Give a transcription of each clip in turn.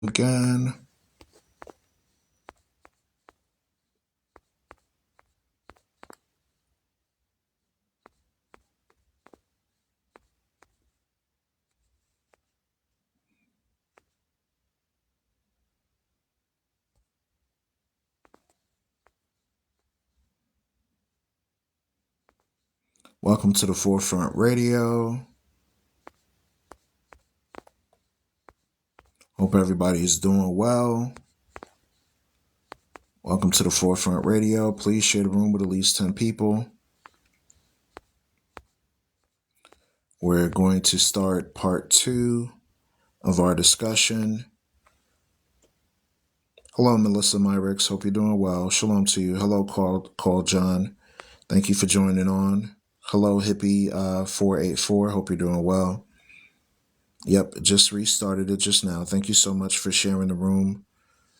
Again. Welcome to the Forefront Radio. Hope everybody is doing well. Welcome to the Forefront Radio. Please share the room with at least 10 people. We're going to start part 2 of our discussion. Hello, Melissa Myricks. Hope you're doing well. Shalom to you. Hello, Call John. Thank you for joining on. Hello, Hippie 484. Hope you're doing well. Yep, just restarted it just now. Thank you so much for sharing the room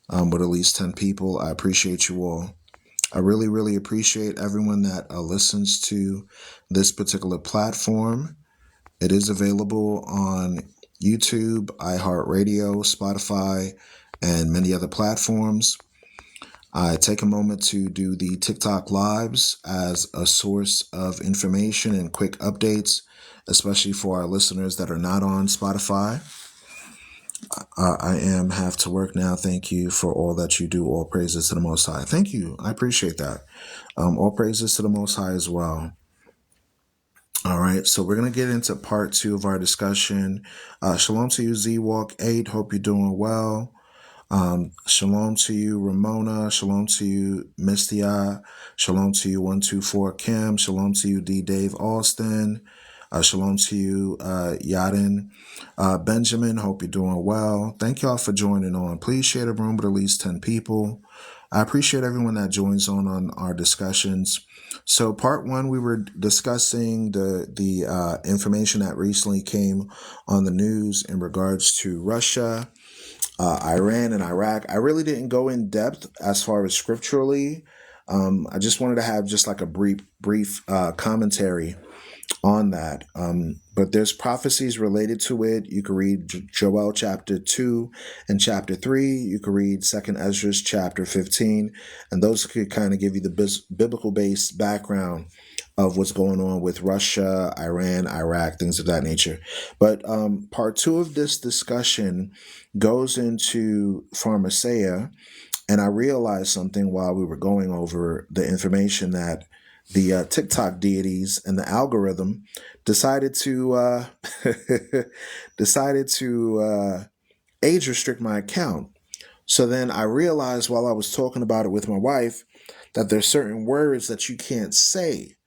with at least 10 people. I appreciate you all. I really, really appreciate everyone that listens to this particular platform. It is available on YouTube, iHeartRadio, Spotify, and many other platforms. I take a moment to do the TikTok lives as a source of information and quick updates, especially for our listeners that are not on Spotify. I have to work now. Thank you for all that you do. All praises to the Most High. Thank you. I appreciate that. All praises to the Most High as well. All right, so we're going to get into part 2 of our discussion. Shalom to you, Z-Walk8. Hope you're doing well. Shalom to you, Ramona. Shalom to you, Mistia. Shalom to you, 124 Kim. Shalom to you, D. Dave Austin. Shalom to you, Yadin. Benjamin, hope you're doing well. Thank y'all for joining on. Please share the room with at least 10 people. I appreciate everyone that joins on our discussions. So part 1, we were discussing the information that recently came on the news in regards to Russia, Iran, and Iraq. I really didn't go in depth as far as scripturally. I just wanted to have just like a brief commentary on that. But there's prophecies related to it. You can read Joel chapter 2 and chapter 3. You can read 2nd Ezra chapter 15. And those could kind of give you the biblical-based background of what's going on with Russia, Iran, Iraq, things of that nature. But part 2 of this discussion goes into Pharmacia. And I realized something while we were going over the information that the TikTok deities and the algorithm decided to age restrict my account. So then I realized while I was talking about it with my wife that there's certain words that you can't say,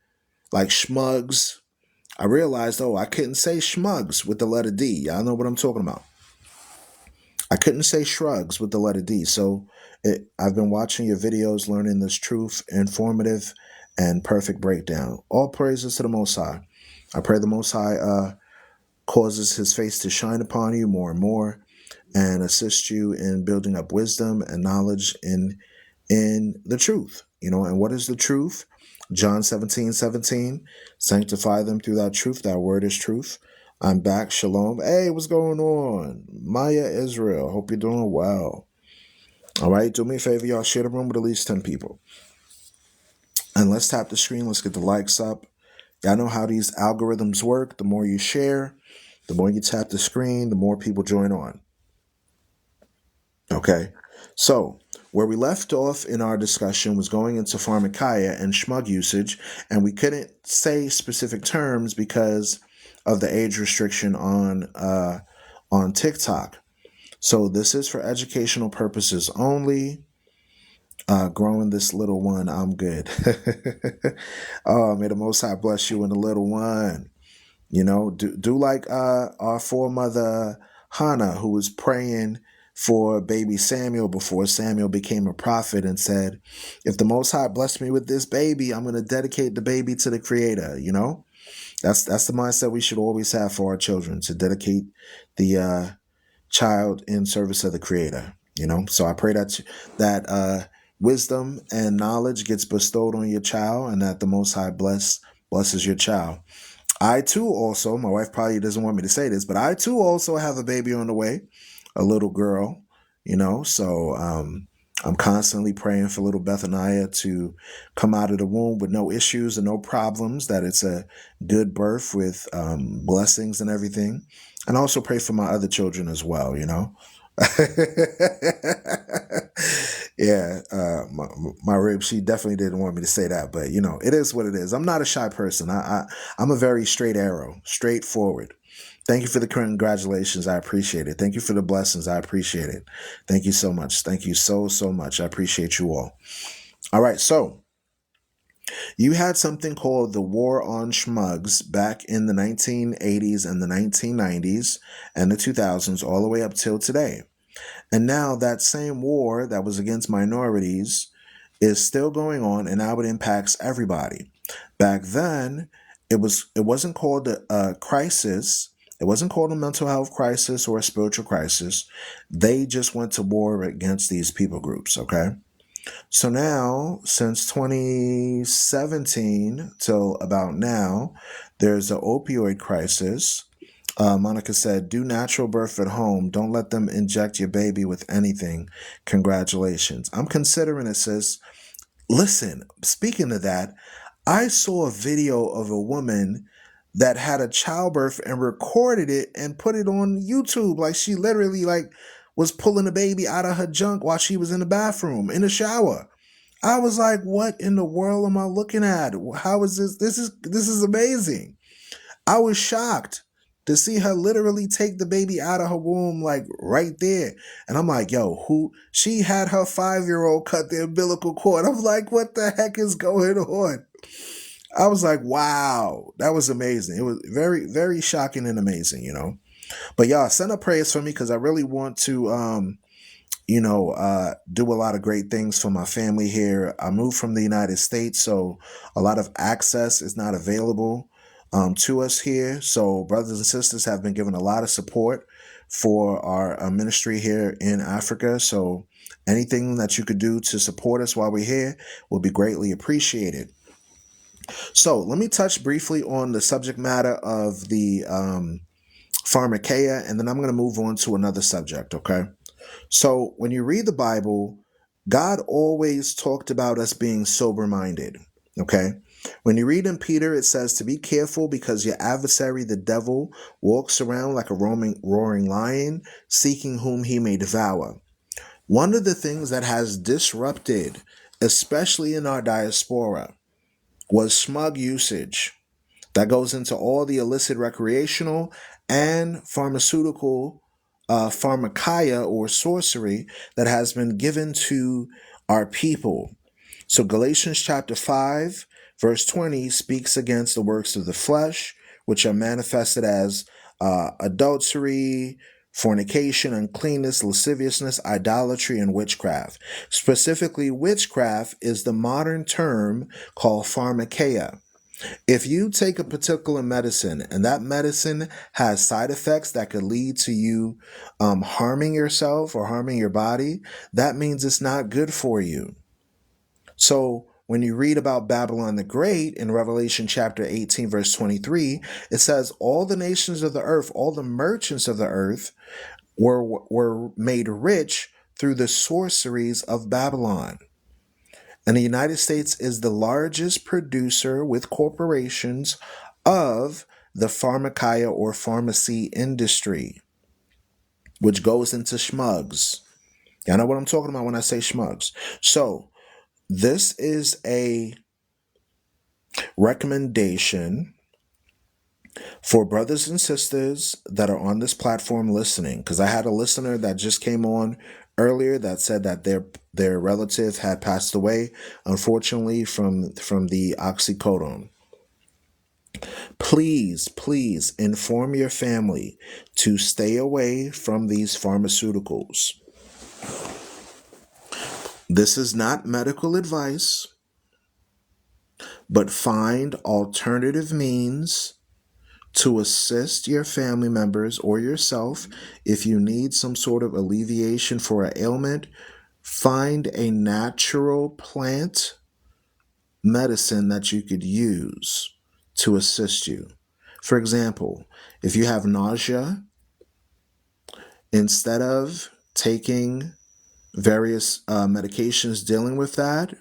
like schmugs. I realized, I couldn't say schmugs with the letter D. Y'all know what I'm talking about. I couldn't say shrugs with the letter D. So I've been watching your videos, learning this truth, informative and perfect breakdown. All praises to the Most High. I pray the Most High causes his face to shine upon you more and more and assist you in building up wisdom and knowledge in the truth. And what is the truth? John 17:17. Sanctify them through that truth. That word is truth. I'm back. Shalom. Hey, what's going on? Maya Israel. Hope you're doing well. All right. Do me a favor, y'all. Share the room with at least 10 people. And let's tap the screen. Let's get the likes up. Y'all know how these algorithms work. The more you share, the more you tap the screen, the more people join on. Okay. So where we left off in our discussion was going into pharmakia and schmug usage, and we couldn't say specific terms because of the age restriction on TikTok. So this is for educational purposes only. Growing this little one, I'm good. Oh, may the Most High bless you and the little one. Do like our foremother Hannah, who was praying for baby Samuel before Samuel became a prophet and said, if the Most High bless me with this baby, I'm going to dedicate the baby to the Creator. That's the mindset we should always have for our children, to dedicate the child in service of the Creator. So I pray that wisdom and knowledge gets bestowed on your child, and that the Most High blesses your child. I too also, my wife probably doesn't want me to say this, but I too also have a baby on the way, a little girl. So I'm constantly praying for little Bethaniah to come out of the womb with no issues and no problems, that it's a good birth with blessings and everything. And I also pray for my other children as well. Yeah, my rib, she definitely didn't want me to say that, but it is what it is. I'm not a shy person. I'm a very straight arrow, straightforward. Thank you for the congratulations. I appreciate it. Thank you for the blessings. I appreciate it. Thank you so much. Thank you so, so much. I appreciate you all. All right. So you had something called the War on Schmugs back in the 1980s and the 1990s and the 2000s, all the way up till today. And now that same war that was against minorities is still going on, and now it impacts everybody. Back then, it wasn't called a crisis. It wasn't called a mental health crisis or a spiritual crisis. They just went to war against these people groups, okay? So now, since 2017 till about now, there's an opioid crisis. Monica said, do natural birth at home. Don't let them inject your baby with anything. Congratulations. I'm considering it, sis. Listen, speaking of that, I saw a video of a woman that had a childbirth and recorded it and put it on YouTube. Like, she literally was pulling the baby out of her junk while she was in the bathroom, in the shower. I was like, what in the world am I looking at? How is this? This is amazing. I was shocked to see her literally take the baby out of her womb, like right there. And I'm like, yo, she had her 5-year-old cut the umbilical cord. I'm like, what the heck is going on? I was like, wow, that was amazing. It was very, very shocking and amazing. But y'all, send up prayers for me, because I really want to do a lot of great things for my family here. I moved from the United States, so a lot of access is not available to us here. So brothers and sisters have been given a lot of support for our ministry here in Africa. So anything that you could do to support us while we're here will be greatly appreciated. So let me touch briefly on the subject matter of the pharmakeia, and then I'm going to move on to another subject, okay? So when you read the Bible, God always talked about us being sober-minded, okay? When you read in Peter, it says to be careful, because your adversary, the devil, walks around like a roaring lion, seeking whom he may devour. One of the things that has disrupted, especially in our diaspora, was smug usage. That goes into all the illicit recreational and pharmaceutical pharmakeia or sorcery that has been given to our people. So Galatians chapter 5, verse 20 speaks against the works of the flesh, which are manifested as adultery, fornication, uncleanness, lasciviousness, idolatry, and witchcraft. Specifically, witchcraft is the modern term called pharmakeia. If you take a particular medicine and that medicine has side effects that could lead to you harming yourself or harming your body, that means it's not good for you. So when you read about Babylon the Great in Revelation chapter 18, verse 23, it says all the nations of the earth, all the merchants of the earth were made rich through the sorceries of Babylon. And the United States is the largest producer with corporations of the pharmakeia or pharmacy industry, which goes into schmugs. Y'all know what I'm talking about when I say schmugs. So this is a recommendation for brothers and sisters that are on this platform listening, because I had a listener that just came on earlier that said that their relative had passed away, unfortunately, from the oxycodone. Please inform your family to stay away from these pharmaceuticals. This is not medical advice, but find alternative means to assist your family members or yourself. If you need some sort of alleviation for an ailment, find a natural plant medicine that you could use to assist you. For example, if you have nausea, instead of taking various medications dealing with that,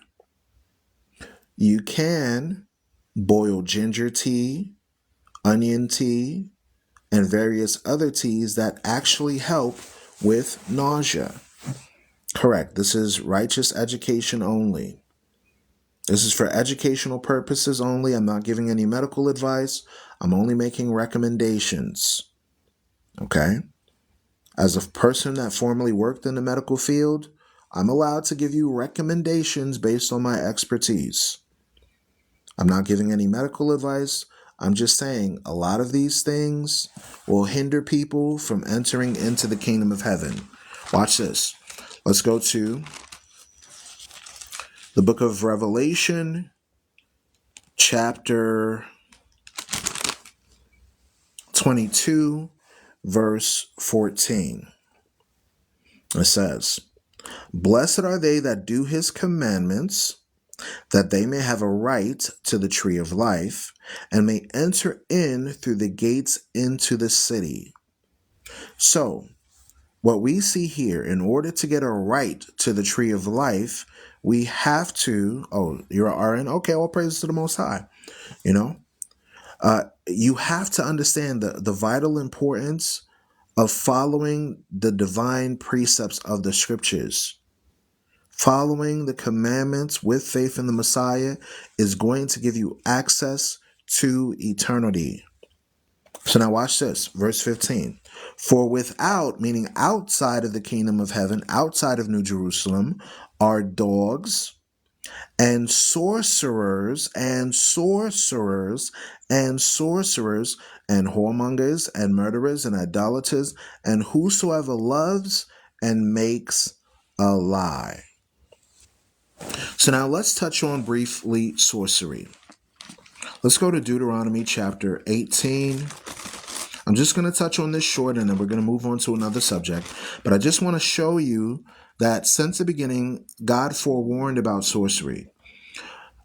you can boil ginger tea, onion tea, and various other teas that actually help with nausea. Correct. This is righteous education only. This is for educational purposes only. I'm not giving any medical advice. I'm only making recommendations. Okay? As a person that formerly worked in the medical field, I'm allowed to give you recommendations based on my expertise. I'm not giving any medical advice. I'm just saying a lot of these things will hinder people from entering into the kingdom of heaven. Watch this. Let's go to the book of Revelation, chapter 22, verse 14. It says, "Blessed are they that do his commandments, that they may have a right to the tree of life, and may enter in through the gates into the city." So, what we see here, in order to get a right to the tree of life, we have to, oh, you're RN? Okay, all praise to the Most High. You have to understand the vital importance of following the divine precepts of the scriptures. Following the commandments with faith in the Messiah is going to give you access to eternity. So now watch this, verse 15. "For without," meaning outside of the kingdom of heaven, outside of New Jerusalem, "are dogs and sorcerers and sorcerers and sorcerers and whoremongers and murderers and idolaters and whosoever loves and makes a lie." So now let's touch on briefly sorcery. Let's go to Deuteronomy chapter 18. I'm just going to touch on this short and then we're going to move on to another subject. But I just want to show you that since the beginning, God forewarned about sorcery.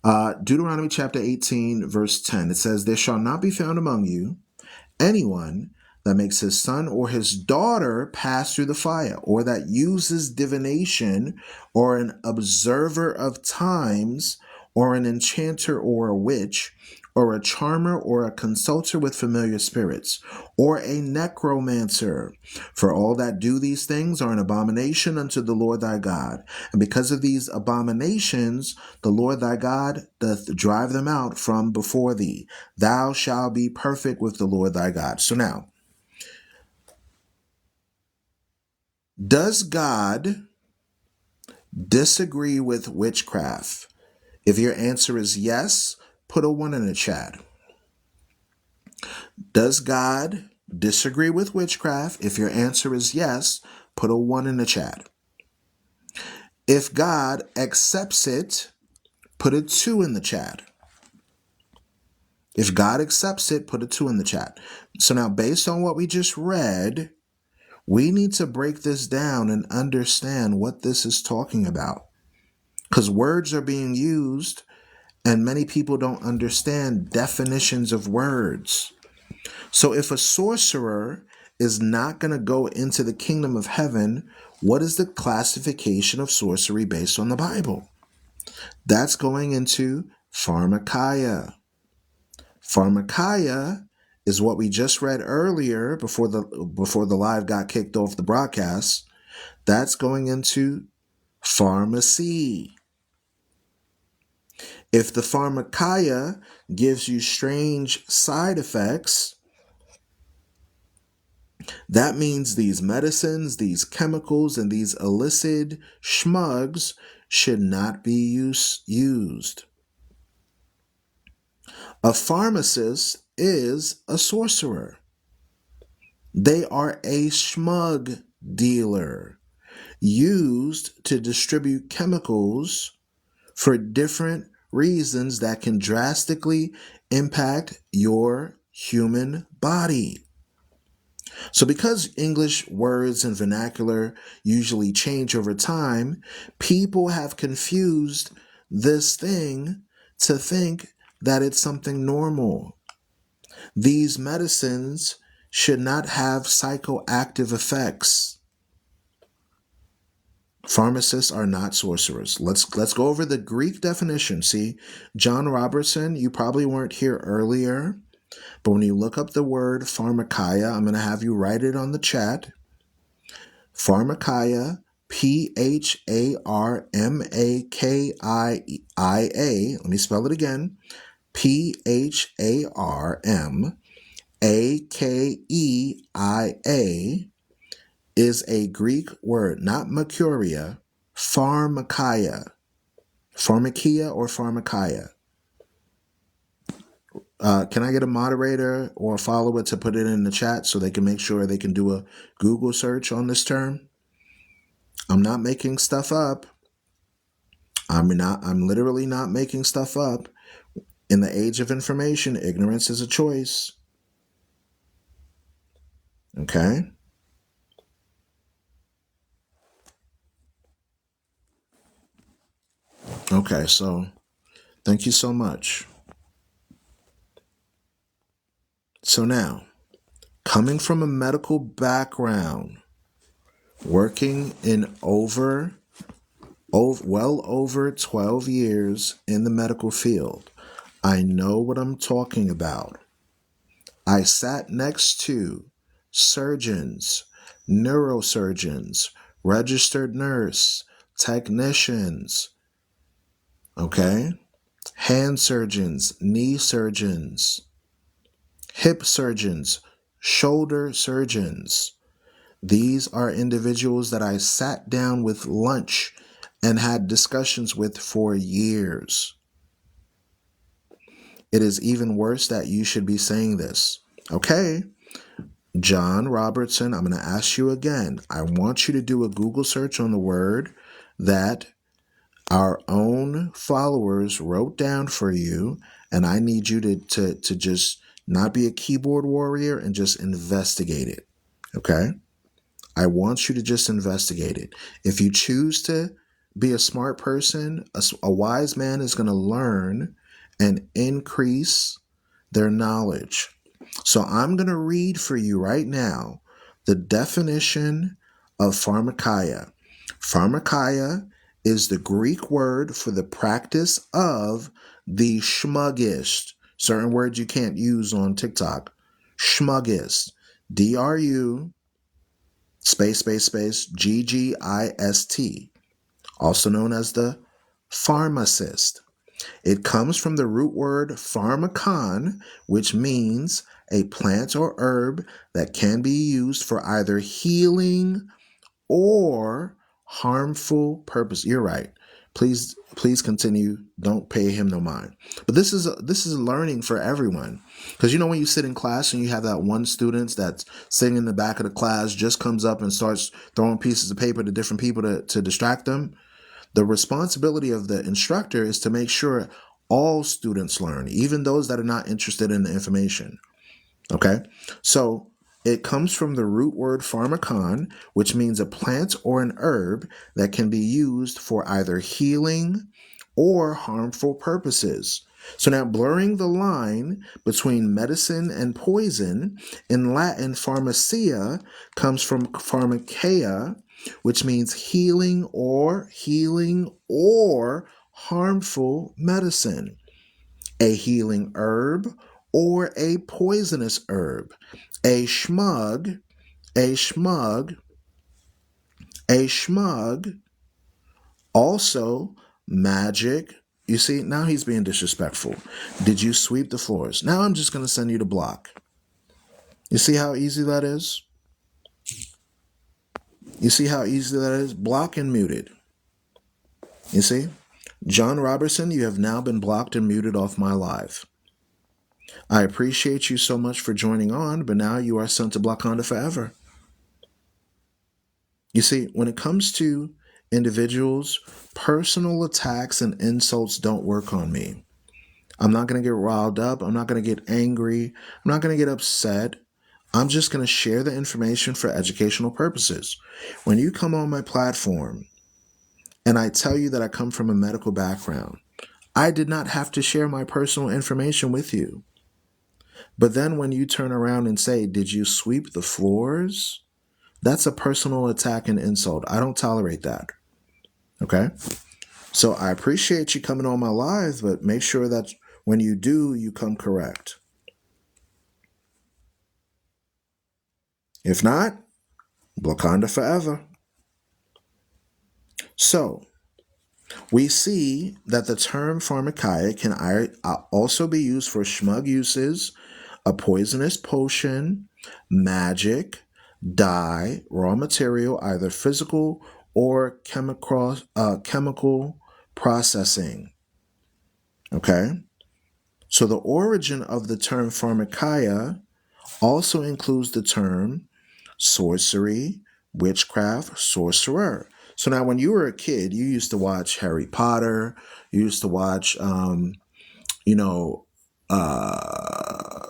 Deuteronomy chapter 18, verse 10, it says, "There shall not be found among you anyone that makes his son or his daughter pass through the fire, or that uses divination, or an observer of times, or an enchanter or a witch, or a charmer or a consulter with familiar spirits, or a necromancer. For all that do these things are an abomination unto the Lord thy God. And because of these abominations, the Lord thy God doth drive them out from before thee. Thou shalt be perfect with the Lord thy God." So now, does God disagree with witchcraft? If your answer is yes, put a 1 in the chat. Does God disagree with witchcraft? If your answer is yes, put a 1 in the chat. If God accepts it, put a 2 in the chat. If God accepts it, put a 2 in the chat. So now, based on what we just read, we need to break this down and understand what this is talking about. Because words are being used and many people don't understand definitions of words. So if a sorcerer is not going to go into the kingdom of heaven, what is the classification of sorcery based on the Bible? That's going into pharmakia. Pharmakia is what we just read earlier before the live got kicked off the broadcast. That's going into pharmacy. If the pharmakia gives you strange side effects, that means these medicines, these chemicals, and these illicit schmugs should not be used. A pharmacist is a sorcerer. They are a schmug dealer used to distribute chemicals for different reasons that can drastically impact your human body. So because English words and vernacular usually change over time, people have confused this thing to think that it's something normal. These medicines should not have psychoactive effects. Pharmacists are not sorcerers. Let's go over the Greek definition. See, John Robertson, you probably weren't here earlier, but when you look up the word pharmakia, I'm going to have you write it on the chat. Pharmakia, Pharmakia. Let me spell it again. Pharmakeia is a Greek word, not mercuria, pharmakia. Pharmakia or pharmakia. Can I get a moderator or a follower to put it in the chat so they can make sure they can do a Google search on this term? I'm not making stuff up. I'm literally not making stuff up. In the age of information, ignorance is a choice. Okay? Okay, so thank you so much. So now, coming from a medical background, working in well over 12 years in the medical field, I know what I'm talking about. I sat next to surgeons, neurosurgeons, registered nurse, technicians, okay? Hand surgeons, knee surgeons, hip surgeons, shoulder surgeons. These are individuals that I sat down with lunch and had discussions with for years. It is even worse that you should be saying this. Okay, John Robertson, I'm going to ask you again. I want you to do a Google search on the word that our own followers wrote down for you, and I need you to just not be a keyboard warrior and just investigate it. Okay? I want you to just investigate it. If you choose to be a smart person, a wise man is going to learn and increase their knowledge. So I'm going to read for you right now the definition of pharmakia. Pharmakia is the Greek word for the practice of the schmuggist. Certain words you can't use on TikTok. Schmuggist. DRU space GGIST, also known as the pharmacist. It comes from the root word pharmakon, which means a plant or herb that can be used for either healing or harmful purpose. You're right. Please continue. Don't pay him no mind. But this is learning for everyone, because when you sit in class and you have that one student that's sitting in the back of the class, just comes up and starts throwing pieces of paper to different people to distract them. The responsibility of the instructor is to make sure all students learn, even those that are not interested in the information. Okay, so it comes from the root word pharmakon, which means a plant or an herb that can be used for either healing or harmful purposes. So now, blurring the line between medicine and poison, in Latin, pharmacia comes from pharmakeia, which means healing or harmful medicine. A healing herb or a poisonous herb. A schmug, also magic. You see, now he's being disrespectful. Did you sweep the floors? Now I'm just going to send you to block. You see how easy that is? Block and muted. You see? John Robertson, you have now been blocked and muted off my live. I appreciate you so much for joining on, but now you are sent to Blockanda forever. You see, when it comes to individuals, personal attacks and insults don't work on me. I'm not going to get riled up. I'm not going to get angry. I'm not going to get upset. I'm just going to share the information for educational purposes. When you come on my platform and I tell you that I come from a medical background, I did not have to share my personal information with you. But then when you turn around and say, did you sweep the floors? That's a personal attack and insult. I don't tolerate that. Okay. So I appreciate you coming on my live, but make sure that when you do, you come correct. If not, Wakanda forever. So we see that the term pharmakia can also be used for smug uses, a poisonous potion, magic, dye, raw material, either physical or chemical processing. Okay? So the origin of the term pharmakia also includes the term sorcery, witchcraft, sorcerer. So now, when you were a kid, you used to watch Harry Potter. You used to watch, you know, uh,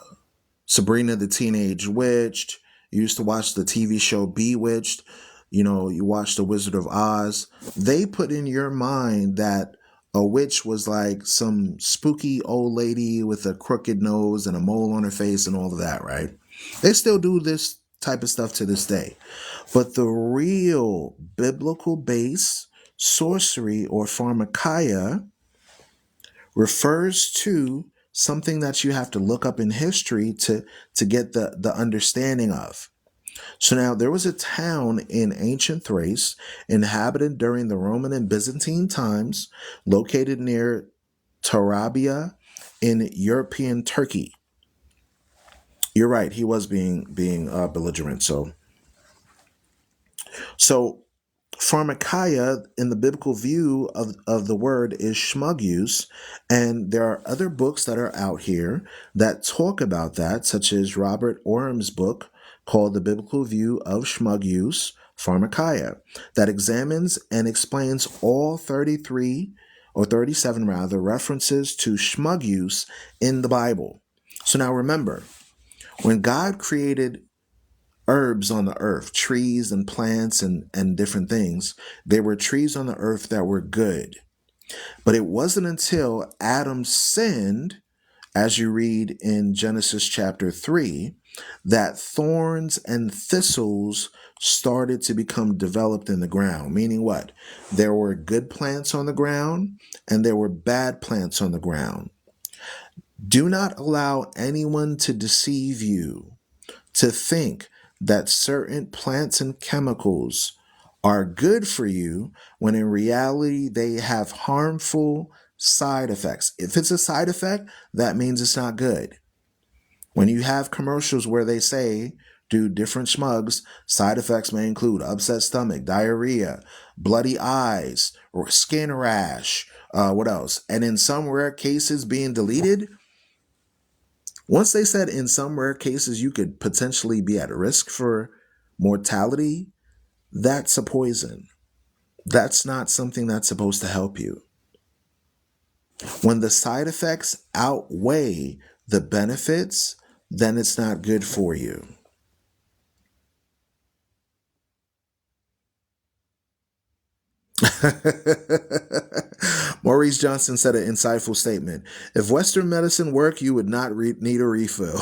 Sabrina the Teenage Witch. You used to watch the TV show Bewitched. You watched The Wizard of Oz. They put in your mind that a witch was like some spooky old lady with a crooked nose and a mole on her face and all of that, right? They still do this type of stuff to this day. But the real biblical base, sorcery or pharmakia, refers to something that you have to look up in history to get the understanding of. So now there was a town in ancient Thrace inhabited during the Roman and Byzantine times, located near Tarabia in European Turkey. You're right, he was being belligerent. So pharmakia in the biblical view of the word is smug use, and there are other books that are out here that talk about that, such as Robert Orum's book called The Biblical View of Smug Use, Pharmakia, that examines and explains all 33 or 37 rather references to smug use in the Bible. So now remember, when God created herbs on the earth, trees and plants and different things. There were trees on the earth that were good. But it wasn't until Adam sinned, as you read in Genesis chapter 3, that thorns and thistles started to become developed in the ground. Meaning what? There were good plants on the ground and there were bad plants on the ground. Do not allow anyone to deceive you to think that certain plants and chemicals are good for you when in reality they have harmful side effects. If it's a side effect, that means it's not good. When you have commercials where they say, do different smugs, side effects may include upset stomach, diarrhea, bloody eyes, or skin rash. What else? And in some rare cases, being deleted. Once they said in some rare cases you could potentially be at risk for mortality, that's a poison. That's not something that's supposed to help you. When the side effects outweigh the benefits, then it's not good for you. Maurice Johnson said an insightful statement. If Western medicine worked, you would not need a refill.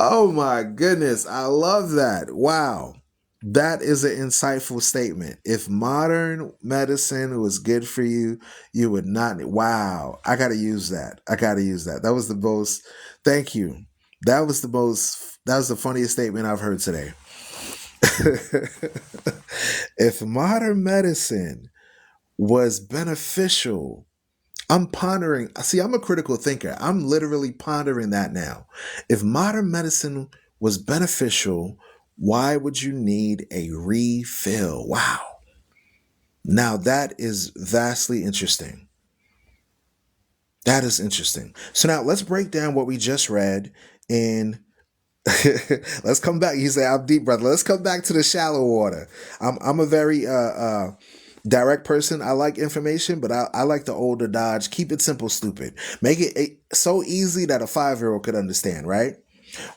Oh my goodness. I love that. Wow. That is an insightful statement. If modern medicine was good for you, you would not. Wow. I got to use that. I got to use that. That was the most. Thank you. That was the most. That was the funniest statement I've heard today. If modern medicine was beneficial, I'm pondering. See, I'm a critical thinker. I'm literally pondering that now. If modern medicine was beneficial, why would you need a refill? Wow. Now that is vastly interesting. That is interesting. So now let's break down what we just read in. Let's come back. You say I'm deep, brother. Let's come back to the shallow water. I'm a very direct person. I like information, but I like the older dodge. Keep it simple, stupid. Make it so easy that a 5-year-old could understand, right?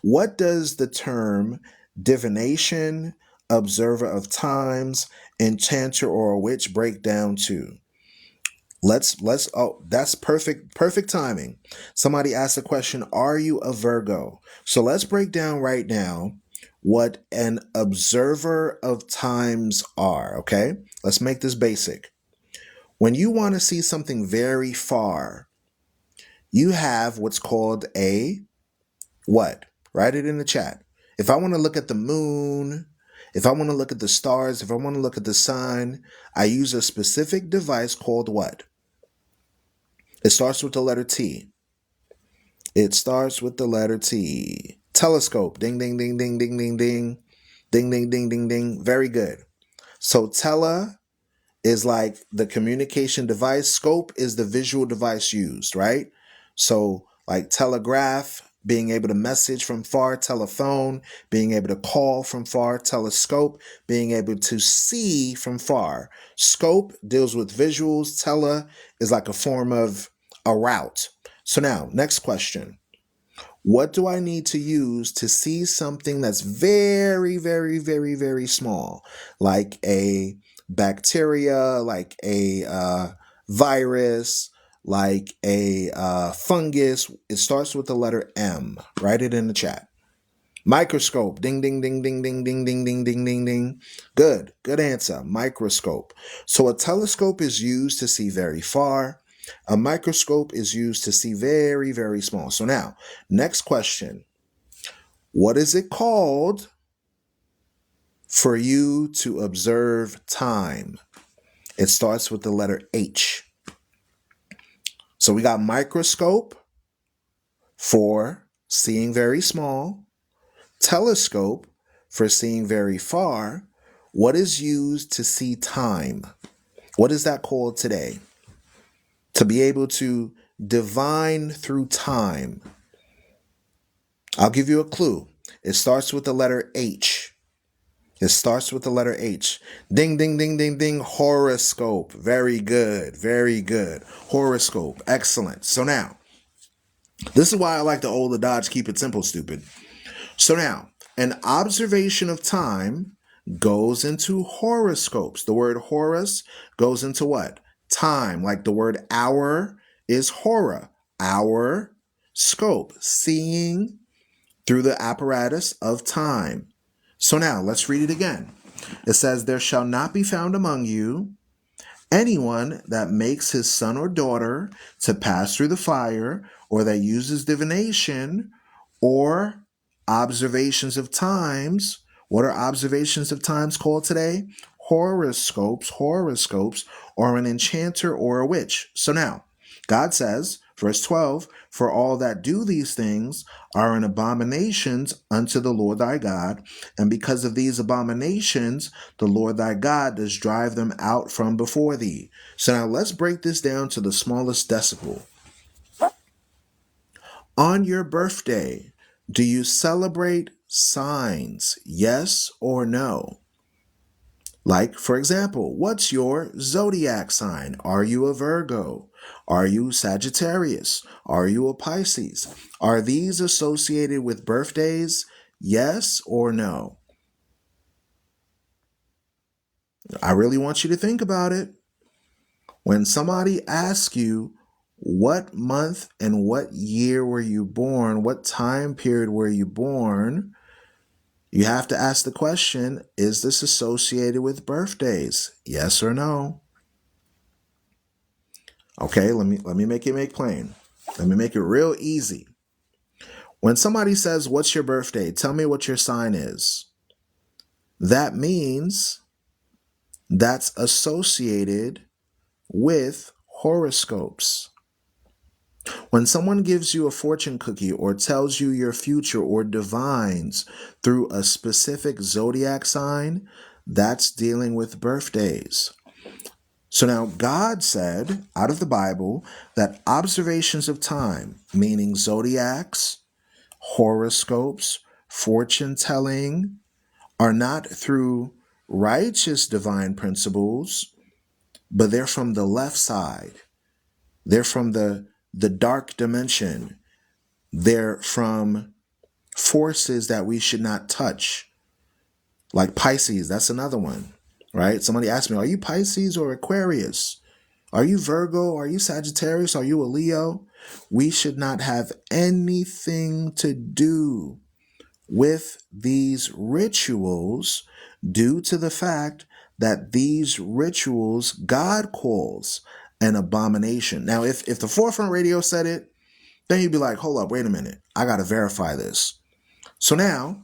What does the term divination, observer of times, enchanter, or a witch break down to? Let's oh, that's perfect timing. Somebody asked the question, are you a Virgo? So let's break down right now what an observer of times are, okay? Let's make this basic. When you want to see something very far, you have what's called a what? Write it in the chat. If I want to look at the moon, if I want to look at the stars, if I want to look at the sun, I use a specific device called what? It starts with the letter T. It starts with the letter T. Telescope. Ding, ding, ding, ding, ding, ding, ding. Ding, ding, ding, ding, ding. Very good. So tele is like the communication device. Scope is the visual device used, right? So like telegraph, being able to message from far, telephone, being able to call from far, telescope, being able to see from far. Scope deals with visuals. Tele is like a form of a route. So now, next question. What do I need to use to see something that's very, very, very, very small, like a bacteria, like a virus, like a fungus? It starts with the letter M. Write it in the chat. Microscope. Ding, ding, ding, ding, ding, ding, ding, ding, ding, ding, ding. Good. Good answer. Microscope. So a telescope is used to see very far. A microscope is used to see very, very small. So now, next question. What is it called for you to observe time? It starts with the letter H. So we got microscope for seeing very small. Telescope for seeing very far. What is used to see time? What is that called today? To be able to divine through time. I'll give you a clue. It starts with the letter H. It starts with the letter H. Ding, ding, ding, ding, ding. Horoscope. Very good. Very good. Horoscope. Excellent. So now, this is why I like the old Dodge keep it simple, stupid. So now, an observation of time goes into horoscopes. The word horus goes into what? Time. Like the word hour is hora. Hour, scope. Seeing through the apparatus of time. So now, let's read it again. It says, there shall not be found among you anyone that makes his son or daughter to pass through the fire, or that uses divination, or observations of times. What are observations of times called today? Horoscopes, or an enchanter or a witch. So now, God says, verse 12, for all that do these things are an abominations unto the Lord thy God, and because of these abominations, the Lord thy God does drive them out from before thee. So now let's break this down to the smallest decimal. On your birthday, do you celebrate signs? Yes or no? Like, for example, what's your zodiac sign? Are you a Virgo? Are you Sagittarius? Are you a Pisces? Are these associated with birthdays? Yes or no? I really want you to think about it. When somebody asks you, what month and what year were you born? What time period were you born? You have to ask the question, is this associated with birthdays? Yes or no? Okay, let me make it plain. Let me make it real easy. When somebody says, what's your birthday? Tell me what your sign is. That means that's associated with horoscopes. When someone gives you a fortune cookie or tells you your future or divines through a specific zodiac sign, that's dealing with birthdays. So now God said out of the Bible that observations of time, meaning zodiacs, horoscopes, fortune telling, are not through righteous divine principles, but they're from the left side. They're from the dark dimension. They're from forces that we should not touch. Like Pisces, that's another one, right? Somebody asked me, are you Pisces or Aquarius? Are you Virgo? Are you Sagittarius? Are you a Leo? We should not have anything to do with these rituals due to the fact that these rituals God calls an abomination. Now, if the Forefront Radio said it, then you'd be like, hold up, wait a minute. I got to verify this. So now,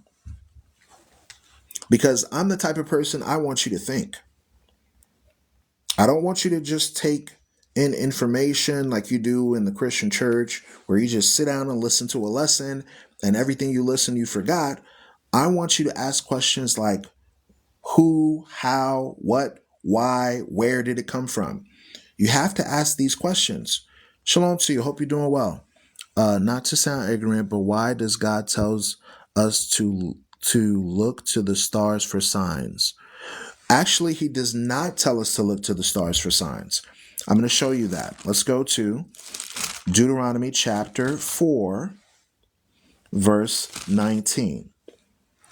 because I'm the type of person I want you to think. I don't want you to just take in information like you do in the Christian church, where you just sit down and listen to a lesson and everything you listen you forgot. I want you to ask questions like who, how, what, why, where did it come from? You have to ask these questions. Shalom to you. Hope you're doing well. Not to sound ignorant, but why does God tells us to look to the stars for signs? Actually, he does not tell us to look to the stars for signs. I'm going to show you that. Let's go to Deuteronomy chapter 4, verse 19.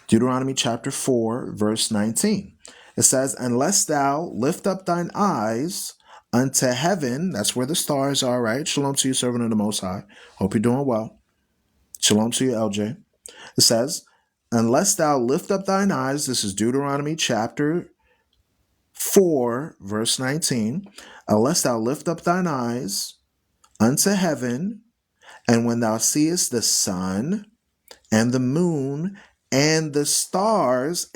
Deuteronomy chapter 4, verse 19. It says, unless thou lift up thine eyes unto heaven, that's where the stars are, right? Shalom to you, servant of the Most High. Hope you're doing well. Shalom to you, LJ. It says, unless thou lift up thine eyes, this is Deuteronomy chapter 4, verse 19, unless thou lift up thine eyes unto heaven, and when thou seest the sun and the moon and the stars,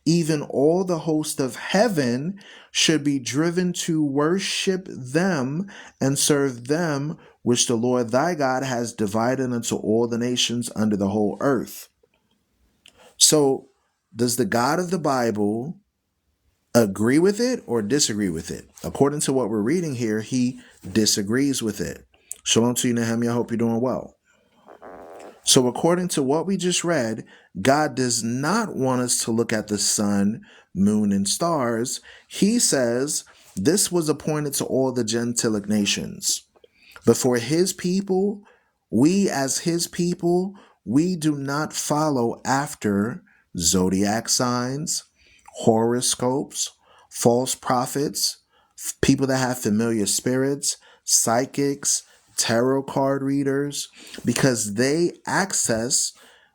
even all the host of heaven should be driven to worship them and serve them, which the Lord thy God has divided unto all the nations under the whole earth. So, does the God of the Bible agree with it or disagree with it? According to what we're reading here, he disagrees with it. Shalom to you, Nehemiah. I hope you're doing well. So according to what we just read, God does not want us to look at the sun, moon, and stars. He says this was appointed to all the Gentilic nations. But for his people, we as his people, we do not follow after zodiac signs, horoscopes, false prophets, people that have familiar spirits, psychics, tarot card readers, because they access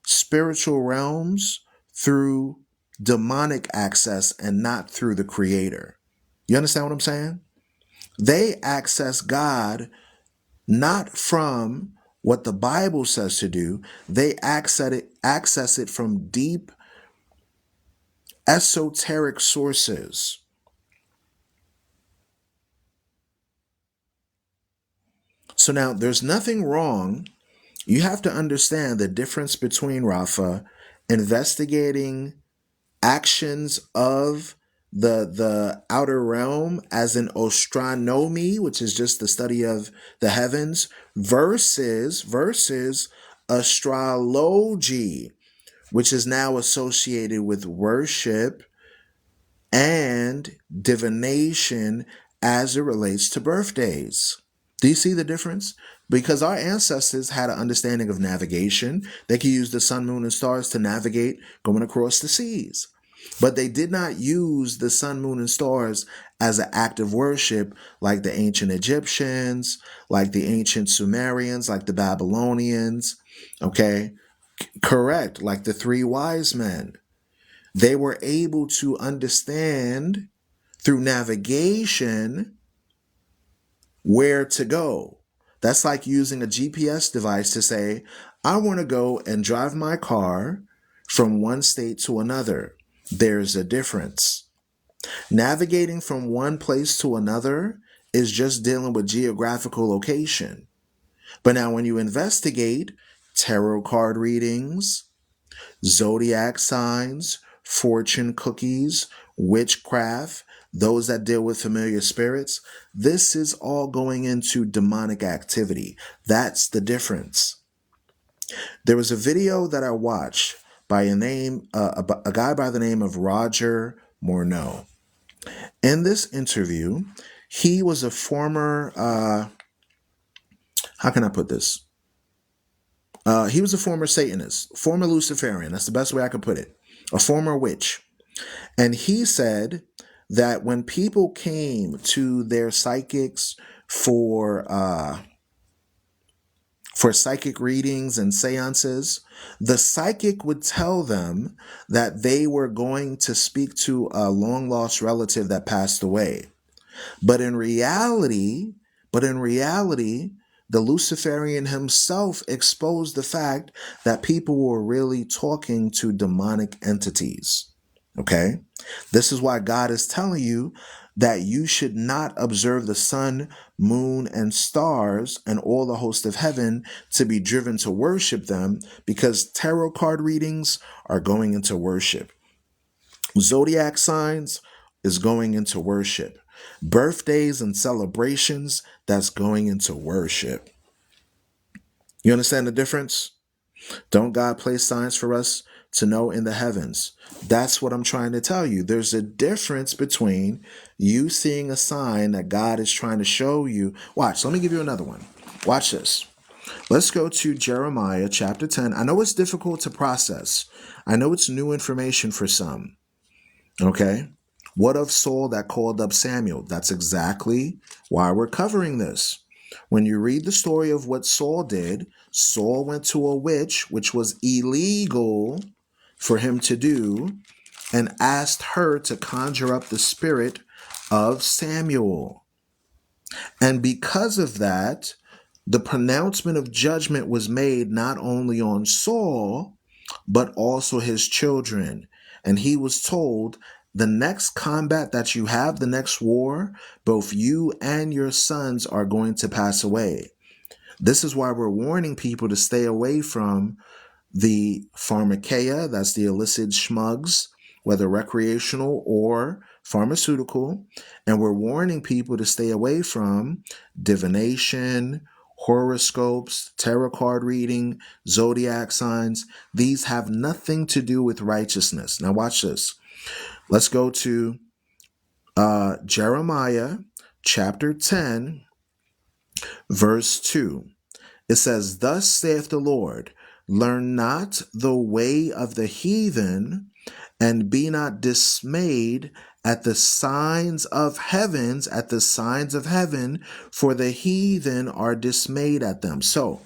spiritual realms through demonic access and not through the Creator. You understand what I'm saying? They access God not from what the Bible says to do. They access it from deep esoteric sources. So now there's nothing wrong. You have to understand the difference between, Rafa, investigating actions of the outer realm as an astronomy, which is just the study of the heavens, versus astrology, which is now associated with worship and divination as it relates to birthdays. Do you see the difference? Because our ancestors had an understanding of navigation. They could use the sun, moon, and stars to navigate going across the seas. But they did not use the sun, moon, and stars as an act of worship like the ancient Egyptians, like the ancient Sumerians, like the Babylonians. Okay? Correct. Like the three wise men. They were able to understand through navigation where to go. That's like using a GPS device to say, I want to go and drive my car from one state to another. There's a difference. Navigating from one place to another is just dealing with geographical location. But now when you investigate tarot card readings, zodiac signs, fortune cookies, witchcraft, those that deal with familiar spirits, this is all going into demonic activity. That's the difference. There was a video that I watched by a guy by the name of Roger Morneau. In this interview, he was a former, how can I put this? He was a former Satanist, former Luciferian. That's the best way I could put it. A former witch. And he said that when people came to their psychics for for psychic readings and seances, the psychic would tell them that they were going to speak to a long lost relative that passed away. But in reality, the Luciferian himself exposed the fact that people were really talking to demonic entities. Okay? This is why God is telling you that you should not observe the sun, moon, and stars and all the host of heaven to be driven to worship them, because tarot card readings are going into worship. Zodiac signs is going into worship. Birthdays and celebrations, that's going into worship. You understand the difference? Don't God place signs for us to know in the heavens? That's what I'm trying to tell you. There's a difference between you seeing a sign that God is trying to show you. Watch, let me give you another one. Watch this. Let's go to Jeremiah chapter 10. I know it's difficult to process. I know it's new information for some. Okay? What of Saul that called up Samuel? That's exactly why we're covering this. When you read the story of what Saul did, Saul went to a witch, which was illegal for him to do, and asked her to conjure up the spirit of Samuel. And because of that, the pronouncement of judgment was made not only on Saul, but also his children. And he was told, the next combat that you have, the next war, both you and your sons are going to pass away. This is why we're warning people to stay away from the pharmakeia, that's the illicit schmugs, whether recreational or pharmaceutical. And we're warning people to stay away from divination, horoscopes, tarot card reading, zodiac signs. These have nothing to do with righteousness. Now watch this. Let's go to Jeremiah chapter 10, verse 2. It says, "Thus saith the Lord, learn not the way of the heathen, and be not dismayed at the signs of heavens, for the heathen are dismayed at them." So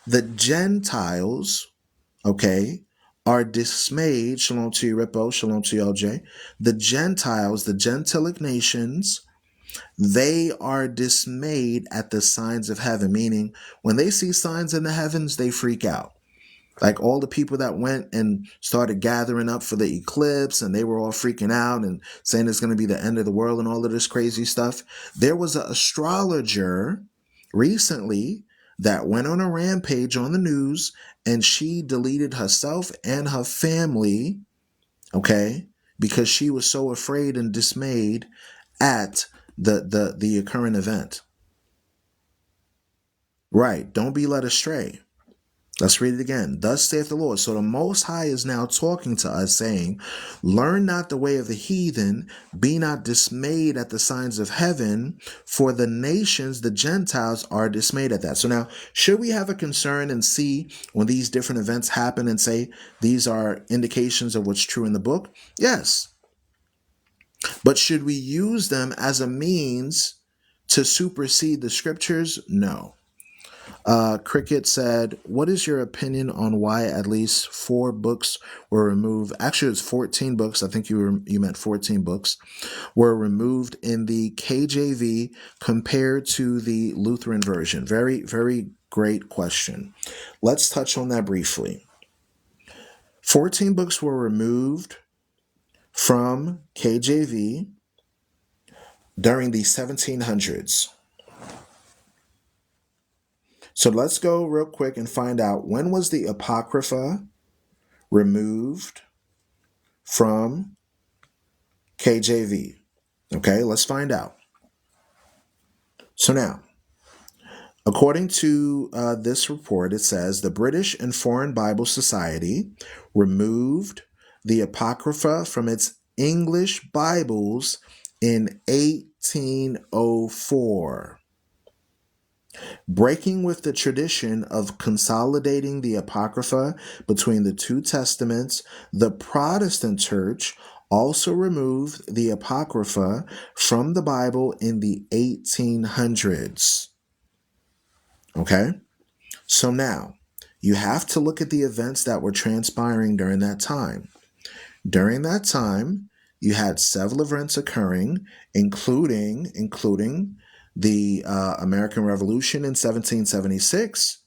the Gentiles, okay, are dismayed. Shalom to you, Rippo. Shalom to you, LJ. The Gentiles, the Gentilic nations, they are dismayed at the signs of heaven, meaning when they see signs in the heavens, they freak out. Like all the people that went and started gathering up for the eclipse, and they were all freaking out and saying it's going to be the end of the world and all of this crazy stuff. There was an astrologer recently that went on a rampage on the news, and she deleted herself and her family, okay, because she was so afraid and dismayed at the current event. Right. Don't be led astray. Let's read it again. Thus saith the Lord. So the Most High is now talking to us saying, learn not the way of the heathen, be not dismayed at the signs of heaven, for the nations, the Gentiles, are dismayed at that. So now, should we have a concern and see when these different events happen and say these are indications of what's true in the book? Yes. But should we use them as a means to supersede the scriptures? No. Cricket said, what is your opinion on why at least 4 books were removed? Actually, it's 14 books. I think you meant 14 books were removed in the KJV compared to the Lutheran version. Very, very great question. Let's touch on that briefly. 14 books were removed from KJV during the 1700s. So let's go real quick and find out, when was the Apocrypha removed from KJV? Okay, let's find out. So now, according to this report, it says the British and Foreign Bible Society removed the Apocrypha from its English Bibles in 1804. Breaking with the tradition of consolidating the Apocrypha between the two Testaments, the Protestant Church also removed the Apocrypha from the Bible in the 1800s. Okay? So now, you have to look at the events that were transpiring during that time. During that time, you had several events occurring, including the American Revolution in 1776.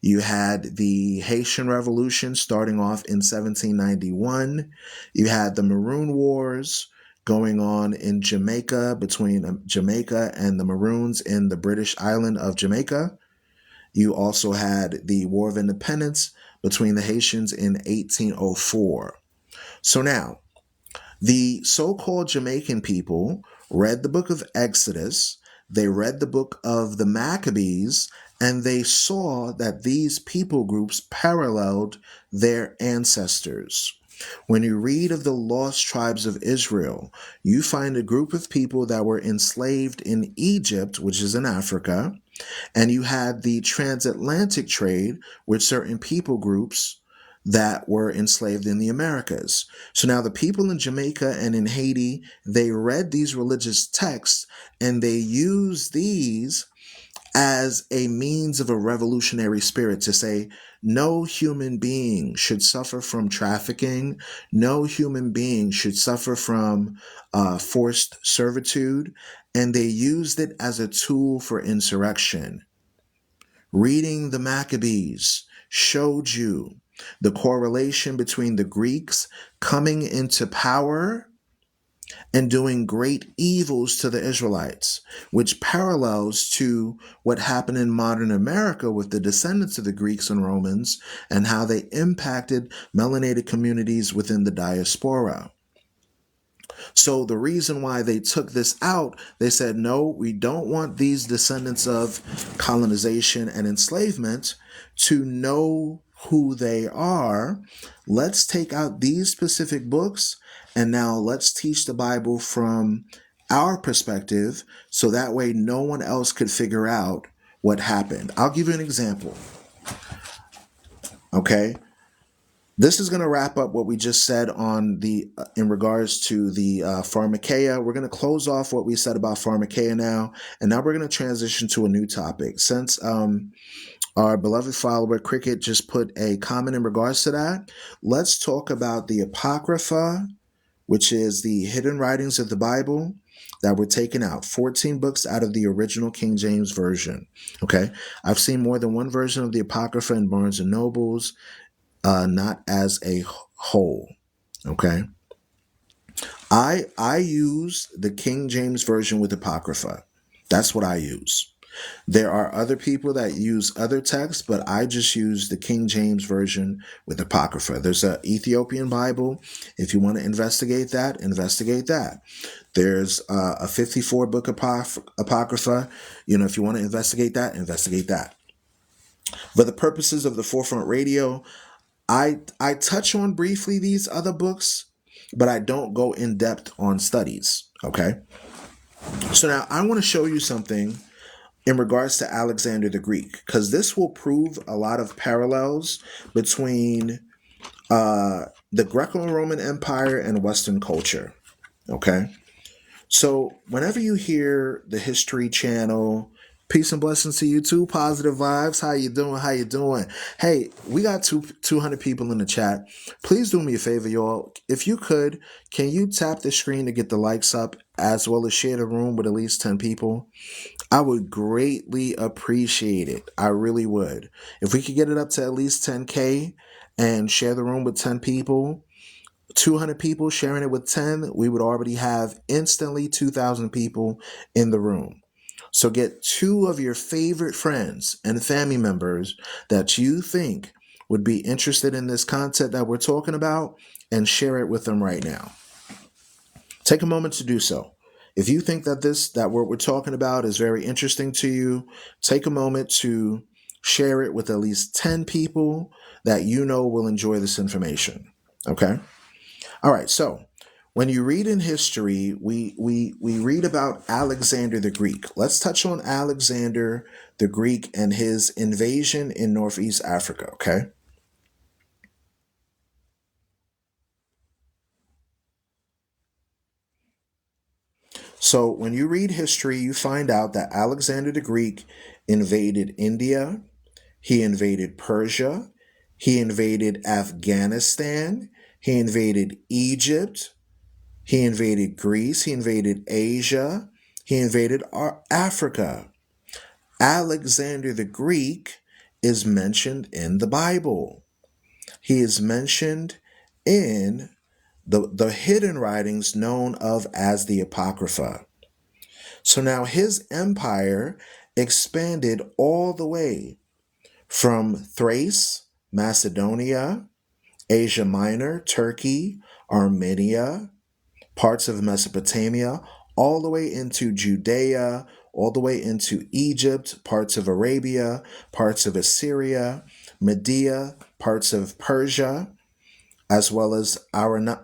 You had the Haitian Revolution starting off in 1791. You had the Maroon Wars going on in Jamaica between Jamaica and the Maroons in the British island of Jamaica. You also had the War of Independence between the Haitians in 1804. So now, the so called Jamaican people read the book of Exodus, they read the book of the Maccabees, and they saw that these people groups paralleled their ancestors. When you read of the lost tribes of Israel, you find a group of people that were enslaved in Egypt, which is in Africa, and you had the transatlantic trade with certain people groups that were enslaved in the Americas. So now the people in Jamaica and in Haiti, they read these religious texts and they used these as a means of a revolutionary spirit to say, no human being should suffer from trafficking. No human being should suffer from forced servitude. And they used it as a tool for insurrection. Reading the Maccabees showed you the correlation between the Greeks coming into power and doing great evils to the Israelites, which parallels to what happened in modern America with the descendants of the Greeks and Romans and how they impacted melanated communities within the diaspora. So the reason why they took this out, they said, no, we don't want these descendants of colonization and enslavement to know who they are. Let's take out these specific books and now let's teach the Bible from our perspective so that way no one else could figure out what happened. I'll give you an example. Okay. This is going to wrap up what we just said on the in regards to the pharmakeia. We're going to close off what we said about pharmakeia now, and now we're going to transition to a new topic. Since our beloved follower Cricket just put a comment in regards to that, let's talk about the Apocrypha, which is the hidden writings of the Bible that were taken out. 14 books out of the original King James Version. Okay, I've seen more than one version of the Apocrypha in Barnes and Nobles. Not as a whole. Okay. I use the King James Version with Apocrypha. That's what I use. There are other people that use other texts, but I just use the King James Version with Apocrypha. There's an Ethiopian Bible. If you want to investigate that, investigate that. There's a 54 book Apocrypha. You know, if you want to investigate that, investigate that. For the purposes of the Forefront Radio, I touch on briefly these other books, but I don't go in depth on studies. Okay. So now I want to show you something in regards to Alexander the Greek, because this will prove a lot of parallels between the Greco-Roman Empire and Western culture. Okay. So whenever you hear the History Channel, peace and blessings to you too. Positive vibes. How you doing? How you doing? Hey, we got 200 people in the chat. Please do me a favor, y'all. If you could, can you tap the screen to get the likes up as well as share the room with at least 10 people? I would greatly appreciate it. I really would. If we could get it up to at least 10K and share the room with 10 people, 200 people sharing it with 10, we would already have instantly 2,000 people in the room. So get 2 of your favorite friends and family members that you think would be interested in this content that we're talking about and share it with them right now. Take a moment to do so. If you think that what we're talking about is very interesting to you, take a moment to share it with at least 10 people that you know will enjoy this information. Okay? All right, so when you read in history, we read about Alexander the Greek. Let's touch on Alexander the Greek and his invasion in Northeast Africa, okay? So when you read history, you find out that Alexander the Greek invaded India, He invaded Persia. He invaded Afghanistan. He invaded Egypt. He invaded Greece. He invaded Asia. He invaded Africa. Alexander the Greek is mentioned in the Bible. He is mentioned in the hidden writings known of as the Apocrypha. So now his empire expanded all the way from Thrace, Macedonia, Asia Minor, Turkey, Armenia, parts of Mesopotamia, all the way into Judea, all the way into Egypt, parts of Arabia, parts of Assyria, Media, parts of Persia, as well as Arania,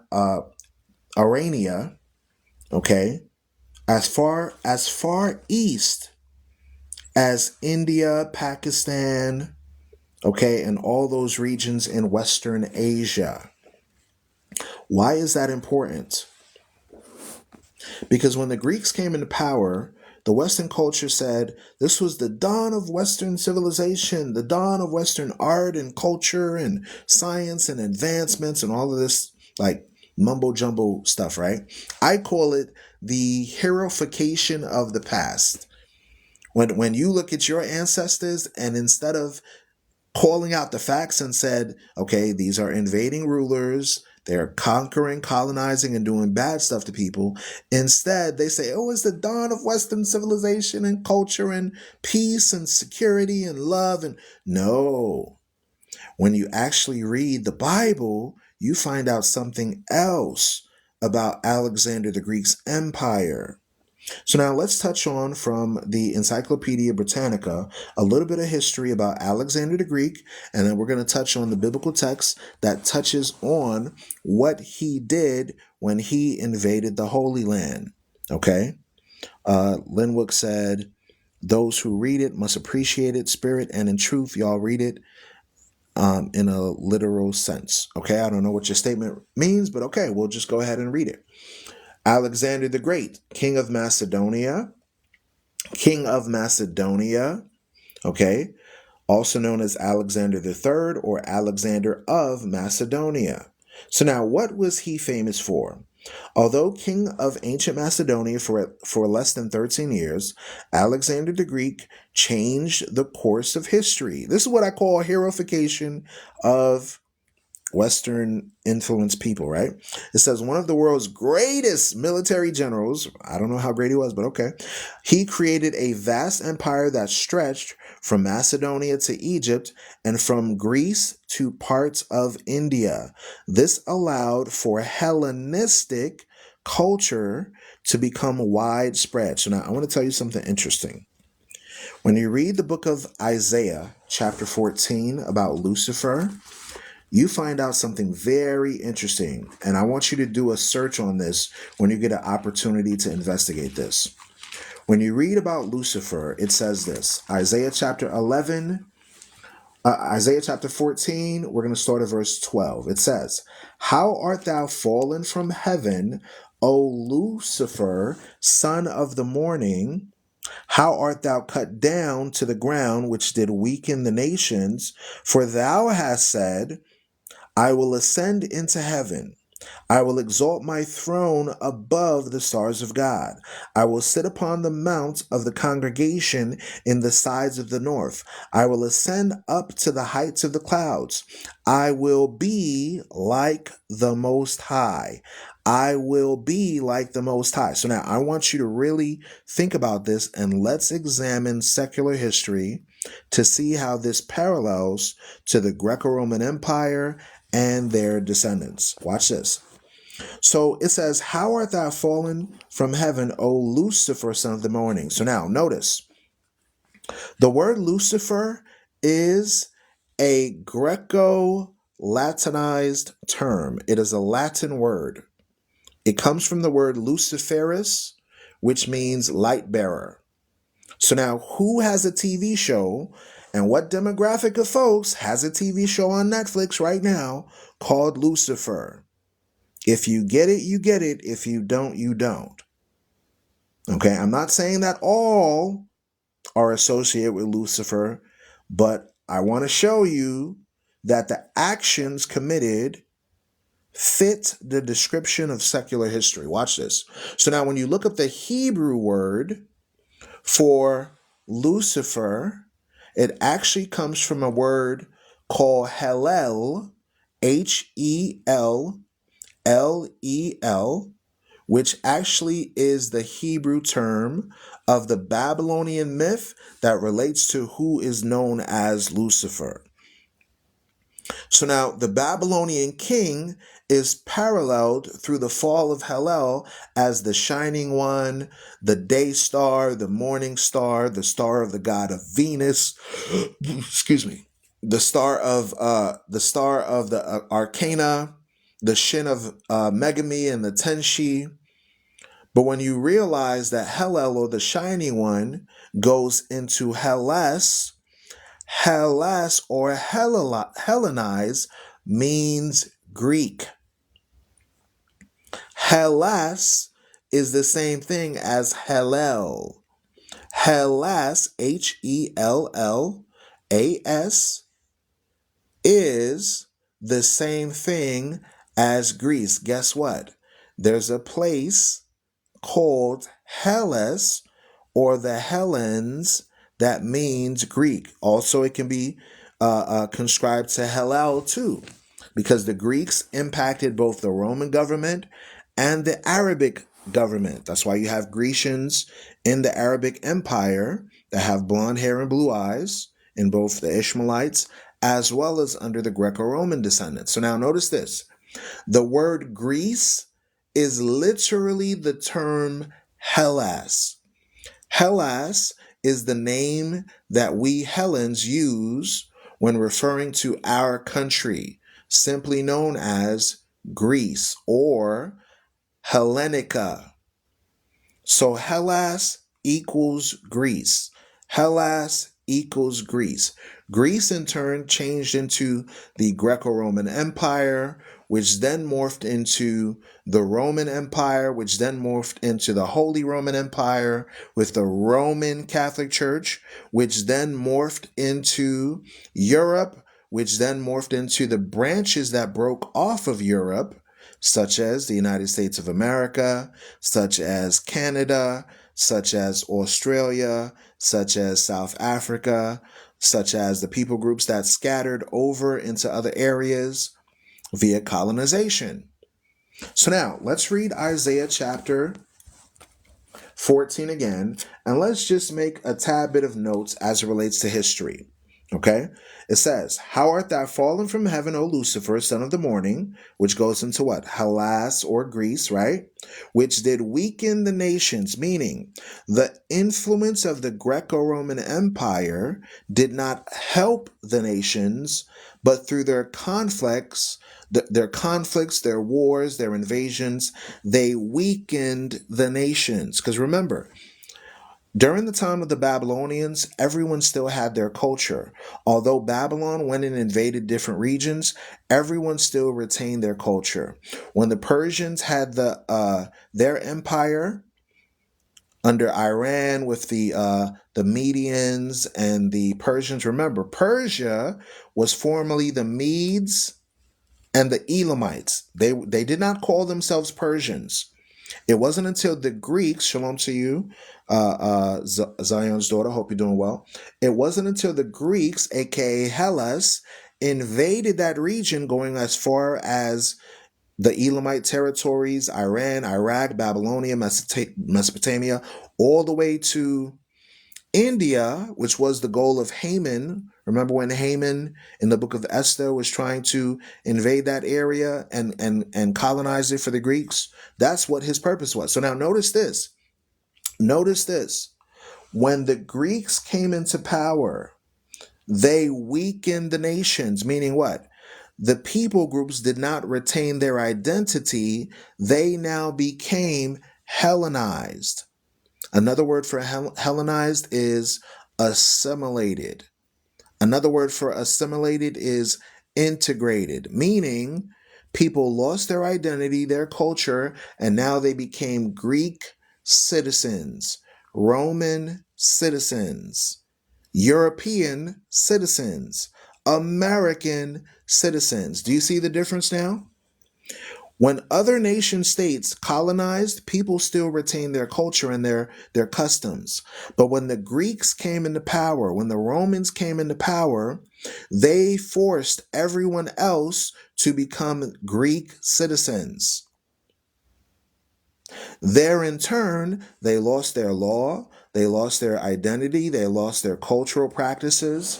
okay, as far east as India, Pakistan, okay, and all those regions in Western Asia. Why is that important? Because when the Greeks came into power, the Western culture said this was the dawn of Western civilization, the dawn of Western art and culture and science and advancements and all of this like mumbo jumbo stuff, right? I call it the heroification of the past. When you look at your ancestors and instead of calling out the facts and said, okay, these are invading rulers. They're conquering, colonizing, and doing bad stuff to people. Instead, they say, oh, it's the dawn of Western civilization and culture and peace and security and love. And no, when you actually read the Bible, you find out something else about Alexander the Greek's empire. So now let's touch on from the Encyclopedia Britannica a little bit of history about Alexander the Greek, and then we're going to touch on the biblical text that touches on what he did when he invaded the Holy Land. Okay? Linwood said, those who read it must appreciate it, spirit and in truth. Y'all read it in a literal sense. Okay? I don't know what your statement means, but okay, we'll just go ahead and read it. Alexander the Great, King of Macedonia, okay, also known as Alexander the Third or Alexander of Macedonia. So now, what was he famous for? Although king of ancient Macedonia for less than 13 years, Alexander the Greek changed the course of history. This is what I call heroification of Western influenced people, right? It says one of the world's greatest military generals, I don't know how great he was, but okay. He created a vast empire that stretched from Macedonia to Egypt and from Greece to parts of India. This allowed for Hellenistic culture to become widespread. So now I want to tell you something interesting. When you read the book of Isaiah, chapter 14, about Lucifer, you find out something very interesting. And I want you to do a search on this when you get an opportunity to investigate this. When you read about Lucifer, it says this, Isaiah chapter 14, we're going to start at verse 12. It says, how art thou fallen from heaven, O Lucifer, son of the morning? How art thou cut down to the ground, which did weaken the nations? For thou hast said, I will ascend into heaven. I will exalt my throne above the stars of God. I will sit upon the mount of the congregation in the sides of the north. I will ascend up to the heights of the clouds. I will be like the Most High. I will be like the Most High. So now I want you to really think about this and let's examine secular history to see how this parallels to the Greco-Roman Empire and their descendants. Watch this. So it says, how art thou fallen from heaven, O Lucifer, son of the morning? So now notice, the word Lucifer is a Greco-Latinized term. It is a Latin word. It comes from the word Luciferus, which means light bearer. So now who has a TV show and what demographic of folks has a TV show on Netflix right now called Lucifer? If you get it, you get it. If you don't, you don't. Okay, I'm not saying that all are associated with Lucifer, but I want to show you that the actions committed fit the description of secular history. Watch this. So now when you look up the Hebrew word for Lucifer, it actually comes from a word called Hellel, Hellel, which actually is the Hebrew term of the Babylonian myth that relates to who is known as Lucifer. So now the Babylonian king is paralleled through the fall of Hellel as the shining one, the day star, the morning star, the star of the god of Venus, excuse me, the star of the Arcana, the shin of Megami and the Tenshi. But when you realize that Hellel, or the shining one, goes into Hellas or Hellenize means Greek. Hellas is the same thing as Hellel. Hellas, Hellas, is the same thing as Greece. Guess what? There's a place called Hellas, or the Hellenes, that means Greek. Also, it can be conscribed to Hellel too, because the Greeks impacted both the Roman government and the Arabic government. That's why you have Grecians in the Arabic Empire that have blonde hair and blue eyes, in both the Ishmaelites as well as under the Greco-Roman descendants. So now notice this. The word Greece is literally the term Hellas. Hellas is the name that we Hellenes use when referring to our country, simply known as Greece or Hellenica. So Hellas equals Greece. Hellas equals Greece. Greece in turn changed into the Greco-Roman Empire, which then morphed into the Roman Empire, which then morphed into the Holy Roman Empire with the Roman Catholic Church, which then morphed into Europe, which then morphed into the branches that broke off of Europe, such as the United States of America, such as Canada, such as Australia, such as South Africa, such as the people groups that scattered over into other areas via colonization. So now let's read Isaiah chapter 14 again, and let's just make a tad bit of notes as it relates to history. Okay? It says, "How art thou fallen from heaven, O Lucifer, son of the morning," which goes into what? Hellas or Greece, right? "Which did weaken the nations," meaning the influence of the Greco-Roman Empire did not help the nations, but through their conflicts, their wars, their invasions, they weakened the nations. Because remember, during the time of the Babylonians, everyone still had their culture. Although Babylon went and invaded different regions, everyone still retained their culture. When the Persians had their empire under Iran with the Medians and the Persians, remember, Persia was formerly the Medes and the Elamites. They did not call themselves Persians. It wasn't until the Greeks, shalom to you, Zion's daughter, hope you're doing well. It wasn't until the Greeks, aka Hellas, invaded that region, going as far as the Elamite territories, Iran, Iraq, Babylonia, Mesopotamia, all the way to India, which was the goal of Haman. Remember when Haman in the book of Esther was trying to invade that area and colonize it for the Greeks? That's what his purpose was. So now notice this. Notice this. When the Greeks came into power, they weakened the nations, meaning what? The people groups did not retain their identity. They now became Hellenized. Another word for Hellenized is assimilated. Another word for assimilated is integrated, meaning people lost their identity, their culture, and now they became Greek citizens, Roman citizens. European citizens, American citizens. Do you see the difference now? When other nation states colonized, people still retained their culture and their customs. But when the Greeks came into power, when the Romans came into power, they forced everyone else to become Greek citizens. There, in turn, they lost their law, they lost their identity, they lost their cultural practices.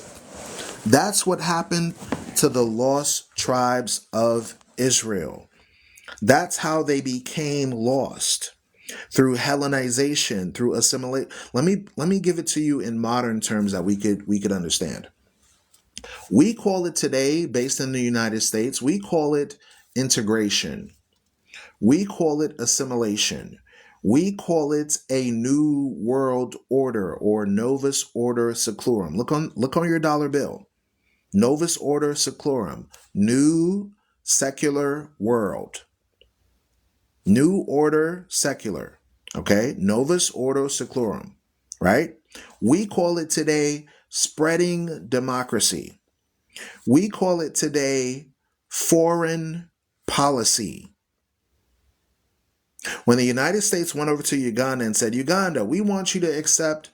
That's what happened to the lost tribes of Israel. That's how they became lost, through Hellenization, through assimilate. Let me give it to you in modern terms that we could understand. We call it today, based in the United States, we call it integration. We call it assimilation. We call it a new world order, or Novus Order Seclorum. Look on your dollar bill. Novus Order Seclorum. New secular world. New order secular. Okay? Novus Ordo Seclorum. Right? We call it today spreading democracy. We call it today foreign policy. When the United States went over to Uganda and said, Uganda, we want you to accept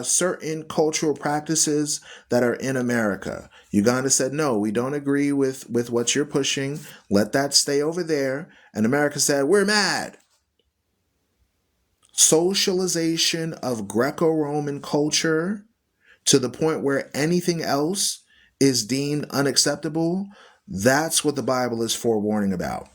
certain cultural practices that are in America. Uganda said, no, we don't agree with what you're pushing. Let that stay over there. And America said, we're mad. Socialization of Greco-Roman culture to the point where anything else is deemed unacceptable. That's what the Bible is forewarning about.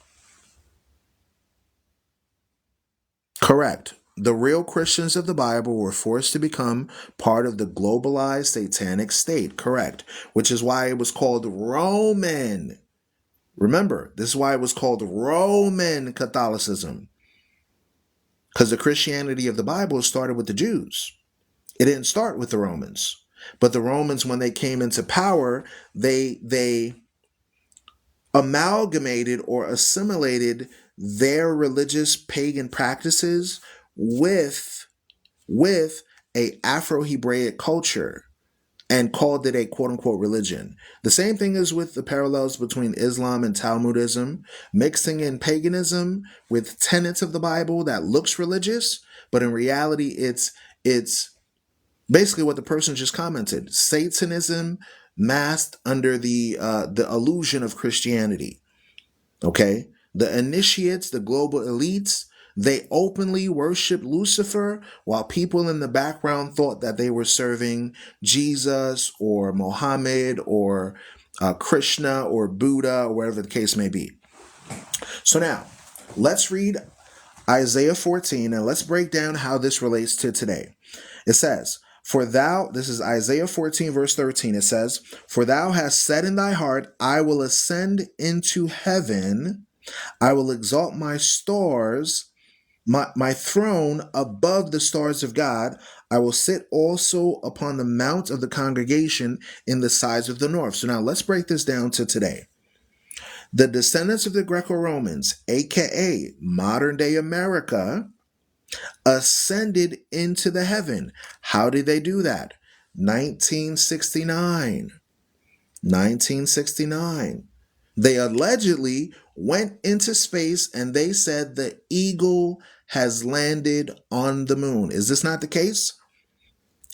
Correct. The real Christians of the Bible were forced to become part of the globalized satanic state. Correct. Which is why it was called Roman. Remember, this is why it was called Roman Catholicism. Because the Christianity of the Bible started with the Jews. It didn't start with the Romans. But the Romans, when they came into power, they amalgamated or assimilated their religious pagan practices with a Afro-Hebraic culture and called it a quote-unquote religion. The same thing is with the parallels between Islam and Talmudism, mixing in paganism with tenets of the Bible that looks religious, but in reality it's basically what the person just commented: Satanism masked under the illusion of Christianity. Okay, the initiates, the global elites, they openly worshiped Lucifer, while people in the background thought that they were serving Jesus or Mohammed or Krishna or Buddha, or whatever the case may be. So now, let's read Isaiah 14 and let's break down how this relates to today. It says, for thou, this is Isaiah 14 verse 13, it says, for thou hast said in thy heart, I will ascend into heaven, I will exalt my stars, my throne above the stars of God. I will sit also upon the mount of the congregation in the sides of the north. So now let's break this down to today. The descendants of the Greco-Romans, aka modern day America, ascended into the heaven. How did they do that? 1969. They allegedly went into space and they said the eagle has landed on the moon. Is this not the case?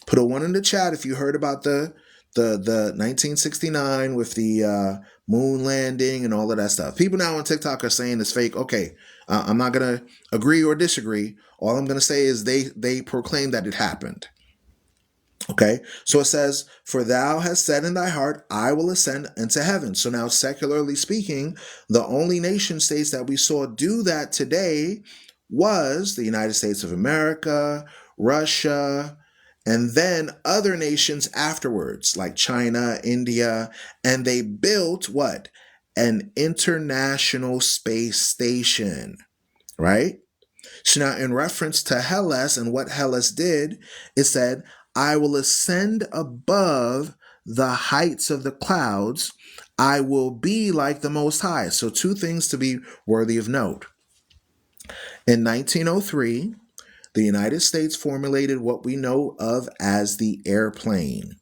Put a 1 in the chat if you heard about the 1969 with the moon landing and all of that stuff. People now on TikTok are saying it's fake. Okay, I'm not going to agree or disagree. All I'm going to say is they proclaim that it happened. Okay, so it says, for thou hast said in thy heart, I will ascend into heaven. So now, secularly speaking, the only nation states that we saw do that today was the United States of America, Russia, and then other nations afterwards, like China, India, and they built what? An international space station, right? So now, in reference to Hellas and what Hellas did, it said, I will ascend above the heights of the clouds. I will be like the Most High. So two things to be worthy of note. In 1903, the United States formulated what we know of as the airplane.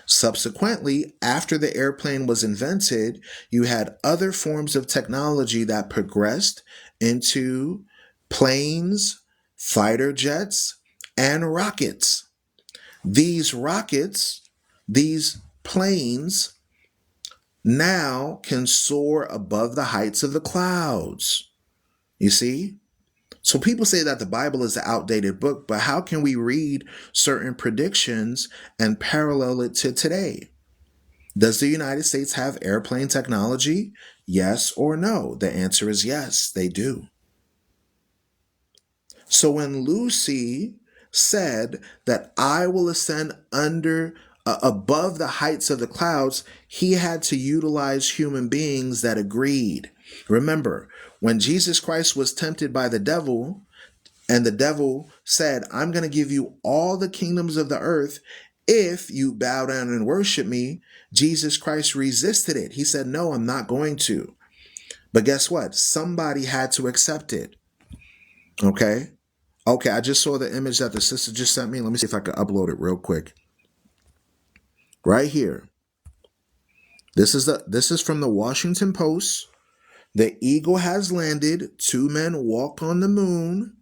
Subsequently, after the airplane was invented, you had other forms of technology that progressed into planes, fighter jets, and rockets. These rockets, these planes, now can soar above the heights of the clouds. You see? So people say that the Bible is an outdated book, but how can we read certain predictions and parallel it to today? Does the United States have airplane technology? Yes or no? The answer is yes, they do. So when Lucy said that I will ascend above the heights of the clouds, he had to utilize human beings that agreed. Remember, when Jesus Christ was tempted by the devil, and the devil said, I'm going to give you all the kingdoms of the earth if you bow down and worship me, Jesus Christ resisted it. He said, no, I'm not going to. But guess what? Somebody had to accept it. Okay? Okay, I just saw the image that the sister just sent me. Let me see if I can upload it real quick. Right here. This is from the Washington Post. The eagle has landed. 2 men walk on the moon.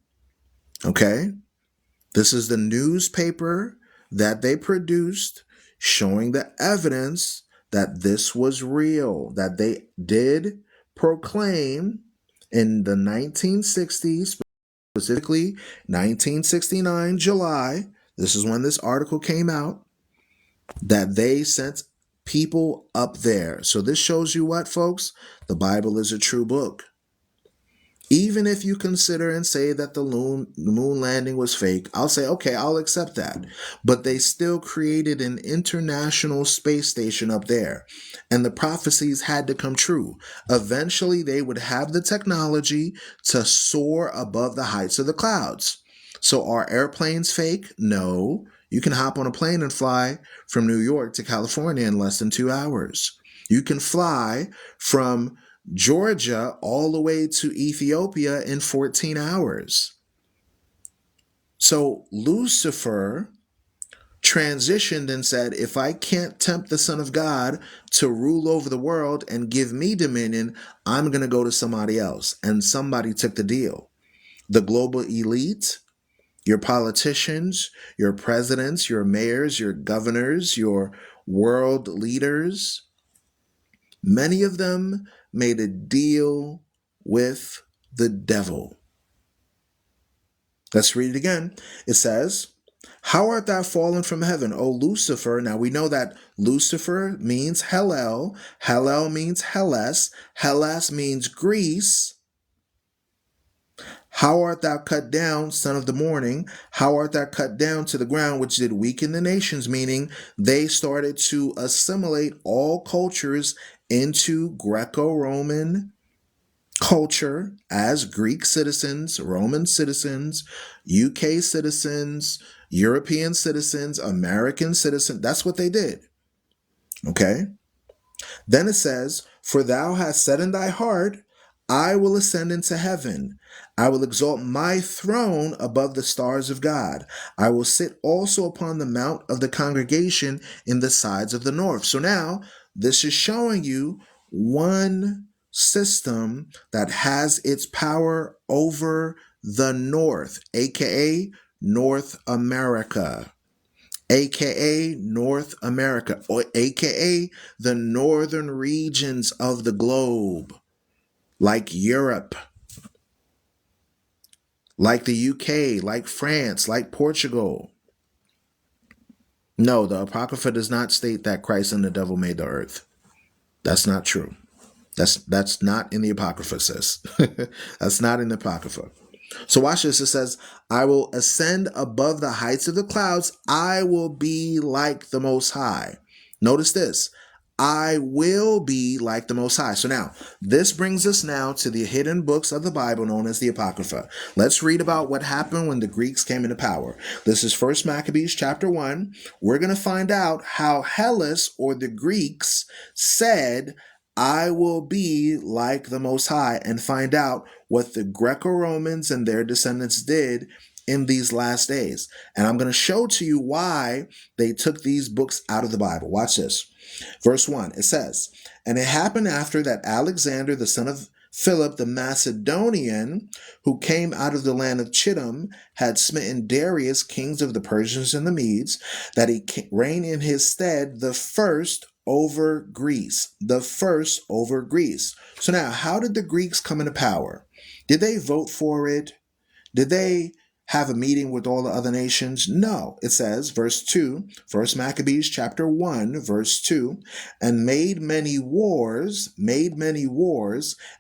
Okay? This is the newspaper that they produced showing the evidence that this was real, that they did proclaim in the 1960s, specifically 1969 July. This is when this article came out, that they sent people up there. So this shows you what, folks? The Bible is a true book. Even if you consider and say that the moon landing was fake, I'll say, okay, I'll accept that. But they still created an international space station up there. And the prophecies had to come true. Eventually, they would have the technology to soar above the heights of the clouds. So are airplanes fake? No. You can hop on a plane and fly from New York to California in less than 2 hours. You can fly from Georgia all the way to Ethiopia in 14 hours. So Lucifer transitioned and said, if I can't tempt the Son of God to rule over the world and give me dominion, I'm going to go to somebody else. And somebody took the deal. The global elite, your politicians, your presidents, your mayors, your governors, your world leaders, many of them made a deal with the devil. Let's read it again. It says, how art thou fallen from heaven, O Lucifer? Now we know that Lucifer means Hellel. Hellel means Hellas. Hellas means Greece. How art thou cut down, son of the morning? How art thou cut down to the ground, which did weaken the nations? Meaning they started to assimilate all cultures into Greco-Roman culture as Greek citizens, Roman citizens, UK citizens, European citizens, American citizens. That's what they did. Okay? Then it says, for thou hast said in thy heart, I will ascend into heaven. I will exalt my throne above the stars of God. I will sit also upon the mount of the congregation in the sides of the north. So now this is showing you one system that has its power over the north, aka North America. AKA North America, or AKA the northern regions of the globe, like Europe, like the UK, like France, like Portugal. No, the Apocrypha does not state that Christ and the devil made the earth. That's not true. That's not in the Apocrypha, sis. That's not in the Apocrypha. So watch this. It says, I will ascend above the heights of the clouds. I will be like the Most High. Notice this. I will be like the Most High. So now, this brings us now to the hidden books of the Bible known as the Apocrypha. Let's read about what happened when the Greeks came into power. This is 1 Maccabees chapter 1. We're going to find out how Hellas, or the Greeks, said, I will be like the Most High, and find out what the Greco-Romans and their descendants did in these last days. And I'm going to show to you why they took these books out of the Bible. Watch this. Verse 1, it says, "And it happened after that Alexander, the son of Philip the Macedonian, who came out of the land of Chittim, had smitten Darius, kings of the Persians and the Medes, that he reigned in his stead the first over Greece." The first over Greece. So now, how did the Greeks come into power? Did they vote for it? Did they have a meeting with all the other nations? No. It says, verse 2, 1 Maccabees chapter 1, verse 2, "and made many wars,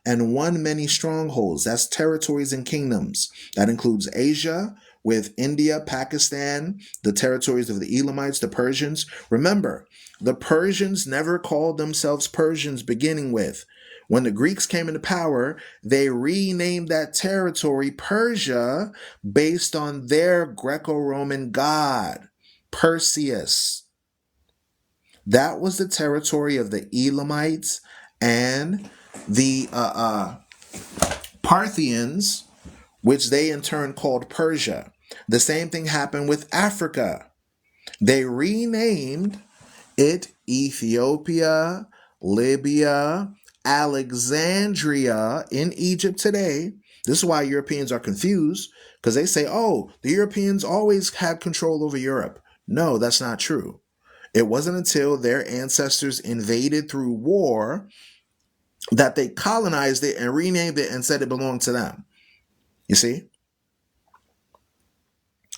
and won many strongholds." That's territories and kingdoms. That includes Asia with India, Pakistan, the territories of the Elamites, the Persians. Remember, the Persians never called themselves Persians beginning with. When the Greeks came into power, they renamed that territory Persia based on their Greco-Roman god, Perseus. That was the territory of the Elamites and the Parthians, which they in turn called Persia. The same thing happened with Africa. They renamed it Ethiopia, Libya, Alexandria in Egypt today. This is why Europeans are confused, because they say, oh, the Europeans always had control over Europe. No, that's not true. It wasn't until their ancestors invaded through war that they colonized it and renamed it and said it belonged to them. You see?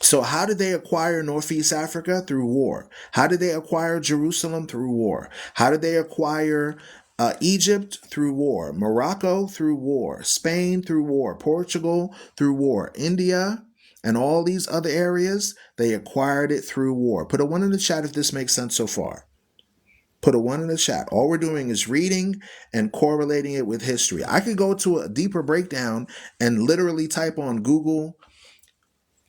So how did they acquire Northeast Africa? Through war. How did they acquire Jerusalem? Through war. How did they acquire Egypt? Through war. Morocco? Through war. Spain? Through war. Portugal? Through war. India and all these other areas, they acquired it through war. Put a 1 in the chat if this makes sense so far. Put a 1 in the chat. All we're doing is reading and correlating it with history. I could go to a deeper breakdown and literally type on Google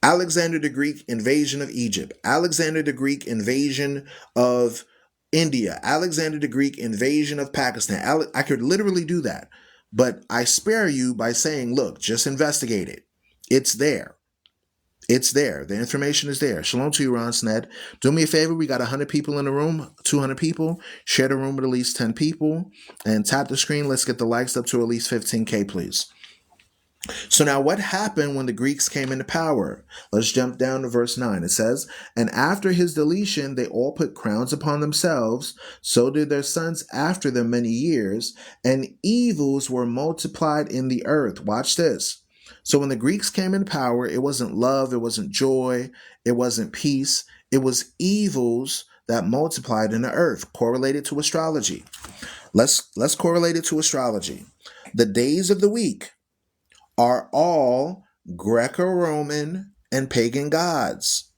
Alexander the Greek invasion of Egypt, Alexander the Greek invasion of India, Alexander the Greek invasion of Pakistan. I could literally do that, but I spare you by saying, look, just investigate it. It's there. It's there. The information is there. Shalom to you, Ron Sned. Do me a favor. We got 100 people in the room, 200 people. Share the room with at least 10 people and tap the screen. Let's get the likes up to at least 15K, please. So now what happened when the Greeks came into power? Let's jump down to verse 9. It says, "And after his deletion, they all put crowns upon themselves. So did their sons after them many years, and evils were multiplied in the earth." Watch this. So when the Greeks came into power, it wasn't love, it wasn't joy, it wasn't peace. It was evils that multiplied in the earth, correlated to astrology. Let's correlate it to astrology. The days of the week are all Greco-Roman and pagan gods.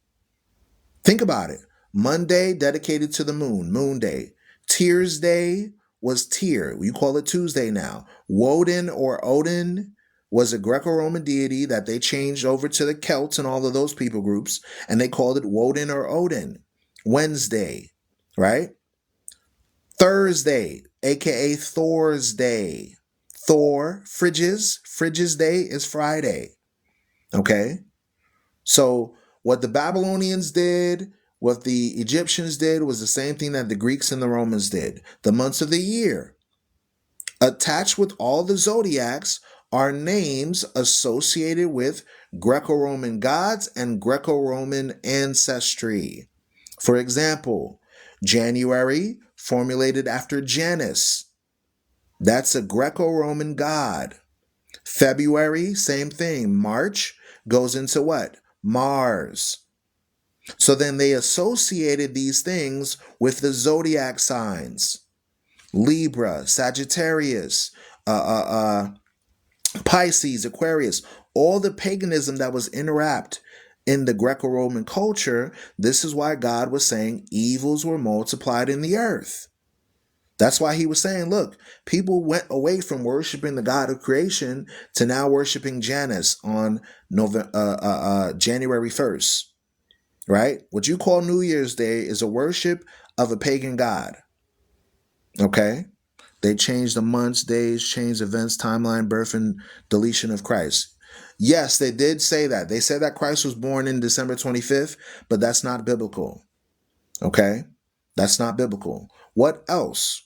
Think about it. Monday dedicated to the moon, Moon Day. Tuesday was Tyr. You call it Tuesday now. Woden or Odin was a Greco-Roman deity that they changed over to the Celts and all of those people groups, and they called it Woden or Odin. Wednesday, right? Thursday, aka Thor's Day. Thor, Phrygia's day is Friday. Okay? So what the Babylonians did, what the Egyptians did was the same thing that the Greeks and the Romans did. The months of the year. Attached with all the zodiacs are names associated with Greco-Roman gods and Greco-Roman ancestry. For example, January, formulated after Janus. That's a Greco-Roman god. February, same thing. March goes into what? Mars. So then they associated these things with the zodiac signs. Libra, Sagittarius, Pisces, Aquarius, all the paganism that was interwrapped in the Greco-Roman culture. This is why God was saying evils were multiplied in the earth. That's why he was saying, look, people went away from worshiping the God of creation to now worshiping Janus on January 1st, right? What you call New Year's Day is a worship of a pagan god, okay? They changed the months, days, changed events, timeline, birth, and deletion of Christ. Yes, they did say that. They said that Christ was born in December 25th, but that's not biblical. Okay? That's not biblical. What else?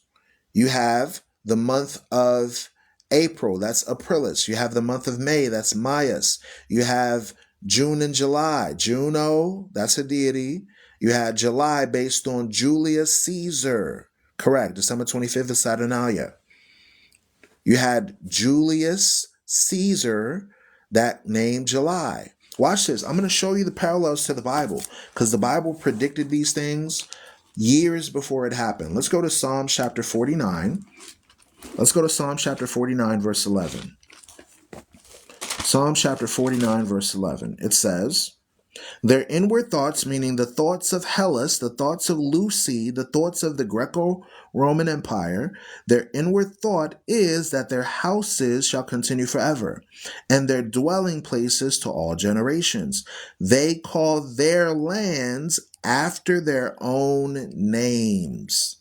You have the month of April, that's Aprilis. You have the month of May, that's Maius. You have June and July. Juno, that's a deity. You had July based on Julius Caesar. Correct. December 25th is Saturnalia. You had Julius Caesar that named July. Watch this. I'm going to show you the parallels to the Bible because the Bible predicted these things years before it happened. Let's go to Psalm chapter 49. Let's go to Psalm chapter 49, verse 11. Psalm chapter 49, verse 11. It says, their inward thoughts, meaning the thoughts of Hellas, the thoughts of Lucy, the thoughts of the Greco-Roman Empire, their inward thought is that their houses shall continue forever, and their dwelling places to all generations. They call their lands after their own names.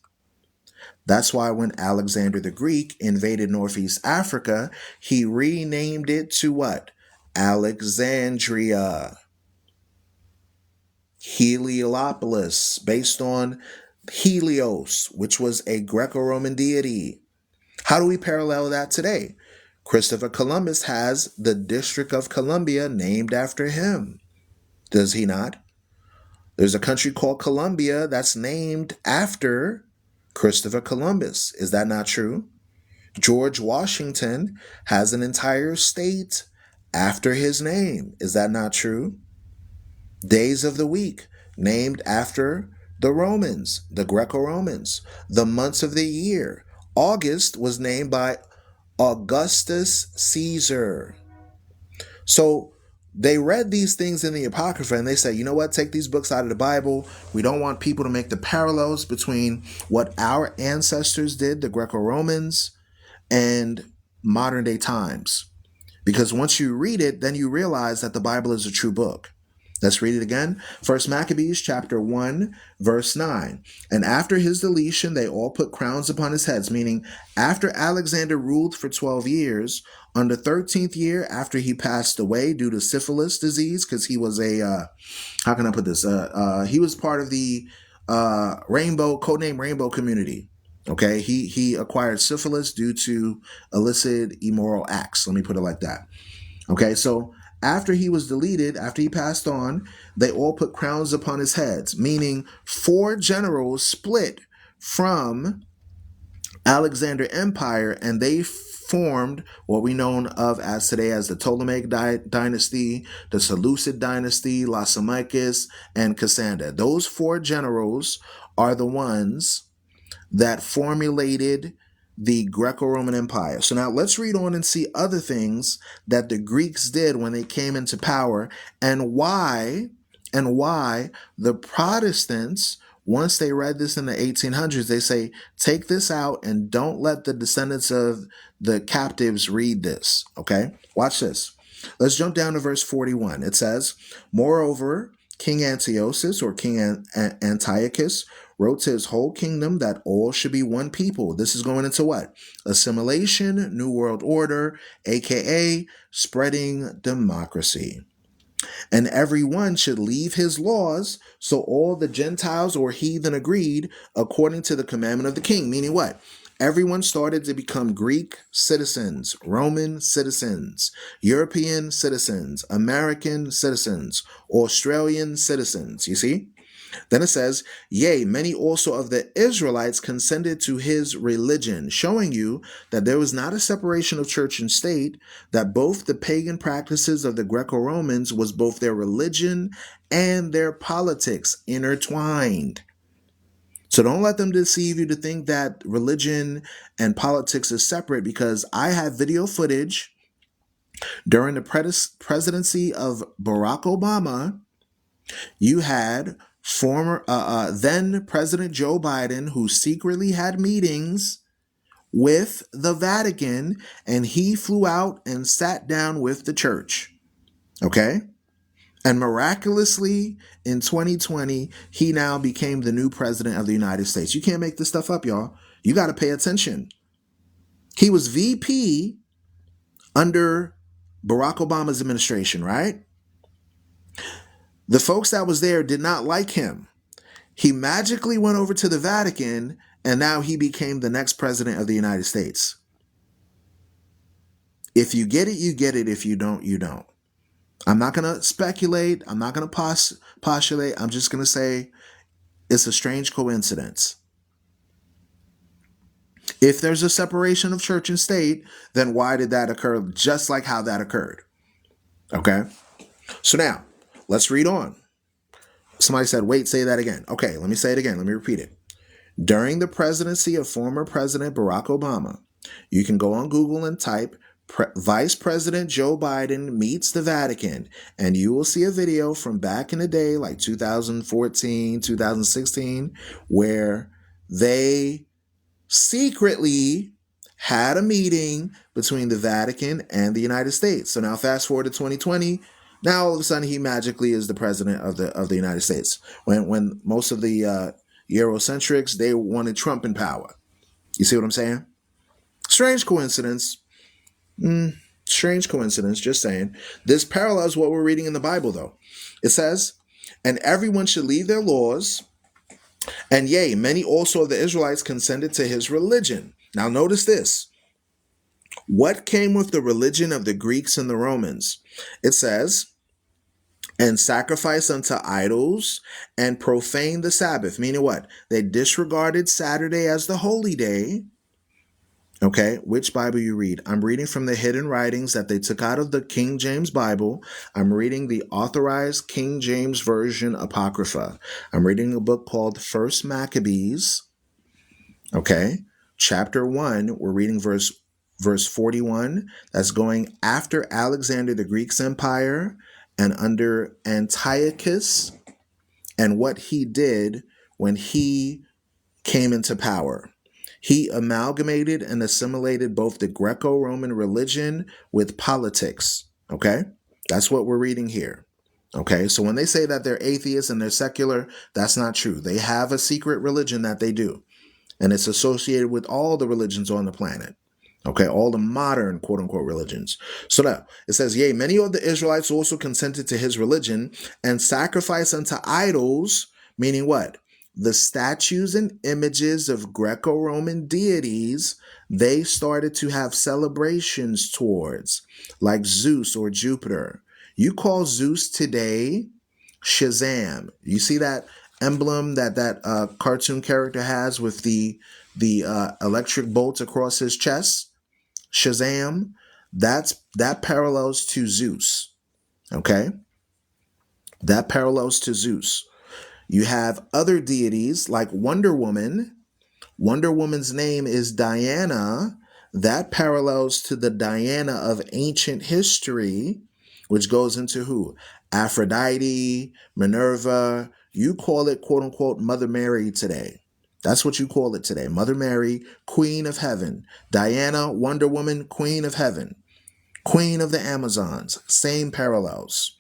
That's why when Alexander the Greek invaded Northeast Africa, he renamed it to what? Alexandria. Heliopolis, based on Helios, which was a Greco-Roman deity. How do we parallel that today? Christopher Columbus has the District of Columbia named after him. Does he not? There's a country called Colombia that's named after Christopher Columbus. Is that not true? George Washington has an entire state after his name. Is that not true? Days of the week named after the Romans, the Greco-Romans. The months of the year. August was named by Augustus Caesar. So they read these things in the Apocrypha and they said, you know what, take these books out of the Bible. We don't want people to make the parallels between what our ancestors did, the Greco-Romans, and modern day times. Because once you read it, then you realize that the Bible is a true book. Let's read it again. First Maccabees chapter 1, verse 9. And after his deletion, they all put crowns upon his heads, meaning after Alexander ruled for 12 years, on the 13th year after he passed away due to syphilis disease, because he was a, how can I put this? He was part of the Rainbow, codename Rainbow community. Okay, he acquired syphilis due to illicit immoral acts. Let me put it like that. Okay, so after he was deleted, after he passed on, they all put crowns upon his heads, meaning 4 generals split from Alexander Empire, and they formed what we know of as today as the Ptolemaic dynasty, the Seleucid dynasty, Lysimachus, and Cassander. Those 4 generals are the ones that formulated the Greco-Roman Empire. So now let's read on and see other things that the Greeks did when they came into power, and why the Protestants, once they read this in the 1800s, they say, take this out and don't let the descendants of the captives read this. Okay, watch this. Let's jump down to verse 41. It says, moreover, King Antiochus or King Antiochus wrote to his whole kingdom that all should be one people. This is going into what? Assimilation, New World Order, aka spreading democracy. And every one should leave his laws, so all the Gentiles or heathen agreed according to the commandment of the king. Meaning what? Everyone started to become Greek citizens, Roman citizens, European citizens, American citizens, Australian citizens. You see? Then it says, yea, many also of the Israelites consented to his religion, showing you that there was not a separation of church and state, that both the pagan practices of the Greco-Romans was both their religion and their politics intertwined. So don't let them deceive you to think that religion and politics is separate, because I have video footage during the presidency of Barack Obama. You had then President Joe Biden, who secretly had meetings with the Vatican, and he flew out and sat down with the church. Okay? And miraculously, in 2020, he now became the new president of the United States. You can't make this stuff up, y'all. You got to pay attention. He was VP under Barack Obama's administration, right? The folks that was there did not like him. He magically went over to the Vatican, and now he became the next president of the United States. If you get it, you get it. If you don't, you don't. I'm not going to speculate. I'm not going to postulate. I'm just going to say it's a strange coincidence. If there's a separation of church and state, then why did that occur just like how that occurred? Okay? So now, let's read on. Somebody said, wait, say that again. Okay, let me say it again. Let me repeat it. During the presidency of former President Barack Obama, you can go on Google and type Vice President Joe Biden meets the Vatican, and you will see a video from back in the day, like 2014, 2016, where they secretly had a meeting between the Vatican and the United States. So now fast forward to 2020, now all of a sudden he magically is the president of the United States. When most of the Eurocentrics, they wanted Trump in power. You see what I'm saying? Strange coincidence. Strange coincidence, just saying. This parallels what we're reading in the Bible, though. It says, and everyone should leave their laws, and yea, many also of the Israelites consented to his religion. Now notice this. What came with the religion of the Greeks and the Romans? It says, and sacrifice unto idols and profane the Sabbath. Meaning what? They disregarded Saturday as the holy day. Okay, which Bible you read? I'm reading from the hidden writings that they took out of the King James Bible. I'm reading the authorized King James Version Apocrypha. I'm reading a book called First Maccabees. Okay, chapter 1, we're reading verse 41. That's going after Alexander the Greek's empire and under Antiochus and what he did when he came into power. He amalgamated and assimilated both the Greco-Roman religion with politics. Okay? That's what we're reading here. Okay? So when they say that they're atheists and they're secular, that's not true. They have a secret religion that they do. And it's associated with all the religions on the planet. Okay? All the modern quote-unquote religions. So now, it says, yea, many of the Israelites also consented to his religion and sacrifice unto idols, meaning what? The statues and images of Greco-Roman deities, they started to have celebrations towards, like Zeus or Jupiter. You call Zeus today Shazam. You see that emblem that cartoon character has with the electric bolts across his chest? Shazam. That parallels to Zeus. Okay? That parallels to Zeus. You have other deities like Wonder Woman. Wonder Woman's name is Diana. That parallels to the Diana of ancient history, which goes into who? Aphrodite, Minerva. You call it, quote unquote, Mother Mary today. That's what you call it today. Mother Mary, Queen of Heaven. Diana, Wonder Woman, Queen of Heaven. Queen of the Amazons. Same parallels.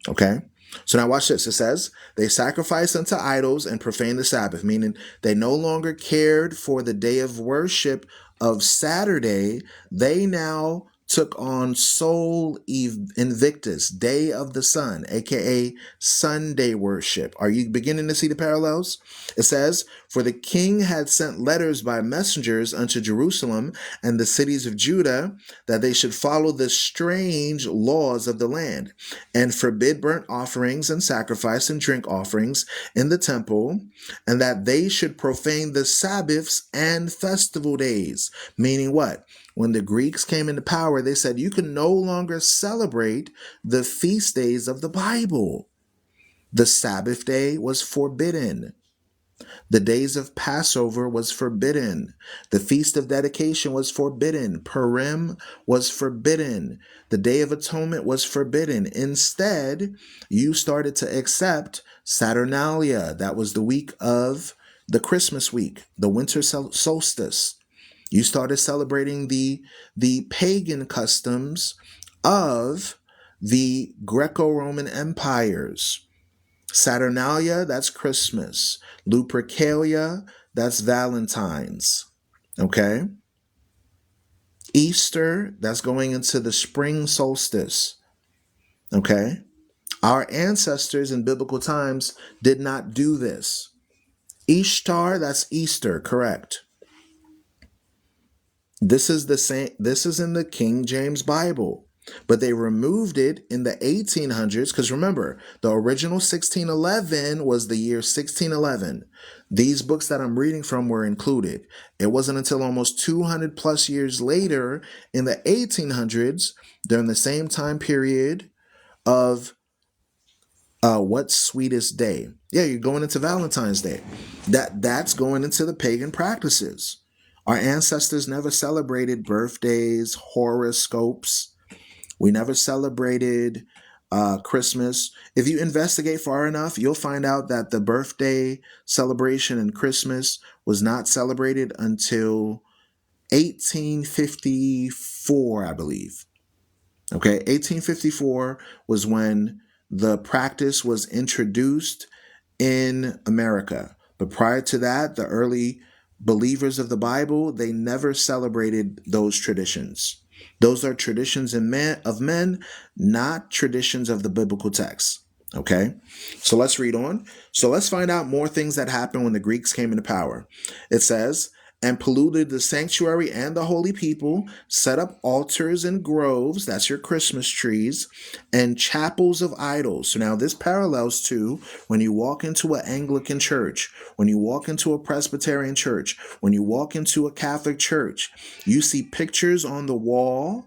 Okay? So now watch this. It says, they sacrificed unto idols and profaned the Sabbath, meaning they no longer cared for the day of worship of Saturday. They now took on Sol Invictus, Day of the Sun, aka Sunday worship. Are you beginning to see the parallels? It says, for the king had sent letters by messengers unto Jerusalem and the cities of Judah that they should follow the strange laws of the land and forbid burnt offerings and sacrifice and drink offerings in the temple, and that they should profane the Sabbaths and festival days. Meaning what? When the Greeks came into power, they said you can no longer celebrate the feast days of the Bible. The Sabbath day was forbidden. The days of Passover was forbidden. The Feast of Dedication was forbidden. Purim was forbidden. The Day of Atonement was forbidden. Instead, you started to accept Saturnalia. That was the week of the Christmas week, the winter solstice. You started celebrating the pagan customs of the Greco-Roman empires. Saturnalia, that's Christmas. Lupercalia, that's Valentine's. Okay? Easter, that's going into the spring solstice. Okay? Our ancestors in biblical times did not do this. Ishtar, that's Easter, correct. This is the same. This is in the King James Bible, but they removed it in the 1800s because remember, the original 1611 was the year 1611. These books that I'm reading from were included. It wasn't until almost 200 plus years later in the 1800s, during the same time period of what's sweetest day? Yeah, you're going into Valentine's Day. That's going into the pagan practices. Our ancestors never celebrated birthdays, horoscopes. We never celebrated Christmas. If you investigate far enough, you'll find out that the birthday celebration and Christmas was not celebrated until 1854, I believe. Okay, 1854 was when the practice was introduced in America. But prior to that, the early believers of the Bible, they never celebrated those traditions. Those are traditions of men, not traditions of the biblical text. Okay, so let's read on. So let's find out more things that happened when the Greeks came into power. It says, and polluted the sanctuary and the holy people, set up altars and groves, that's your Christmas trees, and chapels of idols. So now this parallels to when you walk into an Anglican church, when you walk into a Presbyterian church, when you walk into a Catholic church, you see pictures on the wall,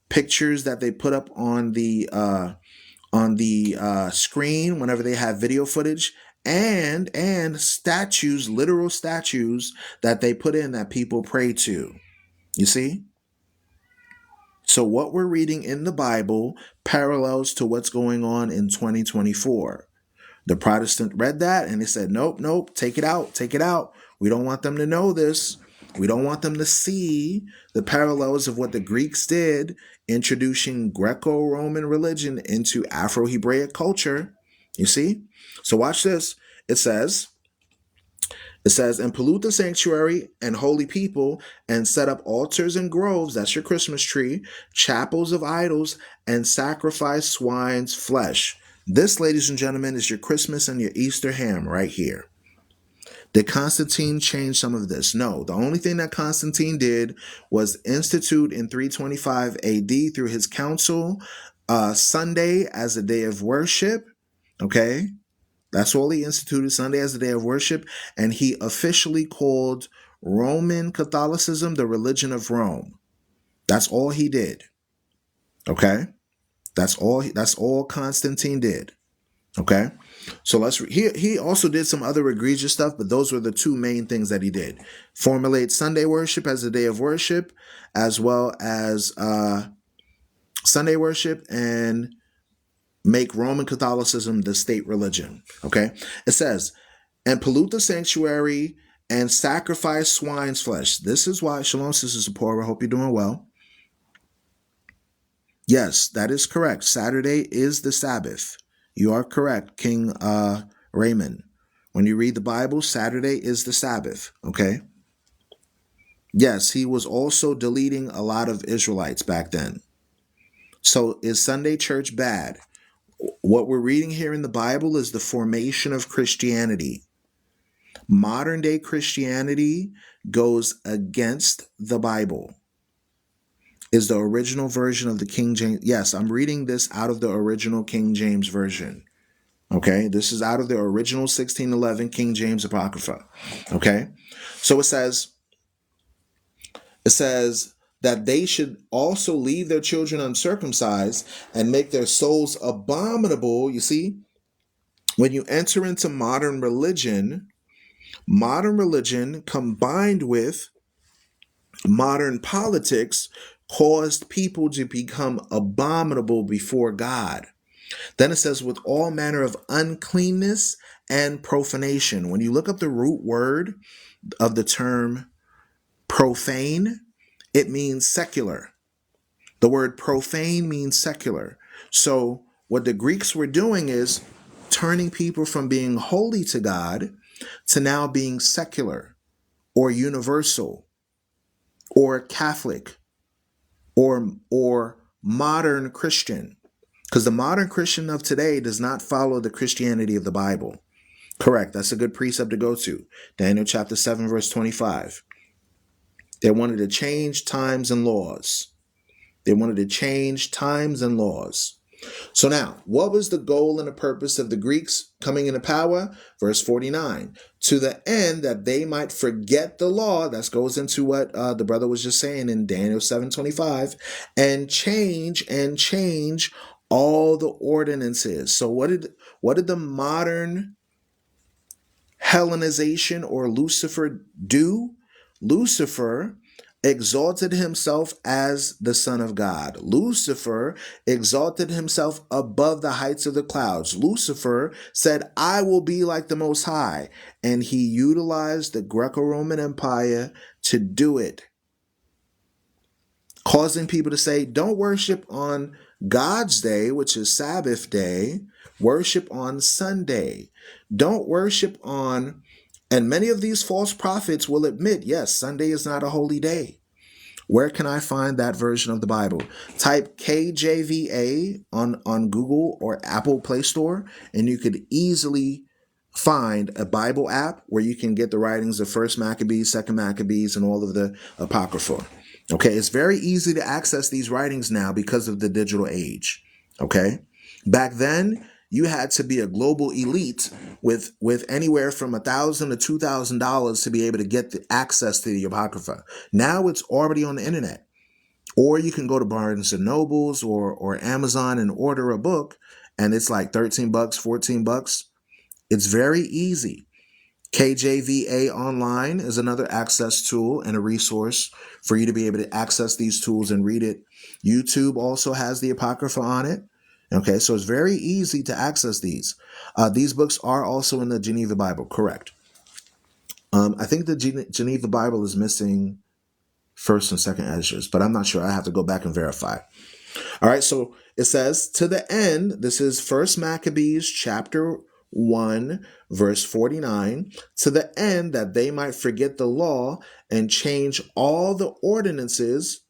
pictures that they put up on the screen whenever they have video footage, and statues, literal statues that they put in that people pray to. You see? So what we're reading in the Bible parallels to what's going on in 2024. The Protestant read that and they said, nope, nope, take it out, take it out. We don't want them to know this. We don't want them to see the parallels of what the Greeks did, introducing Greco-Roman religion into Afro-Hebraic culture. You see? So watch this. It says, and pollute the sanctuary and holy people, and set up altars and groves, that's your Christmas tree, chapels of idols, and sacrifice swine's flesh. This, ladies and gentlemen, is your Christmas and your Easter ham right here. Did Constantine change some of this? No. The only thing that Constantine did was institute in 325 AD through his council Sunday as a day of worship. Okay? That's all he instituted, Sunday as a day of worship. And he officially called Roman Catholicism the religion of Rome. That's all he did. Okay? That's all Constantine did. Okay? So he also did some other egregious stuff, but those were the two main things that he did. Formulate Sunday worship as a day of worship, as well as Sunday worship, and make Roman Catholicism the state religion. Okay? It says, and pollute the sanctuary and sacrifice swine's flesh. This is why, Shalom, Sister Zipporah, I hope you're doing well. Yes, that is correct. Saturday is the Sabbath. You are correct, King Raymond. When you read the Bible, Saturday is the Sabbath, okay? Yes, he was also deleting a lot of Israelites back then. So is Sunday church bad? What we're reading here in the Bible is the formation of Christianity. Modern day Christianity goes against the Bible. Is the original version of the King James. Yes, I'm reading this out of the original King James Version. Okay, this is out of the original 1611 King James Apocrypha. Okay, so it says that they should also leave their children uncircumcised and make their souls abominable. You see, when you enter into modern religion combined with modern politics caused people to become abominable before God. Then it says, with all manner of uncleanness and profanation. When you look up the root word of the term profane, it means secular. The word profane means secular. So what the Greeks were doing is turning people from being holy to God to now being secular or universal or Catholic. or modern Christian, because the modern Christian of today does not follow the Christianity of the Bible. Correct. That's a good precept to go to. Daniel chapter 7, verse 25. They wanted to change times and laws. They wanted to change times and laws. So now, what was the goal and the purpose of the Greeks coming into power? Verse 49, to the end that they might forget the law. That goes into what the brother was just saying in Daniel 7:25, and change all the ordinances. So what did the modern Hellenization or Lucifer do? Lucifer exalted himself as the Son of God. Lucifer exalted himself above the heights of the clouds. Lucifer said, I will be like the Most High. And he utilized the Greco-Roman Empire to do it, causing people to say, don't worship on God's day, which is Sabbath day. Worship on Sunday. Don't worship on, and many of these false prophets will admit, yes, Sunday is not a holy day. Where can I find that version of the Bible? Type KJVA on Google or Apple Play Store, and you could easily find a Bible app where you can get the writings of First Maccabees, Second Maccabees, and all of the Apocrypha. Okay, it's very easy to access these writings now because of the digital age. Okay, back then you had to be a global elite with anywhere from $1,000 to $2,000 to be able to get the access to the Apocrypha. Now it's already on the internet, or you can go to Barnes and Nobles or Amazon and order a book, and it's like $13, $14. It's very easy. KJVA Online is another access tool and a resource for you to be able to access these tools and read it. YouTube also has the Apocrypha on it. Okay, so it's very easy to access these. These books are also in the Geneva Bible, correct. I think the Geneva Bible is missing 1st and 2nd Esdras, but I'm not sure. I have to go back and verify. All right, so it says, to the end, this is 1st Maccabees chapter 1, verse 49, to the end that they might forget the law and change all the ordinances,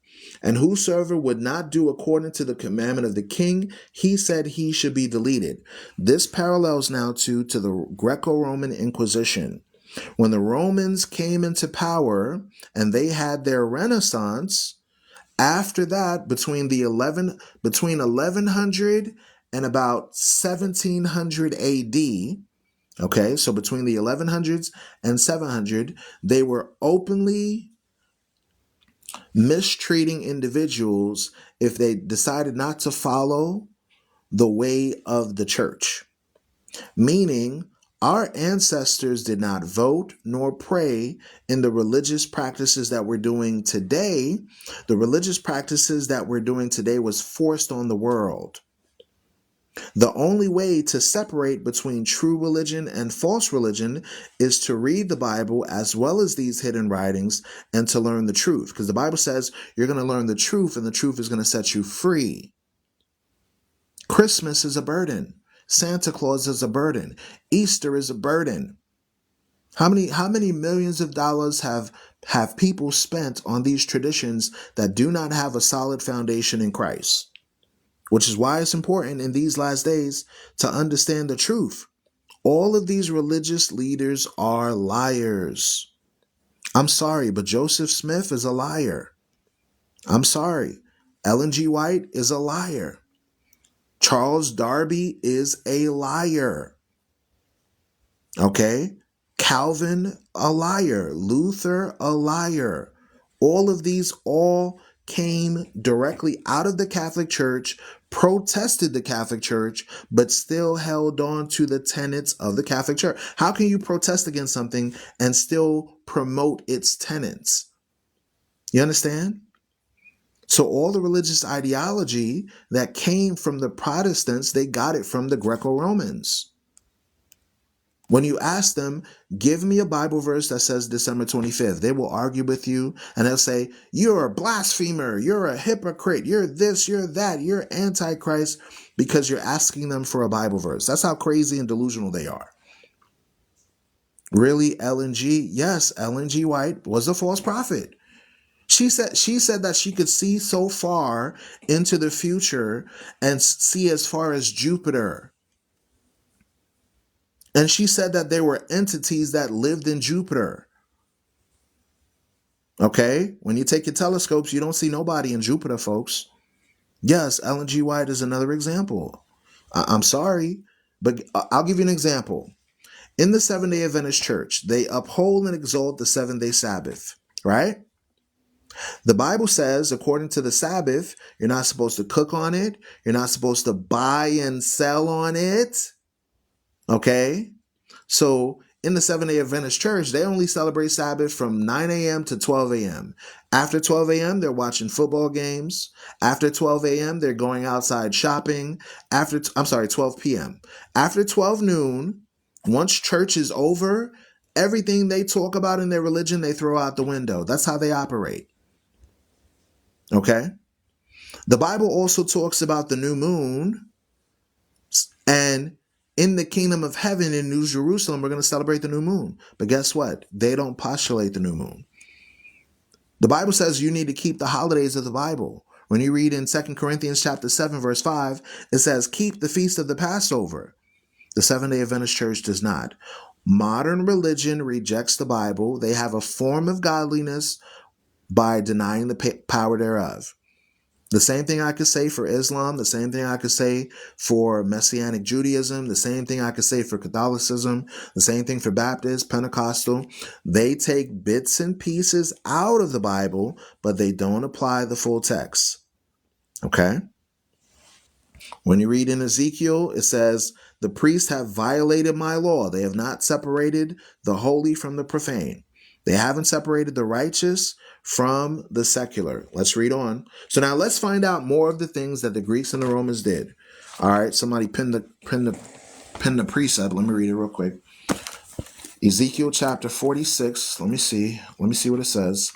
and whosoever would not do according to the commandment of the king, he said he should be deleted. This parallels now to the Greco-Roman Inquisition. When the Romans came into power and they had their Renaissance, after that, between 1100 and about 1700 AD, okay, so between the 1100s and 700, they were openly mistreating individuals if they decided not to follow the way of the church. Meaning, our ancestors did not vote nor pray in the religious practices that we're doing today. The religious practices that we're doing today was forced on the world. The only way to separate between true religion and false religion is to read the Bible as well as these hidden writings and to learn the truth. Because the Bible says you're going to learn the truth and the truth is going to set you free. Christmas is a burden. Santa Claus is a burden. Easter is a burden. How many millions of dollars have people spent on these traditions that do not have a solid foundation in Christ? Which is why it's important in these last days to understand the truth. All of these religious leaders are liars. I'm sorry, but Joseph Smith is a liar. I'm sorry. Ellen G. White is a liar. Charles Darby is a liar. Okay? Calvin, a liar. Luther, a liar. All of these all came directly out of the Catholic Church, protested the Catholic Church, but still held on to the tenets of the Catholic Church. How can you protest against something and still promote its tenets? You understand? So all the religious ideology that came from the Protestants, they got it from the Greco-Romans. When you ask them, give me a Bible verse that says December 25th, they will argue with you and they'll say, you're a blasphemer, you're a hypocrite, you're this, you're that, you're antichrist, because you're asking them for a Bible verse. That's how crazy and delusional they are. Really, Ellen G? Yes, Ellen G. White was a false prophet. She said that she could see so far into the future and see as far as Jupiter. And she said that there were entities that lived in Jupiter. Okay? When you take your telescopes, you don't see nobody in Jupiter, folks. Yes, Ellen G. White is another example. I'm sorry, but I'll give you an example. In the Seventh-day Adventist Church, they uphold and exalt the seventh-day Sabbath, right? The Bible says, according to the Sabbath, you're not supposed to cook on it. You're not supposed to buy and sell on it. Okay? So in the Seventh-day Adventist Church, they only celebrate Sabbath from 9 a.m. to 12 a.m. After 12 a.m., they're watching football games. After 12 a.m., they're going outside shopping. 12 p.m. After 12 noon, once church is over, everything they talk about in their religion, they throw out the window. That's how they operate. Okay? The Bible also talks about the new moon, and in the kingdom of heaven in New Jerusalem, we're going to celebrate the new moon. But guess what? They don't postulate the new moon. The Bible says you need to keep the holidays of the Bible. When you read in 2 Corinthians chapter 7, verse 5, it says, keep the feast of the Passover. The Seventh-day Adventist Church does not. Modern religion rejects the Bible. They have a form of godliness by denying the power thereof. The same thing I could say for Islam, the same thing I could say for Messianic Judaism, the same thing I could say for Catholicism, the same thing for Baptist, Pentecostal. They take bits and pieces out of the Bible, but they don't apply the full text. Okay? When you read in Ezekiel, it says, the priests have violated my law. They have not separated the holy from the profane. They haven't separated the righteous from the secular. Let's read on. So now let's find out more of the things that the Greeks and the Romans did. All right, somebody pin the precept. Let me read it real quick. Ezekiel chapter 46. Let me see what it says.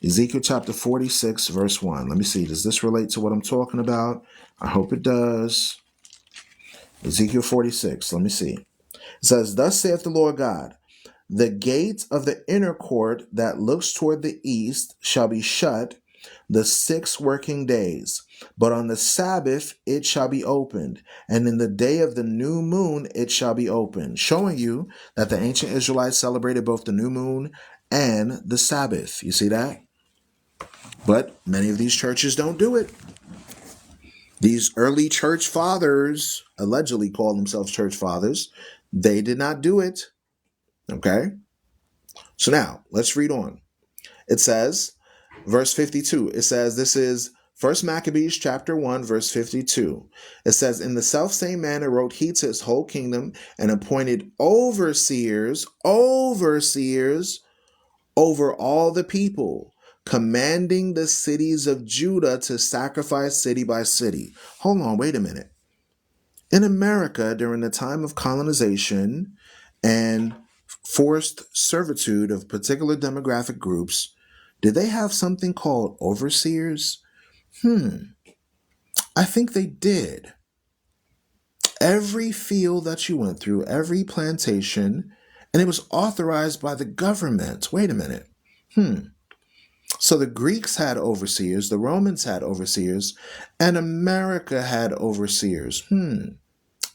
Ezekiel chapter 46, verse 1. Let me see. Does this relate to what I'm talking about? I hope it does. Ezekiel 46. Let me see. It says, thus saith the Lord God, the gate of the inner court that looks toward the east shall be shut the 6 working days, but on the Sabbath it shall be opened, and in the day of the new moon it shall be opened, showing you that the ancient Israelites celebrated both the new moon and the Sabbath. You see that? But many of these churches don't do it. These early church fathers, allegedly call themselves church fathers, they did not do it. Okay? So now, let's read on. It says, verse 52, it says, this is 1 Maccabees chapter 1, verse 52. It says, in the selfsame manner wrote he to his whole kingdom and appointed overseers over all the people, commanding the cities of Judah to sacrifice city by city. Hold on, wait a minute. In America, during the time of colonization and forced servitude of particular demographic groups, did they have something called overseers? I think they did. Every field that you went through, every plantation, and it was authorized by the government. Wait a minute. So the Greeks had overseers, the Romans had overseers, and America had overseers.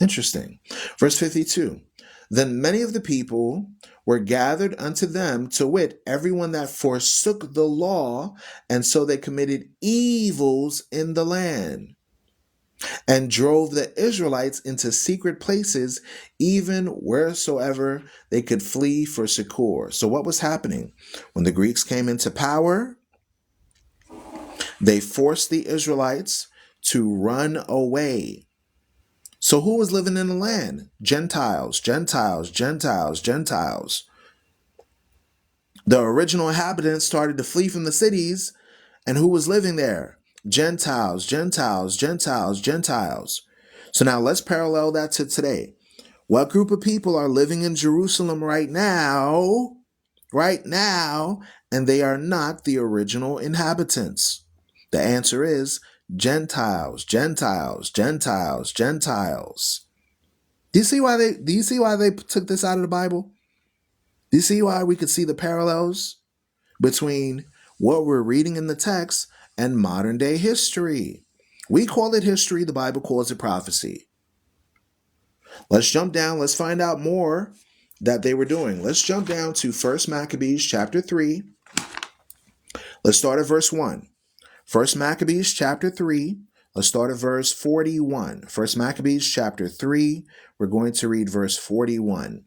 Interesting. Verse 52. Then many of the people were gathered unto them, to wit, everyone that forsook the law, and so they committed evils in the land, and drove the Israelites into secret places, even wheresoever they could flee for succor. So what was happening? When the Greeks came into power, they forced the Israelites to run away. So who was living in the land? Gentiles. The original inhabitants started to flee from the cities, and who was living there? Gentiles. So now let's parallel that to today. What group of people are living in Jerusalem right now, and they are not the original inhabitants? The answer is Gentiles. Do you see why they took this out of the Bible? Do you see why we could see the parallels between what we're reading in the text, and modern day history. We call it history, the Bible calls it prophecy. Let's jump down, let's find out more that they were doing. Let's jump down to 1 Maccabees chapter 3. Let's start at verse 1. 1 Maccabees chapter 3. Let's start at verse 41. 1 Maccabees chapter 3. We're going to read verse 41.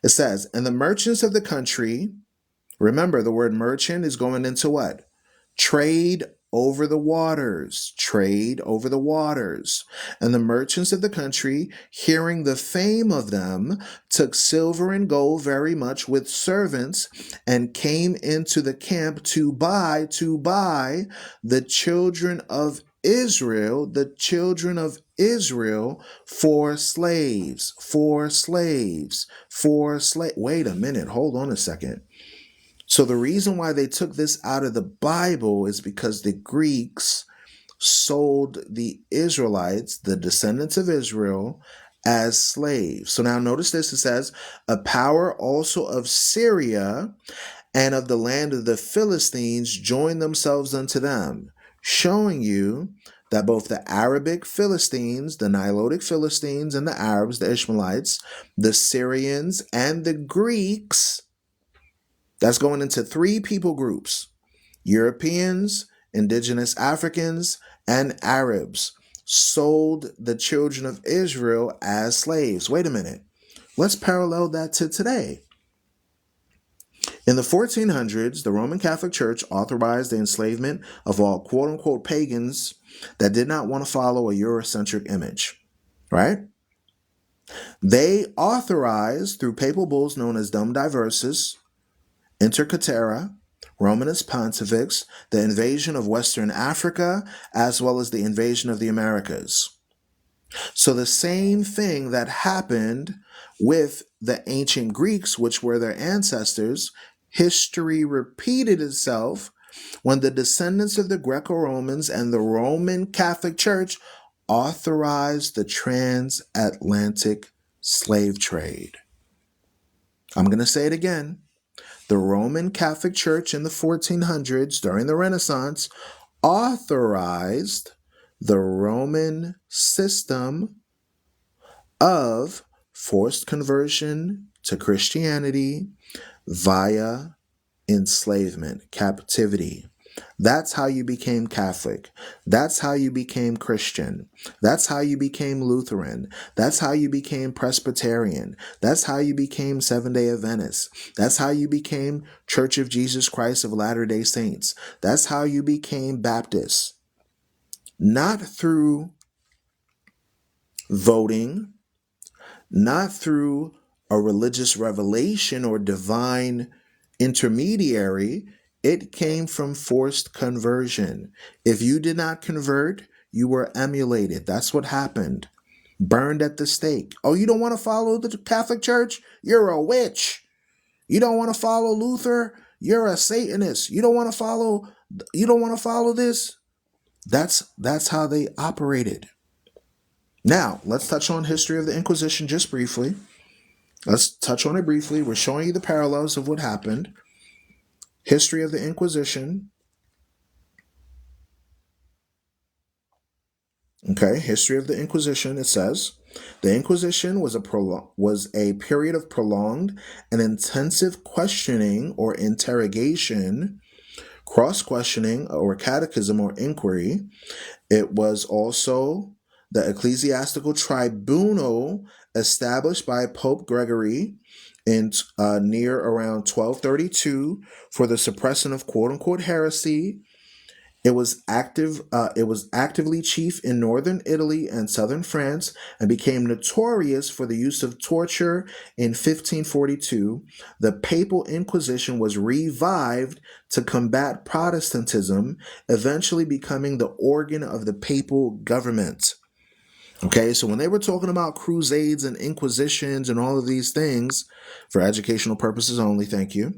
It says, and the merchants of the country, remember the word merchant is going into what? Trade over the waters. Trade over the waters. And the merchants of the country, hearing the fame of them, took silver and gold very much with servants, and came into the camp to buy the children of Israel, for slaves. Wait a minute, hold on a second. So the reason why they took this out of the Bible is because the Greeks sold the Israelites, the descendants of Israel, as slaves. So now notice this, it says, a power also of Syria and of the land of the Philistines joined themselves unto them, showing you that both the Arabic Philistines, the Nilotic Philistines, and the Arabs, the Ishmaelites, the Syrians, and the Greeks, that's going into three people groups: Europeans, indigenous Africans, and Arabs, sold the children of Israel as slaves. Wait a minute. Let's parallel that to today. In the 1400s, the Roman Catholic Church authorized the enslavement of all quote-unquote pagans that did not want to follow a Eurocentric image, right? They authorized, through papal bulls known as Dum Diversus, Inter Caetera, Romanus Pontifex, the invasion of Western Africa, as well as the invasion of the Americas. So the same thing that happened with the ancient Greeks, which were their ancestors, history repeated itself when the descendants of the Greco-Romans and the Roman Catholic Church authorized the transatlantic slave trade. I'm going to say it again. The Roman Catholic Church in the 1400s, during the Renaissance, authorized the Roman system of forced conversion to Christianity via enslavement, captivity. That's how you became Catholic. That's how you became Christian. That's how you became Lutheran. That's how you became Presbyterian. That's how you became Seventh-day Adventist. That's how you became Church of Jesus Christ of Latter-day Saints. That's how you became Baptist. Not through voting, not through a religious revelation or divine intermediary. It came from forced conversion. If you did not convert, you were emulated. That's what happened. Burned at the stake. Oh, you don't want to follow the Catholic Church? You're a witch. You don't want to follow Luther? You're a Satanist. You don't want to follow this? That's how they operated. Now, let's touch on history of the Inquisition just briefly. Let's touch on it briefly. We're showing you the parallels of what happened. History of the Inquisition. Okay, history of the Inquisition. It says, the Inquisition was a period of prolonged and intensive questioning or interrogation, cross-questioning or catechism or inquiry. It was also the ecclesiastical tribunal established by Pope Gregory in near around 1232 for the suppression of quote-unquote heresy. It was actively chief in northern Italy and southern France and became notorious for the use of torture. In 1542, the Papal Inquisition was revived to combat Protestantism, eventually becoming the organ of the papal government. Okay, so when they were talking about crusades and inquisitions and all of these things, for educational purposes only, thank you,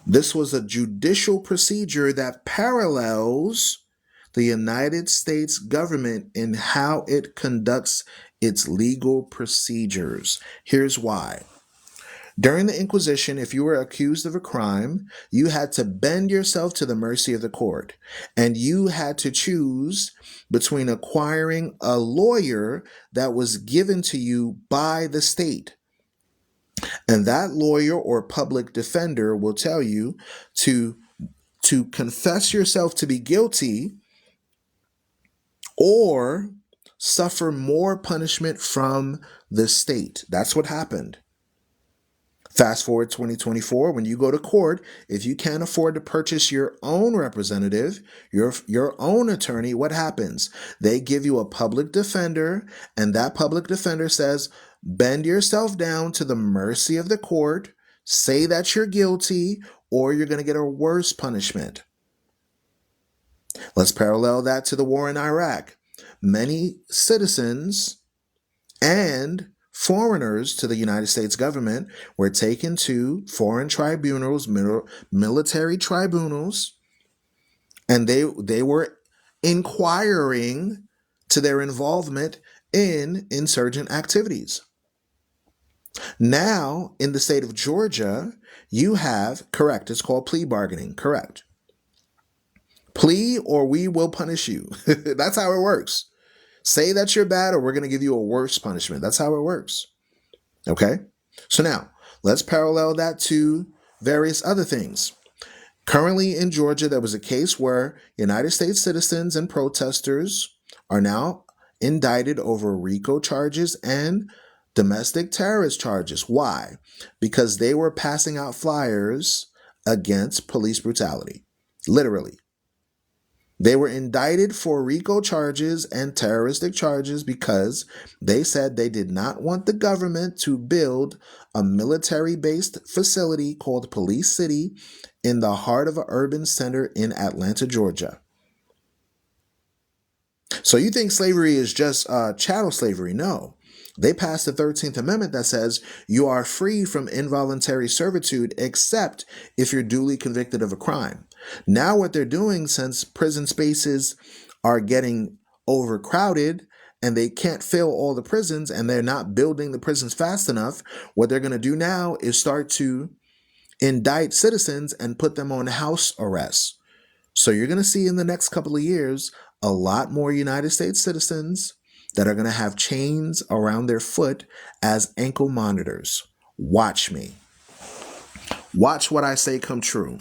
this was a judicial procedure that parallels the United States government in how it conducts its legal procedures. Here's why. During the Inquisition, if you were accused of a crime, you had to bend yourself to the mercy of the court, and you had to choose between acquiring a lawyer that was given to you by the state. And that lawyer or public defender will tell you to confess yourself to be guilty or suffer more punishment from the state. That's what happened. Fast forward 2024, when you go to court, if you can't afford to purchase your own representative, your own attorney, what happens? They give you a public defender, and that public defender says, bend yourself down to the mercy of the court, say that you're guilty, or you're going to get a worse punishment. Let's parallel that to the war in Iraq. Many citizens and foreigners to the United States government were taken to foreign tribunals, military tribunals, and they were inquiring to their involvement in insurgent activities. Now, in the state of Georgia, you have, correct, it's called plea bargaining, correct. Plea or we will punish you. That's how it works. Say that you're bad or we're going to give you a worse punishment. That's how it works. Okay? So now, let's parallel that to various other things. Currently in Georgia, there was a case where United States citizens and protesters are now indicted over RICO charges and domestic terrorist charges. Why? Because they were passing out flyers against police brutality. Literally. They were indicted for RICO charges and terroristic charges because they said they did not want the government to build a military-based facility called Police City in the heart of an urban center in Atlanta, Georgia. So you think slavery is just chattel slavery? No. They passed the 13th Amendment that says you are free from involuntary servitude except if you're duly convicted of a crime. Now what they're doing, since prison spaces are getting overcrowded and they can't fill all the prisons and they're not building the prisons fast enough, what they're going to do now is start to indict citizens and put them on house arrest. So you're going to see in the next couple of years a lot more United States citizens that are going to have chains around their foot as ankle monitors. Watch me. Watch what I say come true.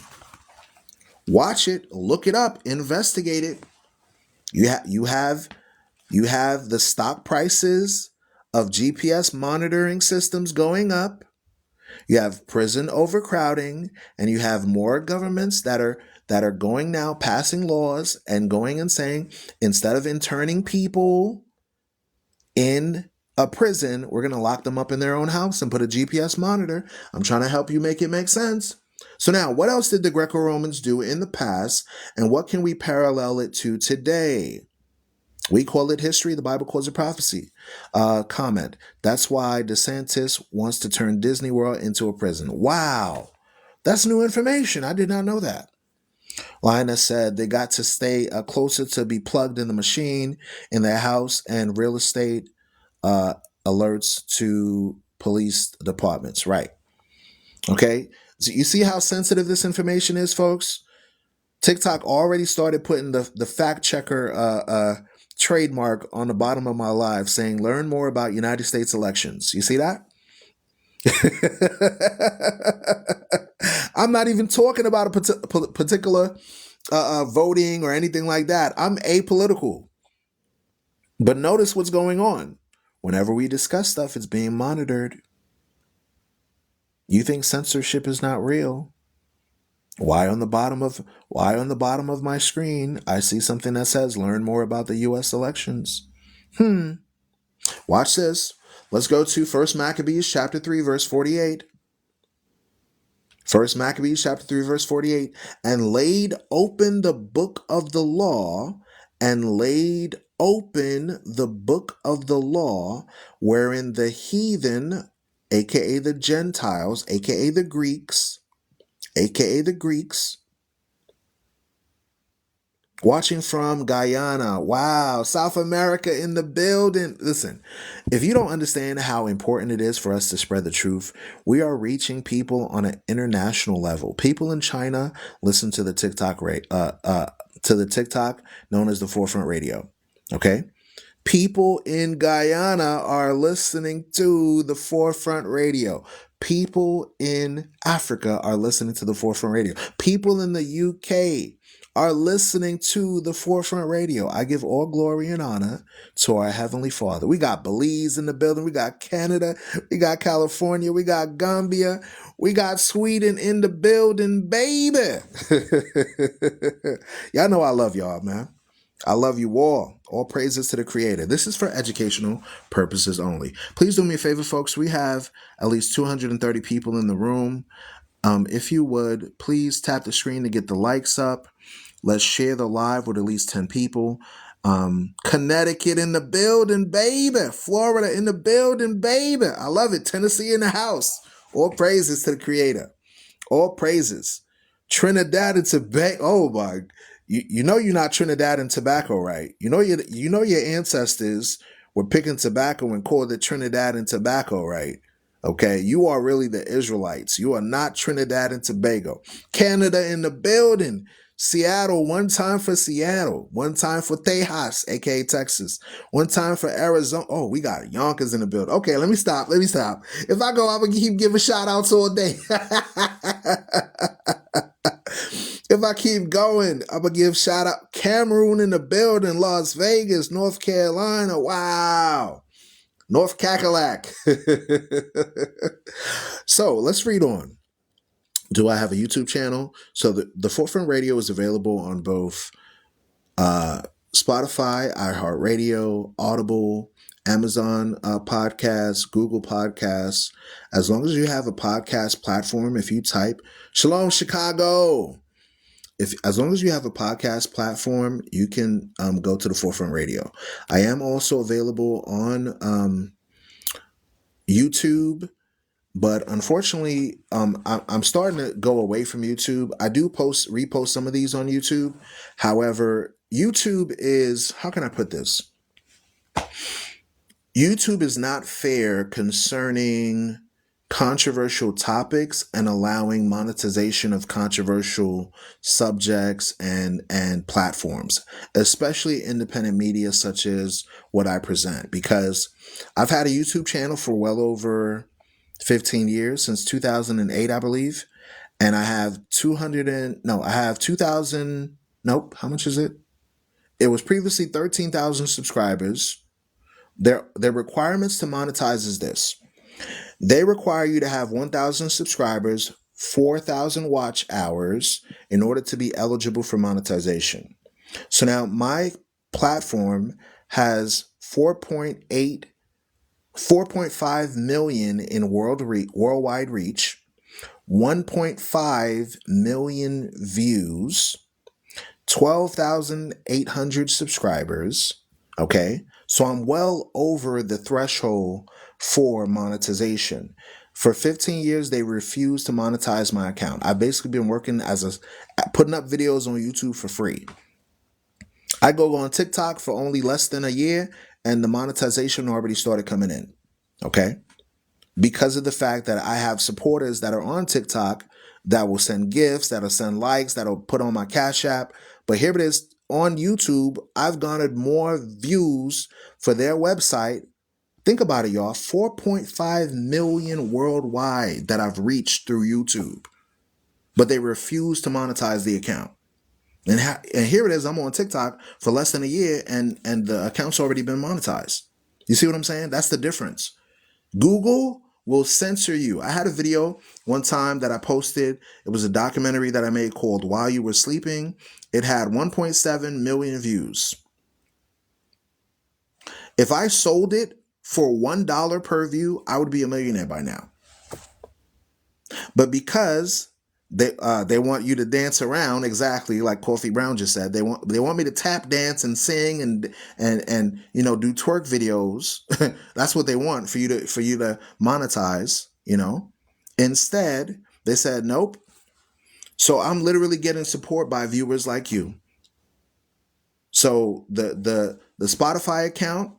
Watch it, look it up, investigate it. You have the stock prices of GPS monitoring systems going up. You have prison overcrowding, and you have more governments that are going now passing laws and going and saying, instead of interning people in a prison, we're going to lock them up in their own house and put a GPS monitor. I'm trying to help you make it make sense. So now, what else did the Greco-Romans do in the past, and what can we parallel it to today? We call it history. The Bible calls it prophecy. Comment. That's why DeSantis wants to turn Disney World into a prison. Wow. That's new information. I did not know that. Lina said they got to stay closer to be plugged in the machine in their house, and real estate alerts to police departments. Right. Okay. So you see how sensitive this information is, folks? TikTok already started putting the fact checker trademark on the bottom of my live saying, learn more about United States elections. You see that? I'm not even talking about a particular voting or anything like that. I'm apolitical. But notice what's going on. Whenever we discuss stuff, it's being monitored. You think censorship is not real? Why on the bottom of my screen I see something that says learn more about the US elections? Watch this. Let's go to 1 Maccabees chapter 3 verse 48. 1 Maccabees chapter 3 verse 48. And laid open the book of the law, wherein the heathen, aka the Gentiles, aka the Greeks, Watching from Guyana. Wow. South America in the building. Listen, if you don't understand how important it is for us to spread the truth, we are reaching people on an international level. People in China listen to the to the TikTok known as the Forefront Radio. Okay. People in Guyana are listening to the Forefront Radio. People in Africa are listening to the Forefront Radio. People in the UK are listening to the Forefront Radio. I give all glory and honor to our Heavenly Father. We got Belize in the building. We got Canada. We got California. We got Gambia. We got Sweden in the building, baby. Y'all know I love y'all, man. I love you all. All praises to the Creator. This is for educational purposes only. Please do me a favor, folks. We have at least 230 people in the room. If you would, please tap the screen to get the likes up. Let's share the live with at least 10 people. Connecticut in the building, baby. Florida in the building, baby. I love it. Tennessee in the house. All praises to the Creator. All praises. Trinidad and Tobago. Oh my! You know you're not Trinidad and Tobacco, right? You know your ancestors were picking tobacco and called it Trinidad and Tobacco, right? Okay, you are really the Israelites. You are not Trinidad and Tobago. Canada in the building. Seattle, one time for Seattle, one time for Tejas, aka Texas, one time for Arizona. Oh, we got Yonkers in the building. Okay, let me stop. If I go, I'm gonna keep giving shout outs all day. If I keep going, I'm going to give shout out Cameroon in the building, Las Vegas, North Carolina. Wow. North Cackalack. So let's read on. Do I have a YouTube channel? So the Forefront Radio is available on both Spotify, iHeartRadio, Audible, Amazon Podcasts, Google Podcasts. As long as you have a podcast platform, if you type Shalom Chicago, as long as you have a podcast platform, you can go to the Forefront Radio. I am also available on YouTube, but unfortunately, I'm starting to go away from YouTube. I do repost some of these on YouTube. However, YouTube is, how can I put this? YouTube is not fair concerning controversial topics and allowing monetization of controversial subjects and platforms, especially independent media such as what I present, because I've had a YouTube channel for well over 15 years, since 2008, I believe. And I have 2,000, nope, how much is it? It was previously 13,000 subscribers. Their requirements to monetize is this. They require you to have 1,000 subscribers, 4,000 watch hours in order to be eligible for monetization. So now my platform has 4.5 million in worldwide reach, 1.5 million views, 12,800 subscribers. Okay, so I'm well over the threshold for monetization. For 15 years, they refused to monetize my account. I've basically been working putting up videos on YouTube for free. I go on TikTok for only less than a year, and the monetization already started coming in. Okay, because of the fact that I have supporters that are on TikTok that will send gifts, that'll send likes, that'll put on my Cash App. But here it is on YouTube. I've garnered more views for their website. Think about it, y'all. 4.5 million worldwide that I've reached through YouTube. But they refuse to monetize the account. And here it is. I'm on TikTok for less than a year, and the account's already been monetized. You see what I'm saying? That's the difference. Google will censor you. I had a video one time that I posted. It was a documentary that I made called While You Were Sleeping. It had 1.7 million views. If I sold it for $1 per view, I would be a millionaire by now. But because they want you to dance around, exactly like Coffee Brown just said, they want me to tap dance and sing and do twerk videos. That's what they want for you to monetize. Instead they said nope. So I'm literally getting support by viewers like you. So the Spotify account,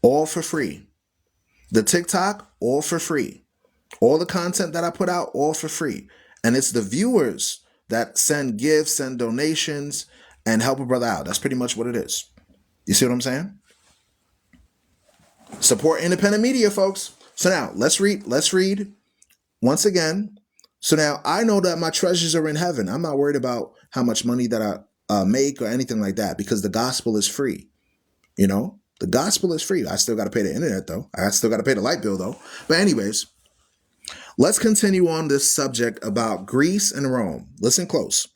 all for free. The TikTok, all for free. All the content that I put out, all for free. And it's the viewers that send gifts, send donations, and help a brother out. That's pretty much what it is. You see what I'm saying? Support independent media, folks. So now let's read once again. So now I know that my treasures are in heaven. I'm not worried about how much money that I make or anything like that, because the gospel is free. You know, the gospel is free. I still got to pay the internet though. I still got to pay the light bill though. But anyways, let's continue on this subject about Greece and Rome. Listen close.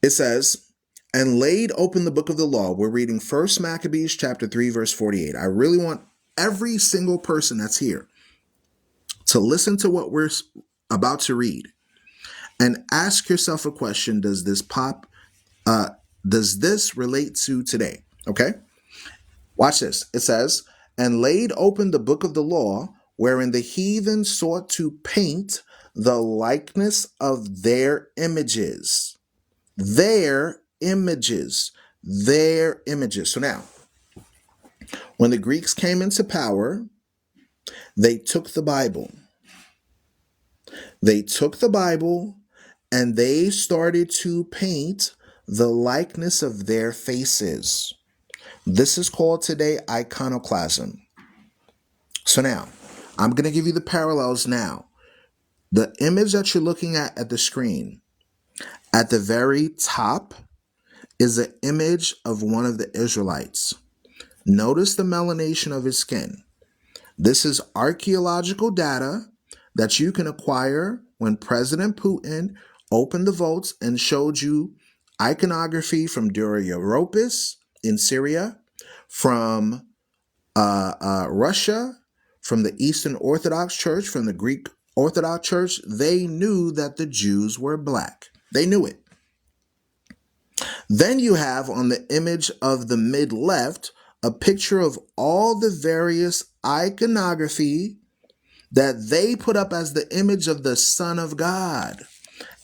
It says, and laid open the book of the law. We're reading 1 Maccabees chapter 3, verse 48. I really want every single person that's here to listen to what we're about to read and ask yourself a question. Does this relate to today? Okay. Watch this. It says, and laid open the book of the law, wherein the heathen sought to paint the likeness of their images. Their images. So now, when the Greeks came into power, they took the Bible. And they started to paint the likeness of their faces. This is called today iconoclasm. So now, I'm going to give you the parallels now. The image that you're looking at the screen, at the very top, is an image of one of the Israelites. Notice the melanation of his skin. This is archaeological data that you can acquire when President Putin opened the vaults and showed you iconography from Dura Europos in Syria, from Russia, from the Eastern Orthodox Church, from the Greek Orthodox Church. They knew that the Jews were black. They knew it. Then you have on the image of the mid-left a picture of all the various iconography that they put up as the image of the Son of God.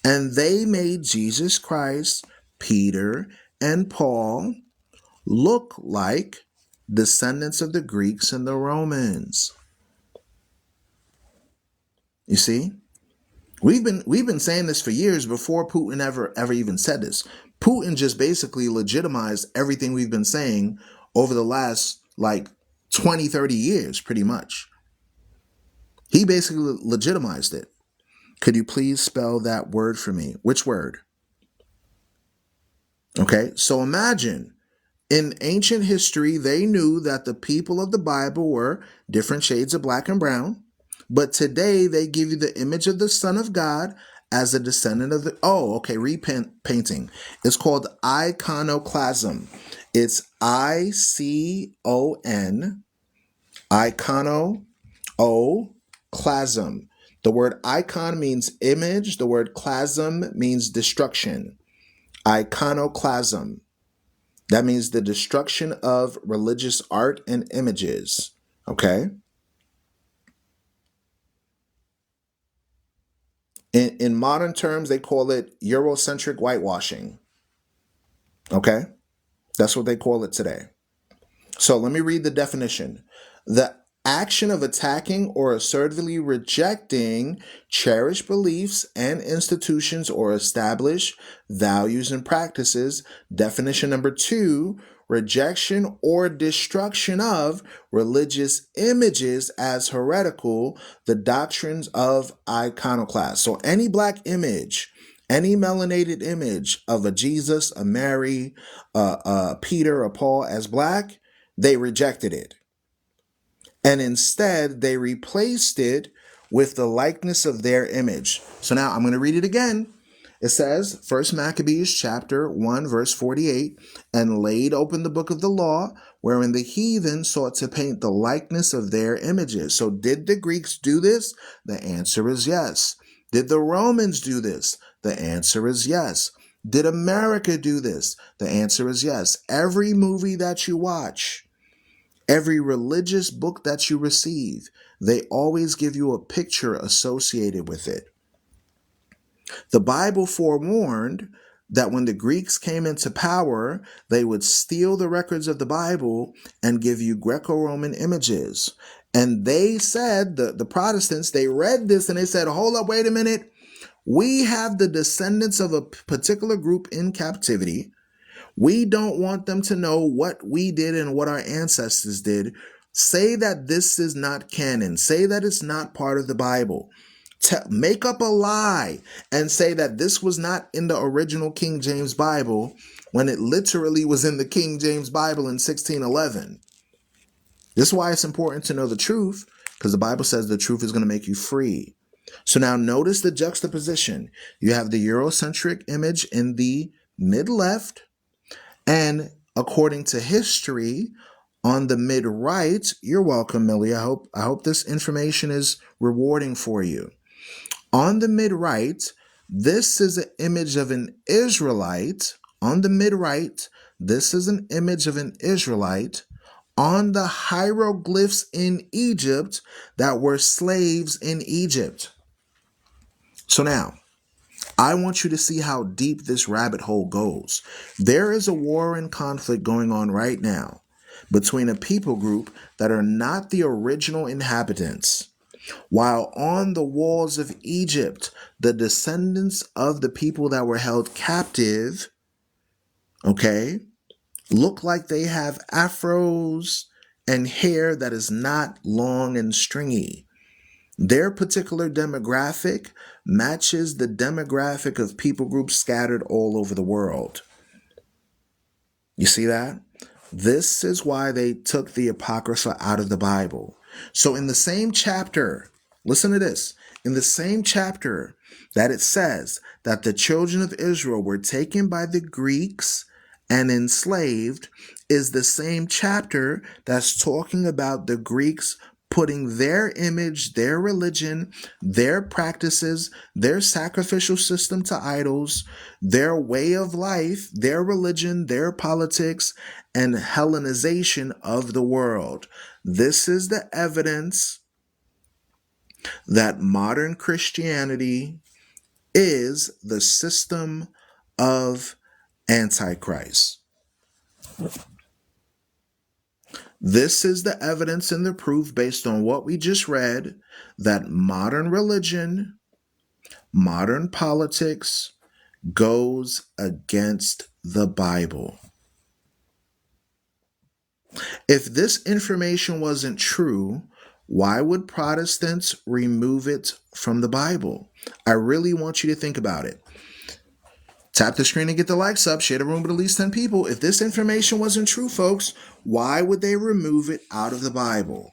And they made Jesus Christ, Peter, and Paul look like descendants of the Greeks and the Romans. You see? We've been saying this for years before Putin ever even said this. Putin just basically legitimized everything we've been saying over the last 20, 30 years, pretty much. He basically legitimized it. Could you please spell that word for me? Which word? Okay, so imagine in ancient history, they knew that the people of the Bible were different shades of black and brown. But today they give you the image of the Son of God as a descendant of the... repainting. It's called iconoclasm. It's I-C-O-N, iconoclasm. The word icon means image. The word klasm means destruction. Iconoclasm. That means the destruction of religious art and images. Okay? In modern terms, they call it Eurocentric whitewashing. Okay? That's what they call it today. So let me read the definition. The action of attacking or assertively rejecting cherished beliefs and institutions or established values and practices. Definition number 2, rejection or destruction of religious images as heretical, the doctrines of iconoclasts. So any black image, any melanated image of a Jesus, a Mary, Peter, or Paul as black, they rejected it. And instead, they replaced it with the likeness of their image. So now I'm going to read it again. It says, 1 Maccabees chapter 1, verse 48, and laid open the book of the law, wherein the heathen sought to paint the likeness of their images. So did the Greeks do this? The answer is yes. Did the Romans do this? The answer is yes. Did America do this? The answer is yes. Every movie that you watch, every religious book that you receive, they always give you a picture associated with it. The Bible forewarned that when the Greeks came into power, they would steal the records of the Bible and give you Greco-Roman images. And they said, the Protestants, they read this and they said, hold up, wait a minute. We have the descendants of a particular group in captivity. We don't want them to know what we did and what our ancestors did. Say that this is not canon. Say that it's not part of the Bible. Make up a lie and say that this was not in the original King James Bible when it literally was in the King James Bible in 1611. This is why it's important to know the truth, because the Bible says the truth is going to make you free. So now notice the juxtaposition. You have the Eurocentric image in the mid-left, and according to history, on the mid-right, you're welcome, Millie. I hope this information is rewarding for you. On the mid-right, this is an image of an Israelite. On the mid-right, this is an image of an Israelite on the hieroglyphs in Egypt that were slaves in Egypt. So now, I want you to see how deep this rabbit hole goes. There is a war and conflict going on right now between a people group that are not the original inhabitants. While on the walls of Egypt, the descendants of the people that were held captive, look like they have afros and hair that is not long and stringy. Their particular demographic matches the demographic of people groups scattered all over the world. You see that? This is why they took the Apocrypha out of the Bible. So in the same chapter, listen to this, in the same chapter that it says that the children of Israel were taken by the Greeks and enslaved, is the same chapter that's talking about the Greeks putting their image, their religion, their practices, their sacrificial system to idols, their way of life, their religion, their politics, and Hellenization of the world. This is the evidence that modern Christianity is the system of Antichrist. This is the evidence and the proof based on what we just read that modern religion, modern politics goes against the Bible. If this information wasn't true, why would Protestants remove it from the Bible? I really want you to think about it. Tap the screen and get the likes up. Share the room with at least 10 people. If this information wasn't true, folks, why would they remove it out of the Bible?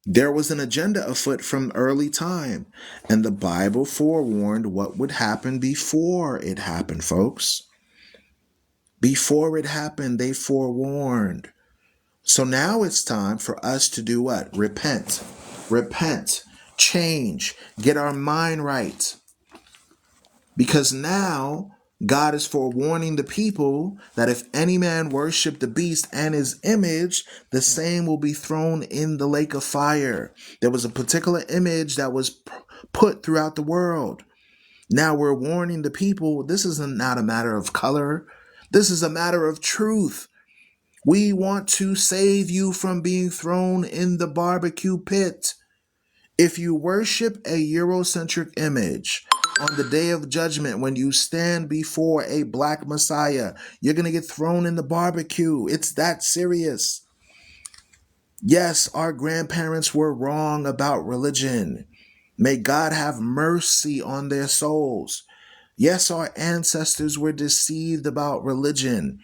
There was an agenda afoot from early time, and the Bible forewarned what would happen before it happened, folks. Before it happened, they forewarned. So now it's time for us to do what? Repent, change, get our mind right. Because now God is forewarning the people that if any man worship the beast and his image, the same will be thrown in the lake of fire. There was a particular image that was put throughout the world. Now we're warning the people, this is not a matter of color. This is a matter of truth. We want to save you from being thrown in the barbecue pit. If you worship a Eurocentric image on the day of judgment, when you stand before a black Messiah, you're going to get thrown in the barbecue. It's that serious. Yes, our grandparents were wrong about religion. May God have mercy on their souls. Yes, our ancestors were deceived about religion,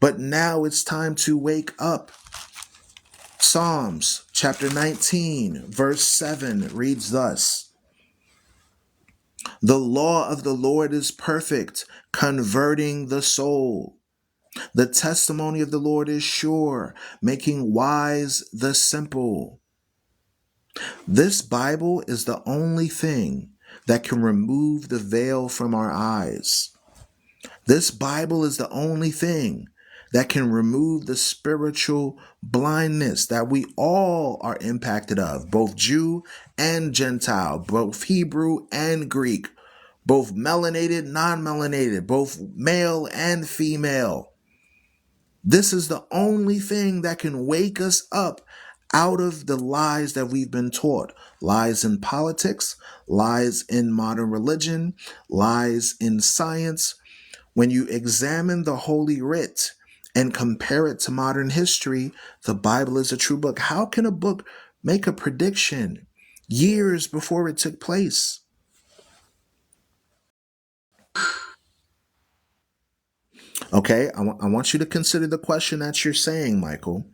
but now it's time to wake up. Psalms chapter 19, verse 7 reads thus: "The law of the Lord is perfect, converting the soul. The testimony of the Lord is sure, making wise the simple." This Bible is the only thing that can remove the veil from our eyes. This Bible is the only thing that can remove the spiritual blindness that we all are impacted of, both Jew and Gentile, both Hebrew and Greek. both melanated, non-melanated, both male and female. This is the only thing that can wake us up out of the lies that we've been taught. Lies in politics, lies in modern religion, lies in science. When you examine the Holy Writ and compare it to modern history, the Bible is a true book. How can a book make a prediction years before it took place? Okay, I want you to consider the question that you're saying, Michael,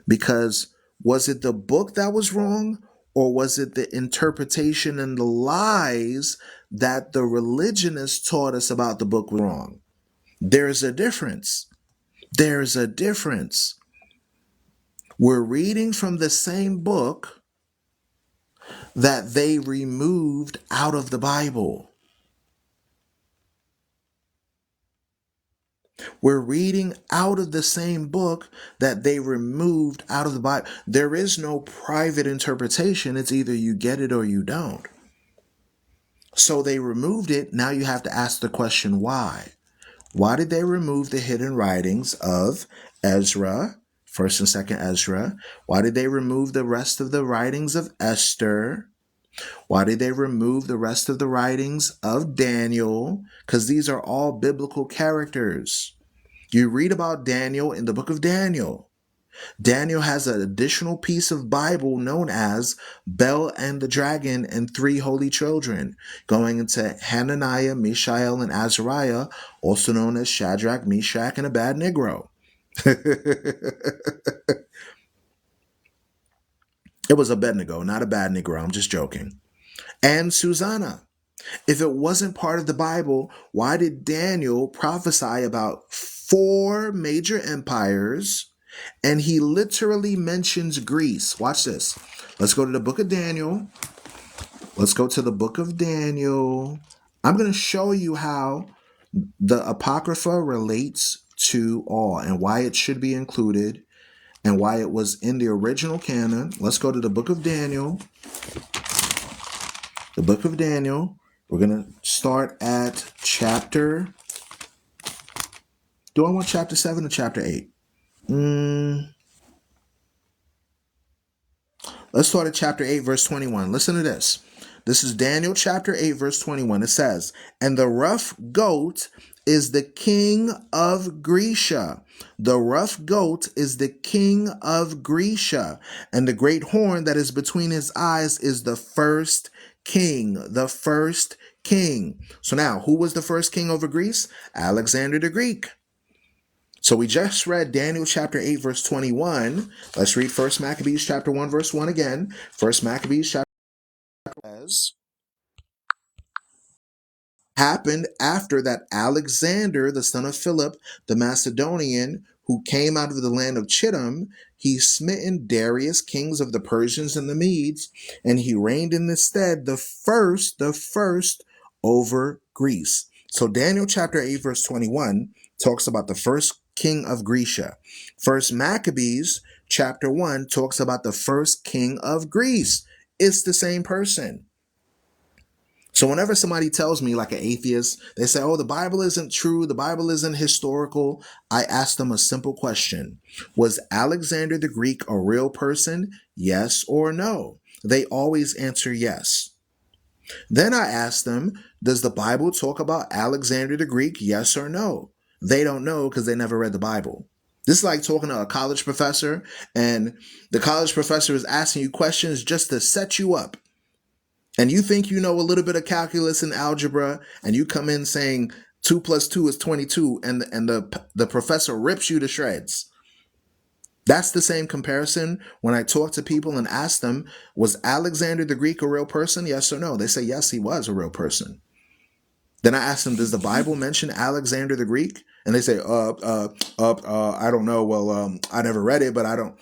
because was it the book that was wrong, or was it the interpretation and the lies that the religionists taught us about the book was wrong? There's a difference. There's a difference. We're reading from the same book that they removed out of the Bible. We're reading out of the same book that they removed out of the Bible. There is no private interpretation. It's either you get it or you don't. So they removed it. Now you have to ask the question, why? Why did they remove the hidden writings of Ezra, 1st and 2nd Ezra? Why did they remove the rest of the writings of Esther? Why did they remove the rest of the writings of Daniel? Because these are all biblical characters. You read about Daniel in the book of Daniel. Daniel has an additional piece of Bible known as Bel and the Dragon and Three Holy Children, going into Hananiah, Mishael, and Azariah, also known as Shadrach, Meshach, and Abednego. It was Abednego, not a bad Negro. I'm just joking. And Susanna. If it wasn't part of the Bible, why did Daniel prophesy about 4 major empires? And he literally mentions Greece. Watch this. Let's go to the book of Daniel. Let's go to the book of Daniel. I'm going to show you how the Apocrypha relates to all and why it should be included and why it was in the original canon. Let's go to the book of Daniel. The book of Daniel. We're going to start at chapter... Do I want chapter 7 or chapter 8? Let's start at chapter 8, verse 21. Listen to this. This is Daniel chapter 8, verse 21. It says, "And the rough goat is the king of Grecia. The rough goat is the king of Grecia. And the great horn that is between his eyes is the first king." The first king. So now, who was the first king over Greece? Alexander the Greek. So we just read Daniel chapter 8, verse 21. Let's read 1 Maccabees chapter 1, verse 1 again. 1 Maccabees chapter 1 says, happened after that Alexander, the son of Philip, the Macedonian, who came out of the land of Chittim, he smitten Darius, kings of the Persians and the Medes, and he reigned in his stead the first over Greece. So Daniel chapter 8, verse 21 talks about the first king of Grecia. First Maccabees chapter 1 talks about the first king of Greece. It's the same person. So whenever somebody tells me, like an atheist, they say, oh, the Bible isn't true, the Bible isn't historical, I ask them a simple question. Was Alexander the Greek a real person? Yes or no? They always answer yes. Then I ask them, does the Bible talk about Alexander the Greek? Yes or no? They don't know because they never read the Bible. This is like talking to a college professor, and the college professor is asking you questions just to set you up. And you think you know a little bit of calculus and algebra, and you come in saying 2 plus 2 is 22, and the professor rips you to shreds. That's the same comparison when I talk to people and ask them, was Alexander the Greek a real person? Yes or no? They say, yes, he was a real person. Then I ask them, does the Bible mention Alexander the Greek? And they say, I don't know. Well, I never read it, but I don't.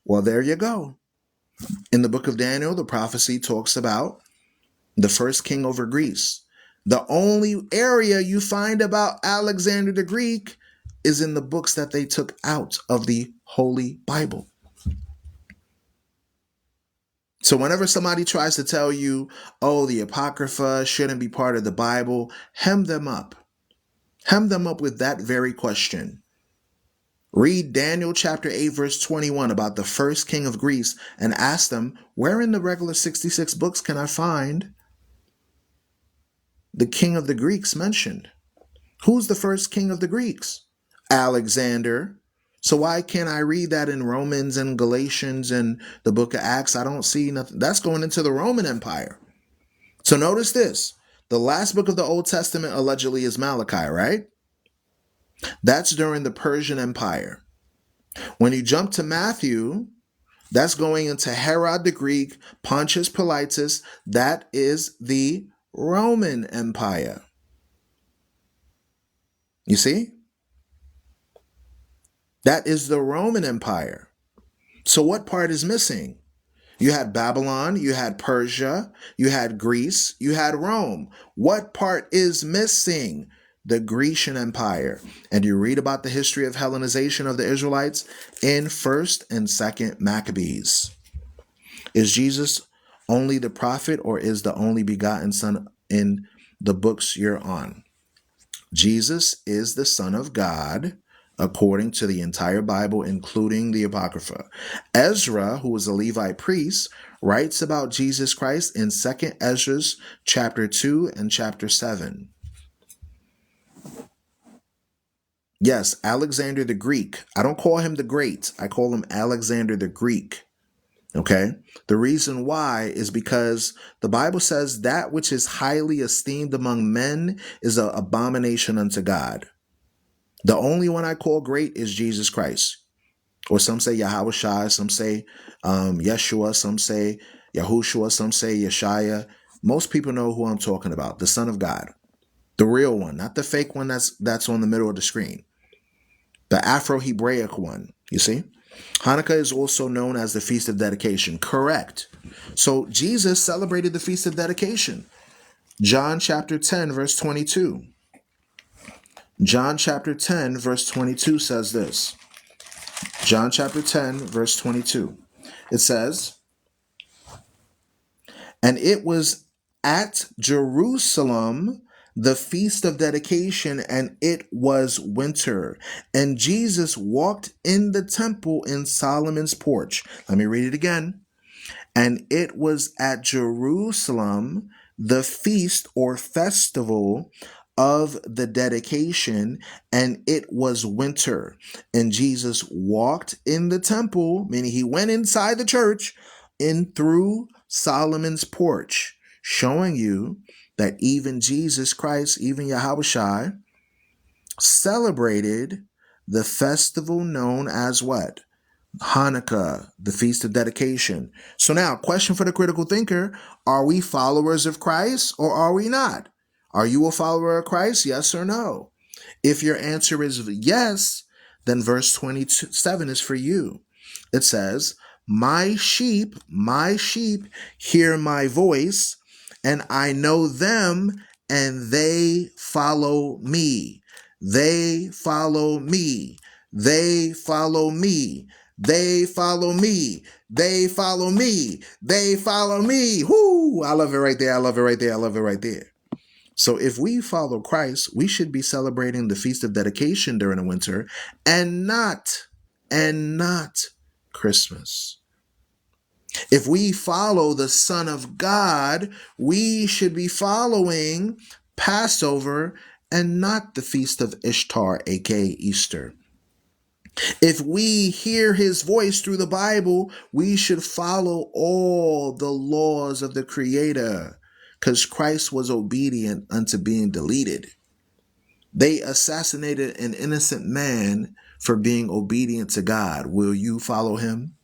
Well, there you go. In the book of Daniel, the prophecy talks about the first king over Greece. The only area you find about Alexander the Greek is in the books that they took out of the Holy Bible. So whenever somebody tries to tell you, oh, the Apocrypha shouldn't be part of the Bible, hem them up. Hem them up with that very question. Read Daniel chapter 8, verse 21 about the first king of Greece and ask them, where in the regular 66 books can I find the king of the Greeks mentioned? Who's the first king of the Greeks? Alexander. So why can't I read that in Romans and Galatians and the book of Acts? I don't see nothing. That's going into the Roman Empire. So notice this. The last book of the Old Testament allegedly is Malachi, right? That's during the Persian Empire. When you jump to Matthew, that's going into Herod the Greek, Pontius Pilatus. That is the Roman Empire. You see? That is the Roman Empire. So what part is missing? You had Babylon, you had Persia, you had Greece, you had Rome. What part is missing? The Grecian Empire. And you read about the history of Hellenization of the Israelites in 1st and 2nd Maccabees. Is Jesus only the prophet, or is the only begotten Son in the books you're on? Jesus is the Son of God, according to the entire Bible, including the Apocrypha. Ezra, who was a Levite priest, writes about Jesus Christ in 2nd Ezra chapter 2 and chapter 7. Yes, Alexander the Greek. I don't call him the Great. I call him Alexander the Greek. Okay? The reason why is because the Bible says that which is highly esteemed among men is an abomination unto God. The only one I call great is Jesus Christ. Or some say Yahushua, some say Yeshua, some say Yahushua, some say Yeshaya. Most people know who I'm talking about, the Son of God. The real one, not the fake one that's on the middle of the screen. The Afro-Hebraic one, you see? Hanukkah is also known as the Feast of Dedication. Correct. So Jesus celebrated the Feast of Dedication. John chapter 10, verse 22. John chapter 10, verse 22 says this. John chapter 10, verse 22. It says, and it was at Jerusalem the feast of dedication, and it was winter. And Jesus walked in the temple in Solomon's porch. Let me read it again. And it was at Jerusalem the feast or festival of the dedication, and it was winter. And Jesus walked in the temple, meaning he went inside the church, in through Solomon's porch, showing you that even Jesus Christ, even Yahushua, celebrated the festival known as what? Hanukkah, the Feast of Dedication. So now, question for the critical thinker, are we followers of Christ or are we not? Are you a follower of Christ? Yes or no? If your answer is yes, then verse 27 is for you. It says, my sheep hear my voice, and I know them, and they follow me. They follow me. They follow me. They follow me. They follow me. They follow me. Whoo! I love it right there. I love it right there. I love it right there. So if we follow Christ, we should be celebrating the Feast of Dedication during the winter and not Christmas. If we follow the Son of God, we should be following Passover and not the Feast of Ishtar, aka Easter. If we hear his voice through the Bible, we should follow all the laws of the Creator, because Christ was obedient unto being deleted. They assassinated an innocent man for being obedient to God. Will you follow him?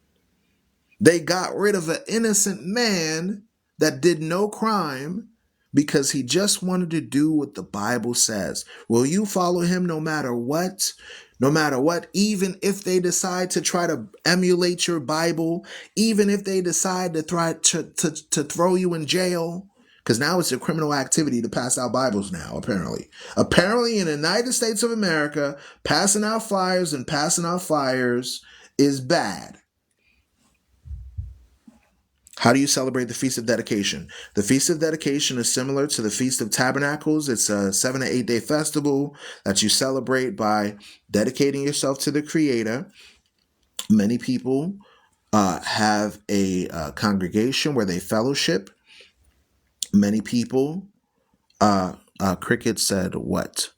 They got rid of an innocent man that did no crime because he just wanted to do what the Bible says. Will you follow him no matter what? No matter what, even if they decide to try to emulate your Bible, even if they decide to try to throw you in jail, because now it's a criminal activity to pass out Bibles now, apparently. Apparently in the United States of America, passing out flyers and passing out flyers is bad. How do you celebrate the Feast of Dedication? The Feast of Dedication is similar to the Feast of Tabernacles. It's a 7 to 8 day festival that you celebrate by dedicating yourself to the Creator. Many people have a congregation where they fellowship. Many people, Cricket said, what?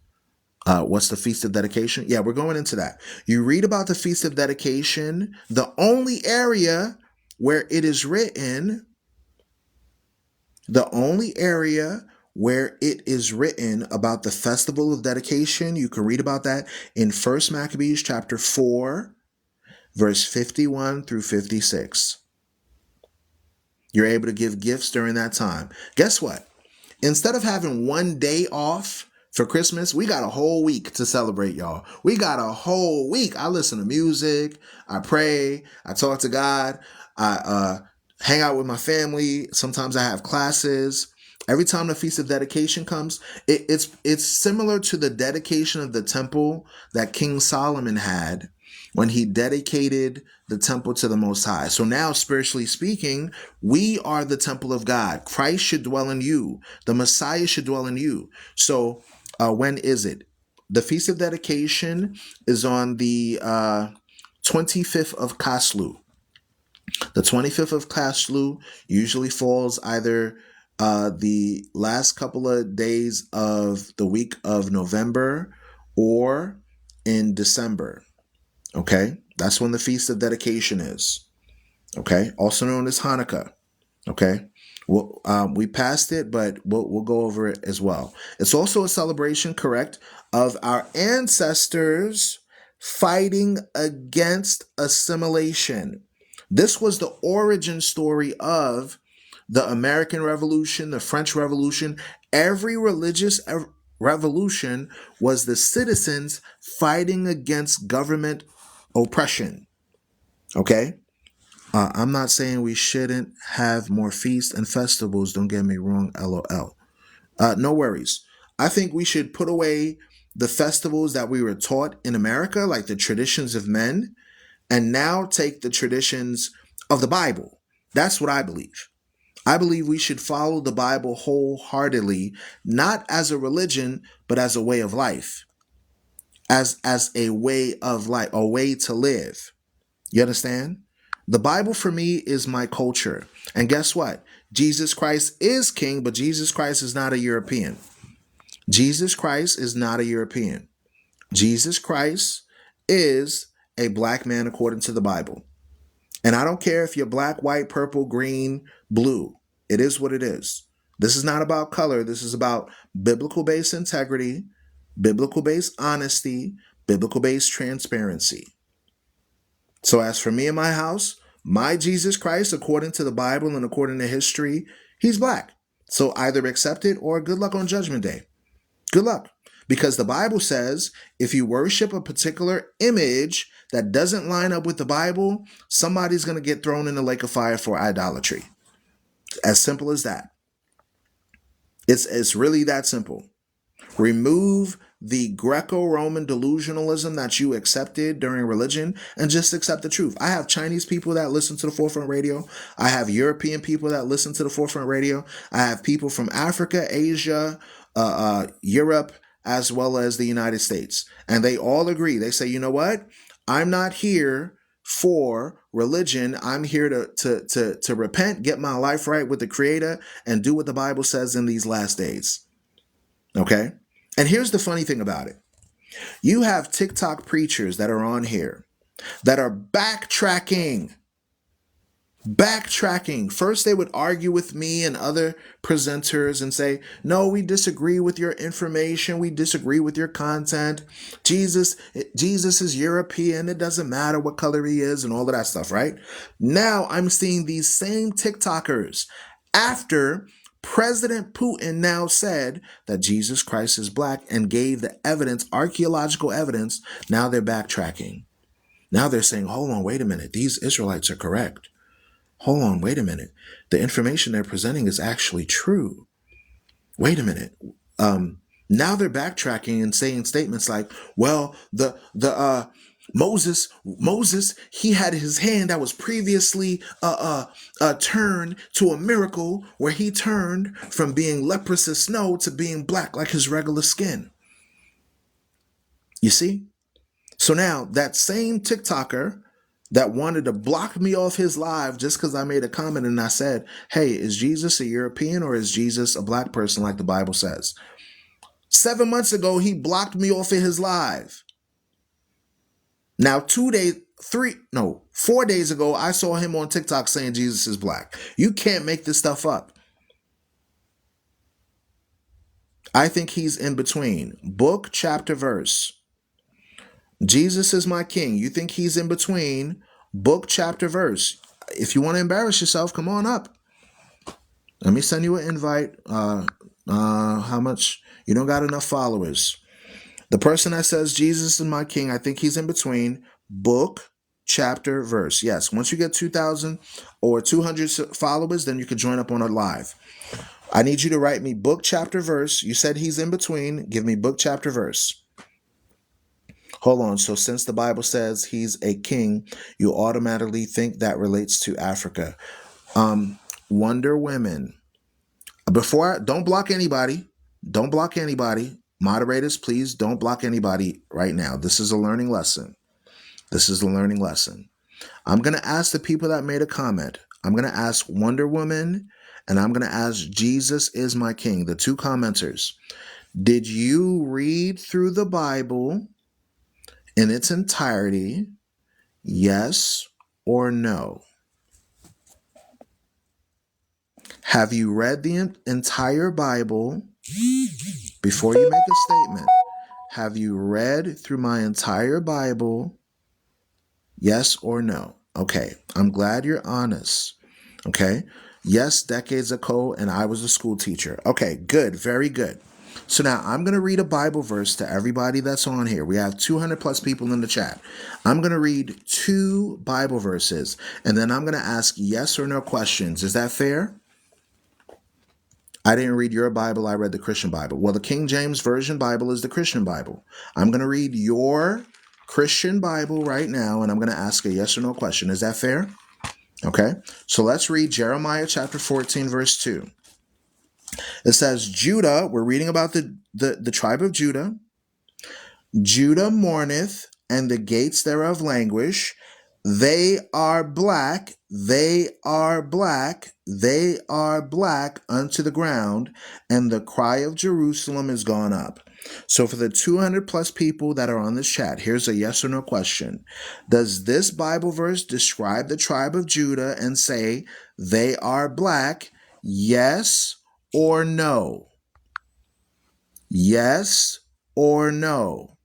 What's the Feast of Dedication? Yeah, we're going into that. You read about the Feast of Dedication. The only area where it is written, about the festival of dedication, you can read about that in 1 Maccabees chapter 4, verse 51 through 56. You're able to give gifts during that time. Guess what? Instead of having one day off for Christmas, we got a whole week to celebrate, y'all. We got a whole week. I listen to music, I pray, I talk to God, I hang out with my family. Sometimes I have classes. Every time the Feast of Dedication comes, it's similar to the dedication of the temple that King Solomon had when he dedicated the temple to the Most High. So now, spiritually speaking, we are the temple of God. Christ should dwell in you. The Messiah should dwell in you. So when is it? The Feast of Dedication is on the 25th of Kaslu. The 25th of Kaslu usually falls either the last couple of days of the week of November or in December. Okay, that's when the Feast of Dedication is. Okay, also known as Hanukkah. Okay, well, we passed it, but we'll go over it as well. It's also a celebration, correct, of our ancestors fighting against assimilation. This was the origin story of the American Revolution, the French Revolution. Every religious revolution was the citizens fighting against government oppression. Okay? I'm not saying we shouldn't have more feasts and festivals. Don't get me wrong, LOL. No worries. I think we should put away the festivals that we were taught in America, like the traditions of men, and now take the traditions of the Bible. That's what I believe. I believe we should follow the Bible wholeheartedly, not as a religion, but as a way of life. As a way of life, a way to live. You understand? The Bible for me is my culture. And guess what? Jesus Christ is king, but Jesus Christ is not a European. Jesus Christ is not a European. Jesus Christ is a black man according to the Bible. And I don't care if you're black, white, purple, green, blue. It is what it is. This is not about color. This is about biblical-based integrity, biblical-based honesty, biblical-based transparency. So as for me and my house, my Jesus Christ, according to the Bible and according to history, he's black. So either accept it or good luck on Judgment Day. Good luck. Because the Bible says if you worship a particular image that doesn't line up with the Bible, somebody's going to get thrown in the lake of fire for idolatry. As simple as that. It's really that simple. Remove the Greco-Roman delusionalism that you accepted during religion and just accept the truth. I have Chinese people that listen to the Forefront Radio. I have European people that listen to the Forefront Radio. I have people from Africa, Asia, Europe, as well as the United States. And they all agree. They say, you know what? I'm not here for religion. I'm here to repent, get my life right with the Creator, and do what the Bible says in these last days. Okay? And here's the funny thing about it. You have TikTok preachers that are on here that are backtracking. First, they would argue with me and other presenters and say, no, we disagree with your information. We disagree with your content. Jesus is European. It doesn't matter what color he is and all of that stuff, right? Now I'm seeing these same TikTokers after President Putin now said that Jesus Christ is black and gave the evidence, archaeological evidence. Now they're backtracking. Now they're saying, hold on, wait a minute. These Israelites are correct. Hold on, wait a minute. The information they're presenting is actually true. Wait a minute. Now they're backtracking and saying statements like, well, the Moses, he had his hand that was previously turned to a miracle where he turned from being leprous as snow to being black like his regular skin. You see? So now that same TikToker that wanted to block me off his live just because I made a comment and I said, hey, is Jesus a European or is Jesus a black person like the Bible says? 7 months ago, he blocked me off of his live. Now, 4 days ago, I saw him on TikTok saying Jesus is black. You can't make this stuff up. I think he's in between. Book, chapter, verse. Jesus is my king. You think he's in between? Book, chapter, verse. If you want to embarrass yourself, come on up. Let me send you an invite. How much? You don't got enough followers. The person that says Jesus is my king, I think he's in between. Book, chapter, verse. Yes, once you get 2,000 or 200 followers, then you can join up on a live. I need you to write me book, chapter, verse. You said he's in between. Give me book, chapter, verse. Hold on. So since the Bible says he's a king, you automatically think that relates to Africa. Wonder Women. Don't block anybody. Don't block anybody. Moderators, please don't block anybody right now. This is a learning lesson. I'm going to ask the people that made a comment. I'm going to ask Wonder Woman and I'm going to ask Jesus is my king, the two commenters. Did you read through the Bible in its entirety? Yes or no? Have you read the entire Bible before you make a statement? Have you read through my entire Bible? Yes or no? Okay, I'm glad you're honest. Okay, yes, decades ago, and I was a school teacher. Okay, good, very good. So now I'm going to read a Bible verse to everybody that's on here. We have 200 plus people in the chat. I'm going to read 2 Bible verses, and then I'm going to ask yes or no questions. Is that fair? I didn't read your Bible. I read the Christian Bible. Well, the King James Version Bible is the Christian Bible. I'm going to read your Christian Bible right now, and I'm going to ask a yes or no question. Is that fair? Okay. So let's read Jeremiah chapter 14, verse 2. It says, Judah, we're reading about the tribe of Judah. Judah mourneth, and the gates thereof languish. They are black, they are black, they are black unto the ground, and the cry of Jerusalem is gone up. So for the 200 plus people that are on this chat, here's a yes or no question. Does this Bible verse describe the tribe of Judah and say they are black? Yes or no? Yes or no?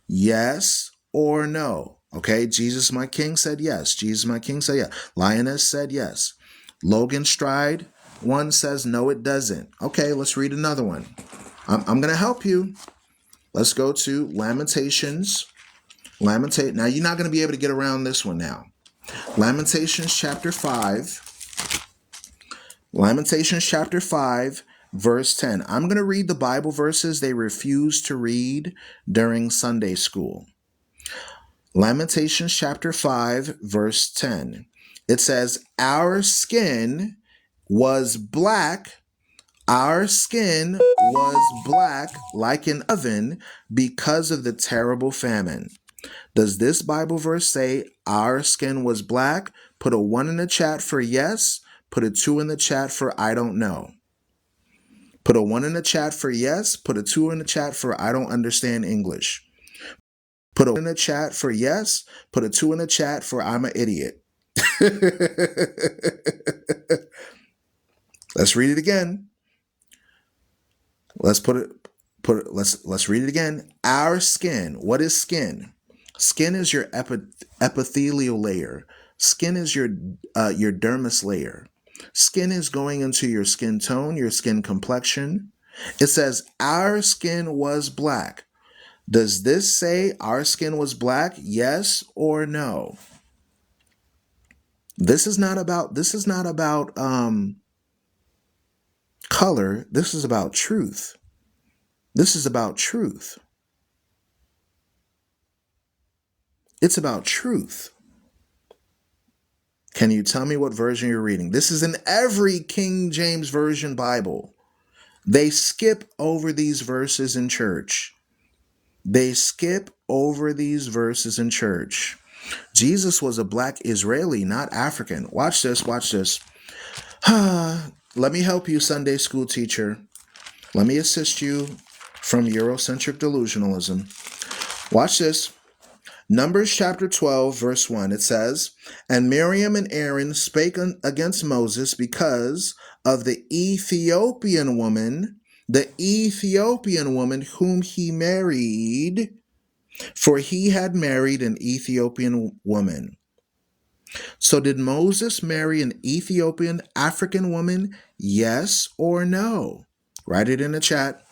Yes or no? Okay, Jesus my king said yes. Jesus my king said yes. Lioness said yes. Logan Stride, one says no, it doesn't. Okay, let's read another one. I'm going to help you. Let's go to Lamentations. Now you're not going to be able to get around this one now. Lamentations chapter 5. Lamentations chapter 5, verse 10. I'm going to read the Bible verses they refuse to read during Sunday school. Lamentations chapter 5, verse 10. It says, our skin was black. Our skin was black like an oven because of the terrible famine. Does this Bible verse say our skin was black? Put a 1 in the chat for yes. Put a 2 in the chat for I don't know. Put a 1 in the chat for yes. Put a 2 in the chat for I don't understand English. Put a 1 in the chat for yes. Put a 2 in the chat for I'm an idiot. Let's read it again. Let's read it again. Our skin. What is skin? Skin is your epithelial layer. Skin is your dermis layer. Skin is going into your skin tone, your skin complexion. It says our skin was black. Does this say our skin was black? Yes or no? This is not about color. This is about truth. This is about truth. It's about truth. Can you tell me what version you're reading? This is in every King James Version Bible. They skip over these verses in church. They skip over these verses in church. Jesus was a black Israeli, not African. Watch this, watch this. Let me help you, Sunday school teacher. Let me assist you from Eurocentric delusionalism. Watch this. Numbers chapter 12, verse 1, it says, "And Miriam and Aaron spake against Moses because of the Ethiopian woman whom he married, for he had married an Ethiopian woman." So did Moses marry an Ethiopian African woman? Yes or no? Write it in the chat.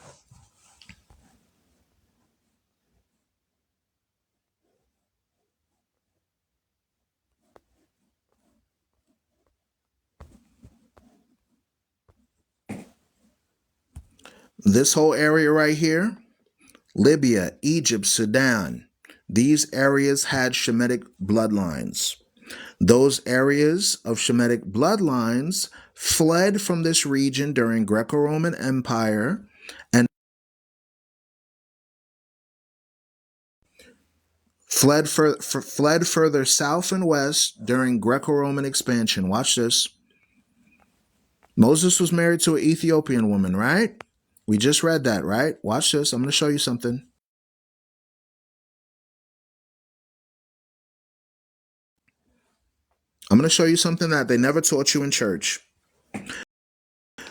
This whole area right here, Libya, Egypt, Sudan, these areas had Shemitic bloodlines. Those areas of Shemitic bloodlines fled from this region during Greco-Roman Empire and fled further south and west during Greco-Roman expansion. Watch this. Moses was married to an Ethiopian woman, right? We just read that, right? Watch this. I'm going to show you something. I'm going to show you something that they never taught you in church.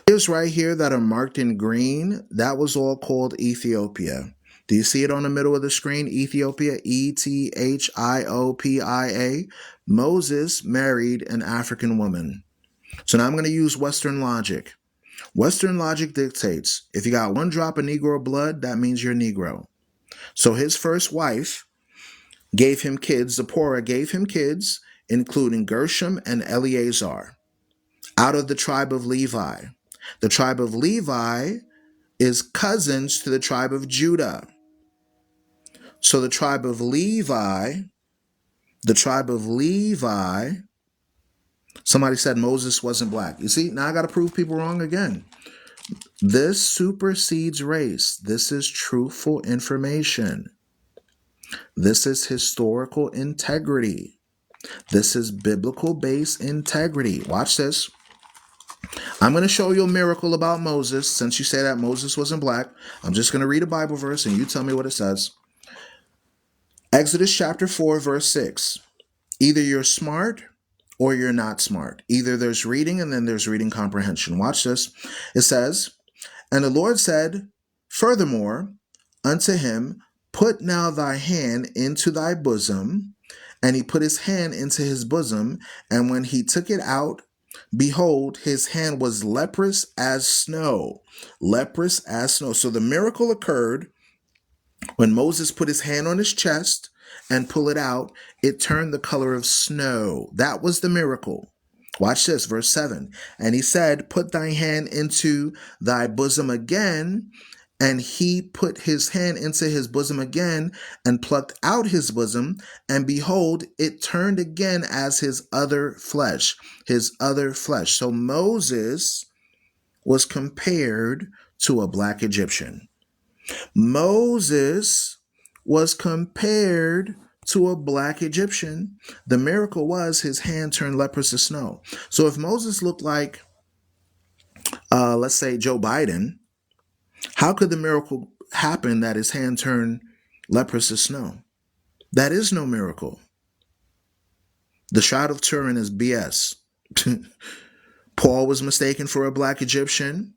Here's right here that are marked in green. That was all called Ethiopia. Do you see it on the middle of the screen? Ethiopia, Ethiopia. Moses married an African woman. So now I'm going to use Western logic. Western logic dictates if you got one drop of Negro blood, that means you're Negro. So his first wife gave him kids. Zipporah gave him kids, including Gershom and Eleazar, out of the tribe of Levi. The tribe of Levi is cousins to the tribe of Judah. So the tribe of Levi, somebody said Moses wasn't black. You see, now I got to prove people wrong again. This supersedes race. This is truthful information. This is historical integrity. This is biblical-based integrity. Watch this. I'm going to show you a miracle about Moses. Since you say that Moses wasn't black, I'm just going to read a Bible verse and you tell me what it says. Exodus chapter 4, verse 6. Either you're smart or you're not smart. Either there's reading and then there's reading comprehension. Watch this. It says, "And the Lord said, furthermore, unto him, put now thy hand into thy bosom. And he put his hand into his bosom, and when he took it out, behold, his hand was leprous as snow." Leprous as snow. So the miracle occurred when Moses put his hand on his chest and pull it out, it turned the color of snow. That was the miracle. Watch this, verse 7. "And he said, put thy hand into thy bosom again. And he put his hand into his bosom again and plucked out his bosom. And behold, it turned again as his other flesh. His other flesh." So Moses was compared to a black Egyptian. Moses was compared to a black Egyptian. The miracle was his hand turned leprous as snow. So if Moses looked like, let's say, Joe Biden, how could the miracle happen that his hand turned leprous as snow? That is no miracle. The Shroud of Turin is BS. Paul was mistaken for a black Egyptian.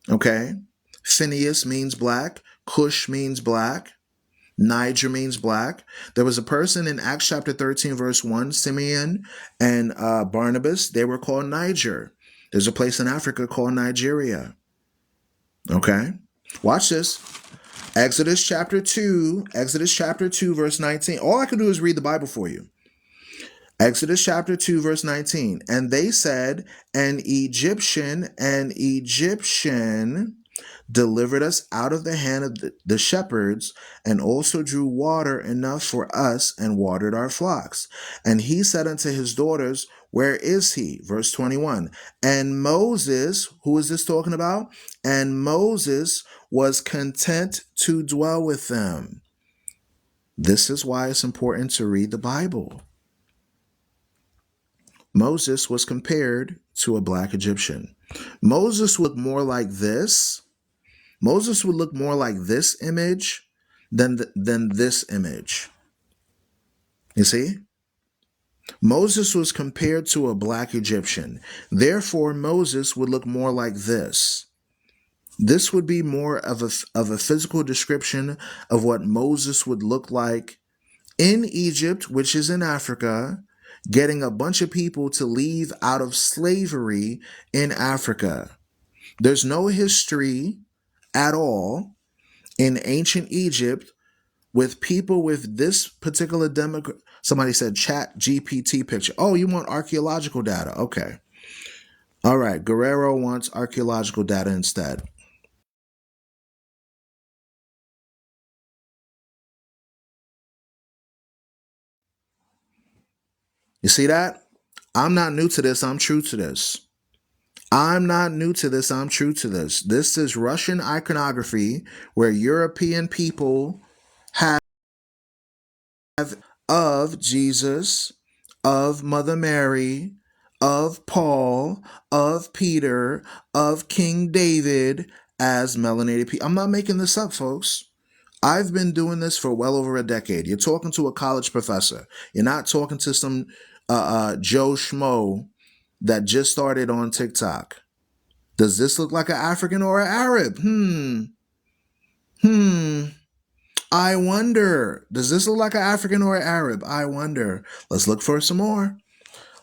Okay. Phineas means black. Cush means black. Niger means black. There was a person in Acts chapter 13, verse 1, Simeon and Barnabas. They were called Niger. There's a place in Africa called Nigeria. Okay. Watch this. Exodus chapter 2, verse 19. All I can do is read the Bible for you. Exodus chapter 2, verse 19. "And they said, an Egyptian delivered us out of the hand of the shepherds, and also drew water enough for us and watered our flocks. And he said unto his daughters, where is he? Verse 21. And Moses, who is this talking about? And Moses was content to dwell with them. This is why it's important to read the Bible. Moses was compared to a black Egyptian. Moses would look more like this. Moses would look more like this image than this image. You see? Moses was compared to a black Egyptian. Therefore, Moses would look more like this. This would be more of a physical description of what Moses would look like in Egypt, which is in Africa, getting a bunch of people to leave out of slavery in Africa. There's no history at all in ancient Egypt with people with this particular demographic. Somebody said chat GPT picture. Oh, you want archaeological data? Okay. All right. Guerrero wants archaeological data instead. You see that? I'm not new to this. I'm true to this. I'm not new to this. I'm true to this. This is Russian iconography where European people have of Jesus, of Mother Mary, of Paul, of Peter, of King David as melanated people. I'm not making this up, folks. I've been doing this for well over a decade. You're talking to a college professor. You're not talking to some Joe Schmo that just started on TikTok. Does this look like an African or an Arab? I wonder. Does this look like an African or an Arab? I wonder. Let's look for some more.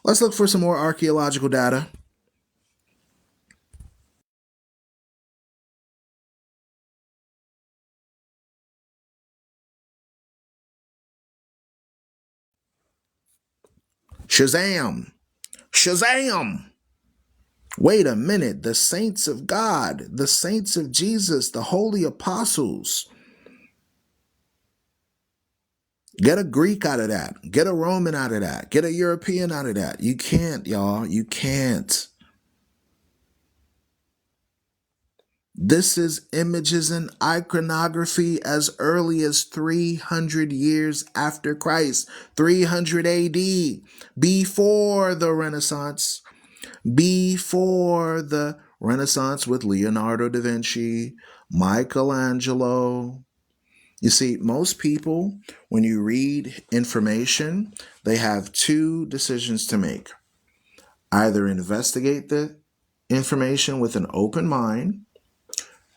Let's look for some more archaeological data. Shazam! Shazam! Wait a minute. The saints of God, the saints of Jesus, the holy apostles. Get a Greek out of that. Get a Roman out of that. Get a European out of that. You can't, y'all. You can't. This is images and iconography as early as 300 years after Christ, 300 AD, before the Renaissance, with Leonardo da Vinci, Michelangelo. You see, most people, when you read information, they have two decisions to make. Either investigate the information with an open mind,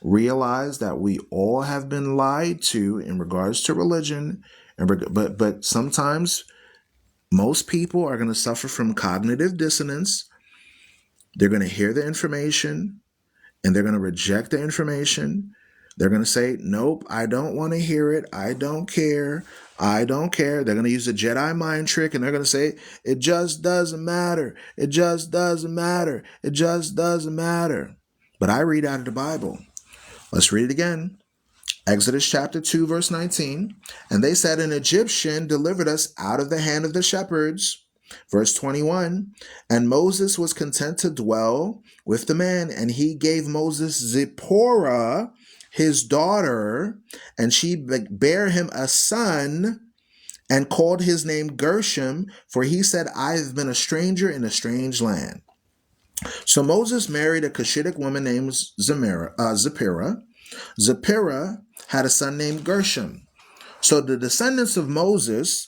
realize that we all have been lied to in regards to religion, but sometimes most people are going to suffer from cognitive dissonance. They're going to hear the information and they're going to reject the information. They're going to say, nope, I don't want to hear it. I don't care. I don't care. They're going to use a Jedi mind trick and they're going to say, it just doesn't matter. It just doesn't matter. It just doesn't matter. But I read out of the Bible. Let's read it again. Exodus chapter 2, verse 19. And they said, an Egyptian delivered us out of the hand of the shepherds. Verse 21. And Moses was content to dwell with the man, and he gave Moses Zipporah, his daughter, and she bare him a son, and called his name Gershom, for he said, I have been a stranger in a strange land. So Moses married a Cushitic woman named Zipporah. Zipporah had a son named Gershom. So the descendants of Moses,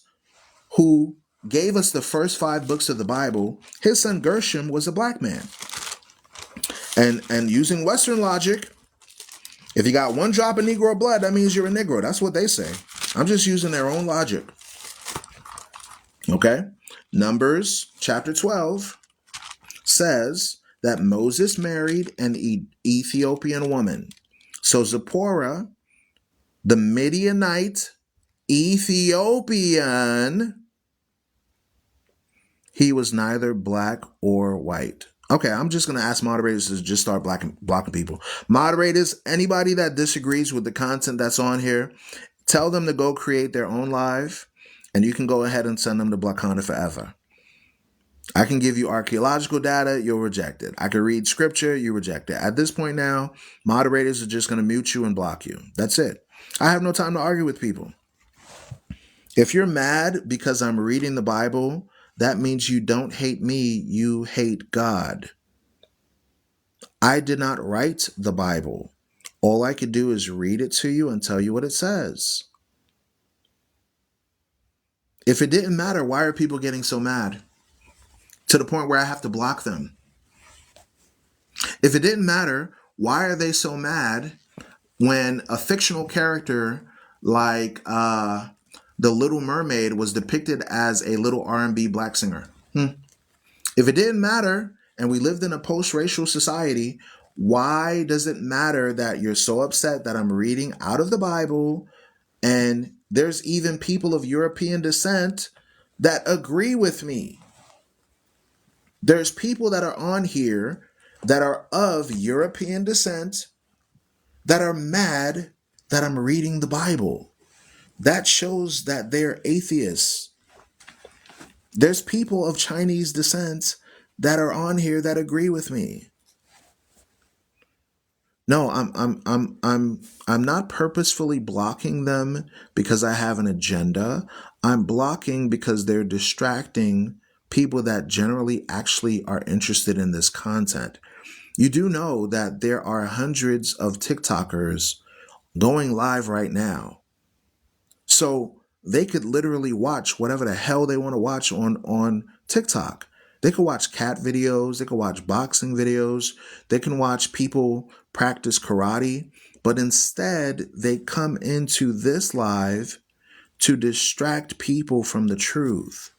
who gave us the first 5 books of the Bible, his son Gershom was a black man. And using Western logic, if you got 1 drop of Negro blood, that means you're a Negro. That's what they say. I'm just using their own logic. Okay? Numbers chapter 12 says that Moses married an Ethiopian woman. So Zipporah, the Midianite Ethiopian, he was neither black or white. Okay, I'm just going to ask moderators to just start blocking people. Moderators, anybody that disagrees with the content that's on here, tell them to go create their own live, and you can go ahead and send them to Blackana forever. I can give you archaeological data, you'll reject it. I can read scripture, you reject it. At this point now, moderators are just going to mute you and block you. That's it. I have no time to argue with people. If you're mad because I'm reading the Bible, that means you don't hate me, you hate God. I did not write the Bible. All I could do is read it to you and tell you what it says. If it didn't matter, why are people getting so mad? To the point where I have to block them. If it didn't matter, why are they so mad when a fictional character like the Little Mermaid was depicted as a little R&B black singer? If it didn't matter and we lived in a post-racial society, why does it matter that you're so upset that I'm reading out of the Bible and there's even people of European descent that agree with me? There's people that are on here that are of European descent that are mad that I'm reading the Bible. That shows that they're atheists. There's people of Chinese descent that are on here that agree with me. No, I'm not purposefully blocking them because I have an agenda. I'm blocking because they're distracting people that generally actually are interested in this content. You do know that there are hundreds of TikTokers going live right now. So they could literally watch whatever the hell they want to watch on TikTok. They could watch cat videos. They could watch boxing videos. They can watch people practice karate. But instead, they come into this live to distract people from the truth.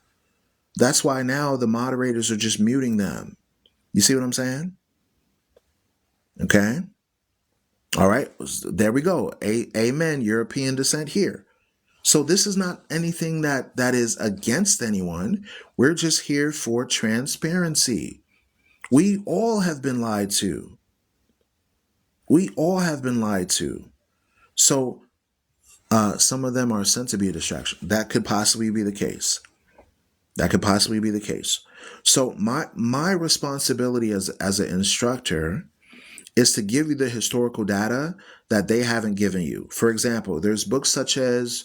That's why now the moderators are just muting them. You see what I'm saying? Okay. All right. There we go. Amen. European descent here. So this is not anything that is against anyone. We're just here for transparency. We all have been lied to. We all have been lied to. So some of them are sent to be a distraction. That could possibly be the case. That could possibly be the case. So my responsibility as an instructor is to give you the historical data that they haven't given you. For example, there's books such as,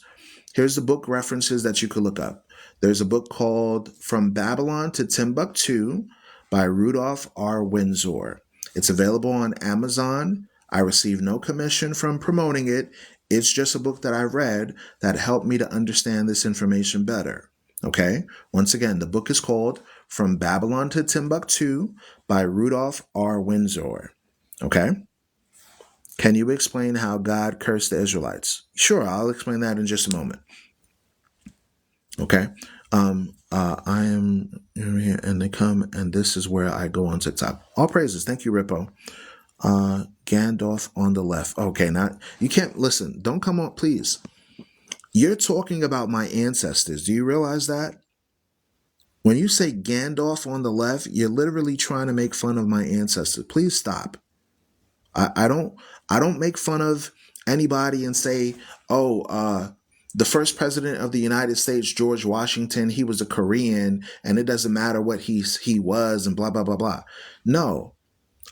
here's the book references that you could look up. There's a book called From Babylon to Timbuktu by Rudolph R. Windsor. It's available on Amazon. I receive no commission from promoting it. It's just a book that I read that helped me to understand this information better. Okay? Once again, the book is called From Babylon to Timbuktu by Rudolph R. Windsor. Okay? Can you explain how God cursed the Israelites? Sure, I'll explain that in just a moment. Okay. I am here and they come and this is where I go on TikTok. All praises. Thank you, Rippo. Gandalf on the left. Okay, now you can't listen. Don't come on, please. You're talking about my ancestors. Do you realize that? When you say Gandalf on the left, you're literally trying to make fun of my ancestors. Please stop. I don't make fun of anybody and say, oh, the first president of the United States, George Washington, he was a Korean and it doesn't matter what he was and blah, blah, blah, blah. No,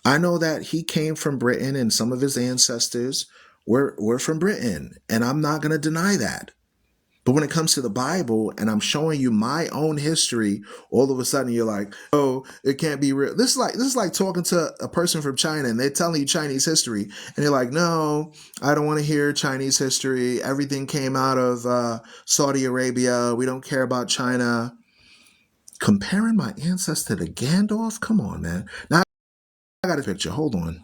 I know that he came from Britain and some of his ancestors were from Britain. And I'm not going to deny that. But when it comes to the Bible and I'm showing you my own history, all of a sudden you're like, oh, it can't be real. This is like talking to a person from China and they're telling you Chinese history. And you're like, no, I don't want to hear Chinese history. Everything came out of Saudi Arabia. We don't care about China. Comparing my ancestor to Gandalf? Come on, man. Now I got a picture. Hold on.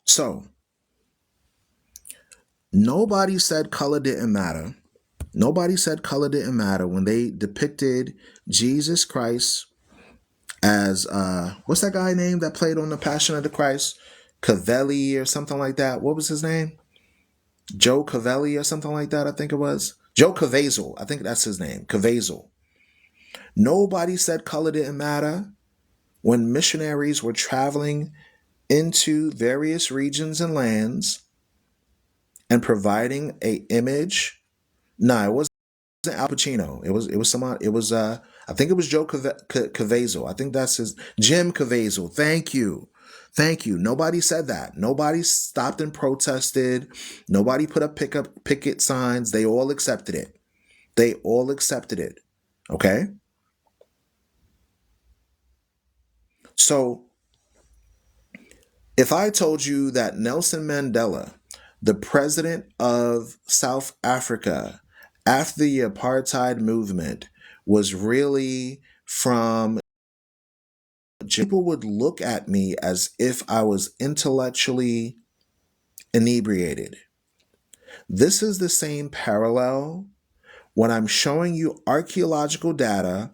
So, nobody said color didn't matter. Nobody said color didn't matter when they depicted Jesus Christ as, what's that guy name that played on The Passion of the Christ? Cavelli or something like that. What was his name? Joe Cavelli or something like that, I think it was. Joe Cavazel. I think that's his name. Cavazel. Nobody said color didn't matter when missionaries were traveling into various regions and lands and providing a image. No, it wasn't Al Pacino. It was someone. It was I think it was Joe Cavazel. I think that's his Jim Cavazel. Thank you. Thank you. Nobody said that. Nobody stopped and protested. Nobody put up picket signs. They all accepted it. They all accepted it. Okay? So, if I told you that Nelson Mandela, the president of South Africa, after the apartheid movement, was really from, people would look at me as if I was intellectually inebriated. This is the same parallel when I'm showing you archaeological data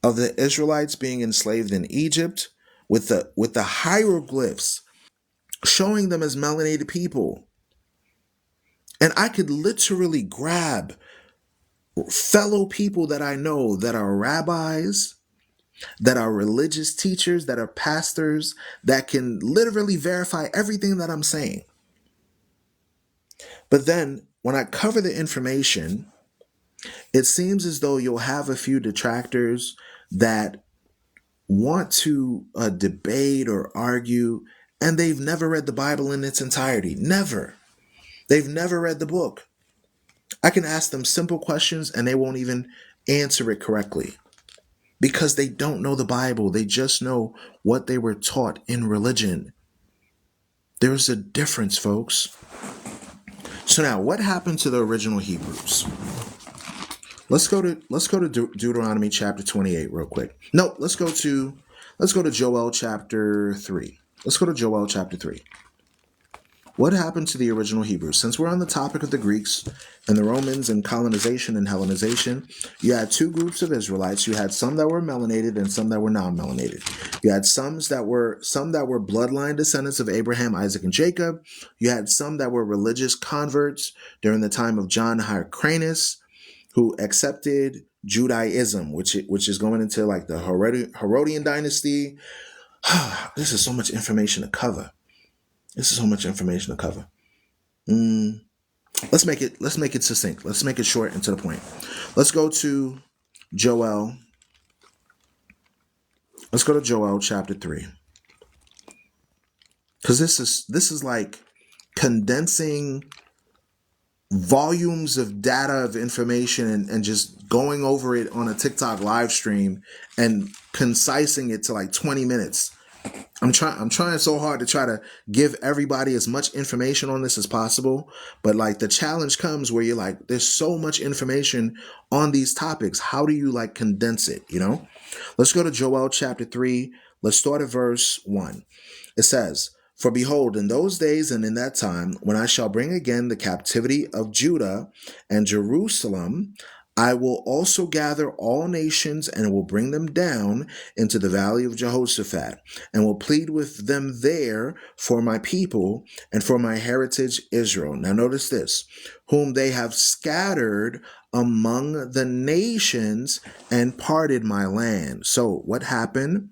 of the Israelites being enslaved in Egypt with the hieroglyphs showing them as melanated people. And I could literally grab fellow people that I know that are rabbis, that are religious teachers, that are pastors, that can literally verify everything that I'm saying. But then when I cover the information, it seems as though you'll have a few detractors that want to debate or argue, and they've never read the Bible in its entirety. Never. They've never read the book. I can ask them simple questions and they won't even answer it correctly because they don't know the Bible. They just know what they were taught in religion. There's a difference, folks. So now, what happened to the original Hebrews? Let's go to Deuteronomy chapter 28 real quick. No, let's go to Joel chapter 3. Let's go to Joel chapter 3. What happened to the original Hebrews? Since we're on the topic of the Greeks and the Romans and colonization and Hellenization, you had two groups of Israelites. You had some that were melanated and some that were non-melanated. You had some that were bloodline descendants of Abraham, Isaac, and Jacob. You had some that were religious converts during the time of John Hyrcanus, who accepted Judaism, which is going into like the Herodian dynasty. This is so much information to cover. Let's make it succinct. Let's make it short and to the point. Let's go to Joel. Let's go to Joel chapter 3. Because this is like condensing volumes of data of information and just going over it on a TikTok live stream and concising it to like 20 minutes. I'm trying so hard to try to give everybody as much information on this as possible. But like the challenge comes where you're like, there's so much information on these topics. How do you like condense it? Let's go to Joel chapter 3. Let's start at verse 1. It says, "For behold, in those days and in that time, when I shall bring again the captivity of Judah and Jerusalem, I will also gather all nations and will bring them down into the valley of Jehoshaphat and will plead with them there for my people and for my heritage Israel." Now notice this, "whom they have scattered among the nations and parted my land." So what happened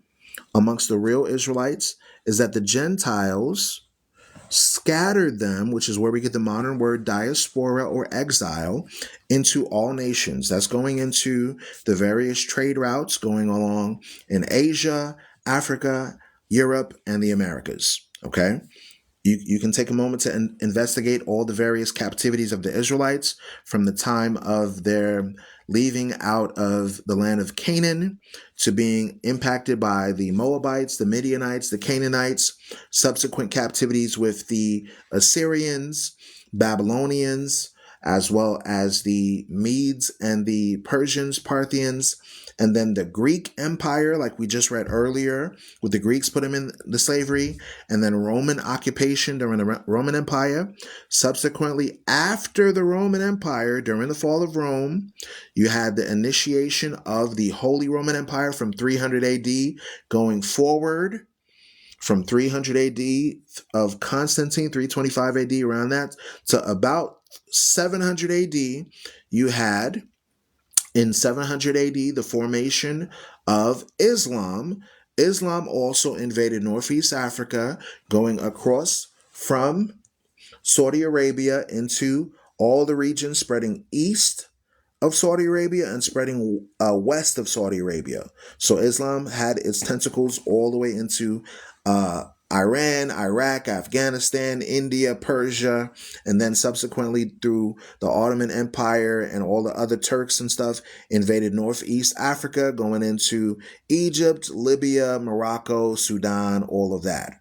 amongst the real Israelites is that the Gentiles scattered them, which is where we get the modern word diaspora or exile, into all nations. That's going into the various trade routes going along in Asia, Africa, Europe, and the Americas. Okay? You can take a moment to investigate all the various captivities of the Israelites from the time of their leaving out of the land of Canaan to being impacted by the Moabites, the Midianites, the Canaanites, subsequent captivities with the Assyrians, Babylonians, as well as the Medes and the Persians, Parthians, and then the Greek Empire, like we just read earlier, with the Greeks put them in the slavery, and then Roman occupation during the Roman Empire. Subsequently, after the Roman Empire, during the fall of Rome, you had the initiation of the Holy Roman Empire from 300 AD going forward. from 300 AD of Constantine, 325 AD, around that, to about 700 AD, you had in 700 AD the formation of Islam. Islam also invaded Northeast Africa, going across from Saudi Arabia into all the regions, spreading east of Saudi Arabia and spreading west of Saudi Arabia. So Islam had its tentacles all the way into Iran, Iraq, Afghanistan, India, Persia, and then subsequently through the Ottoman Empire and all the other Turks and stuff, invaded Northeast Africa, going into Egypt, Libya, Morocco, Sudan, all of that.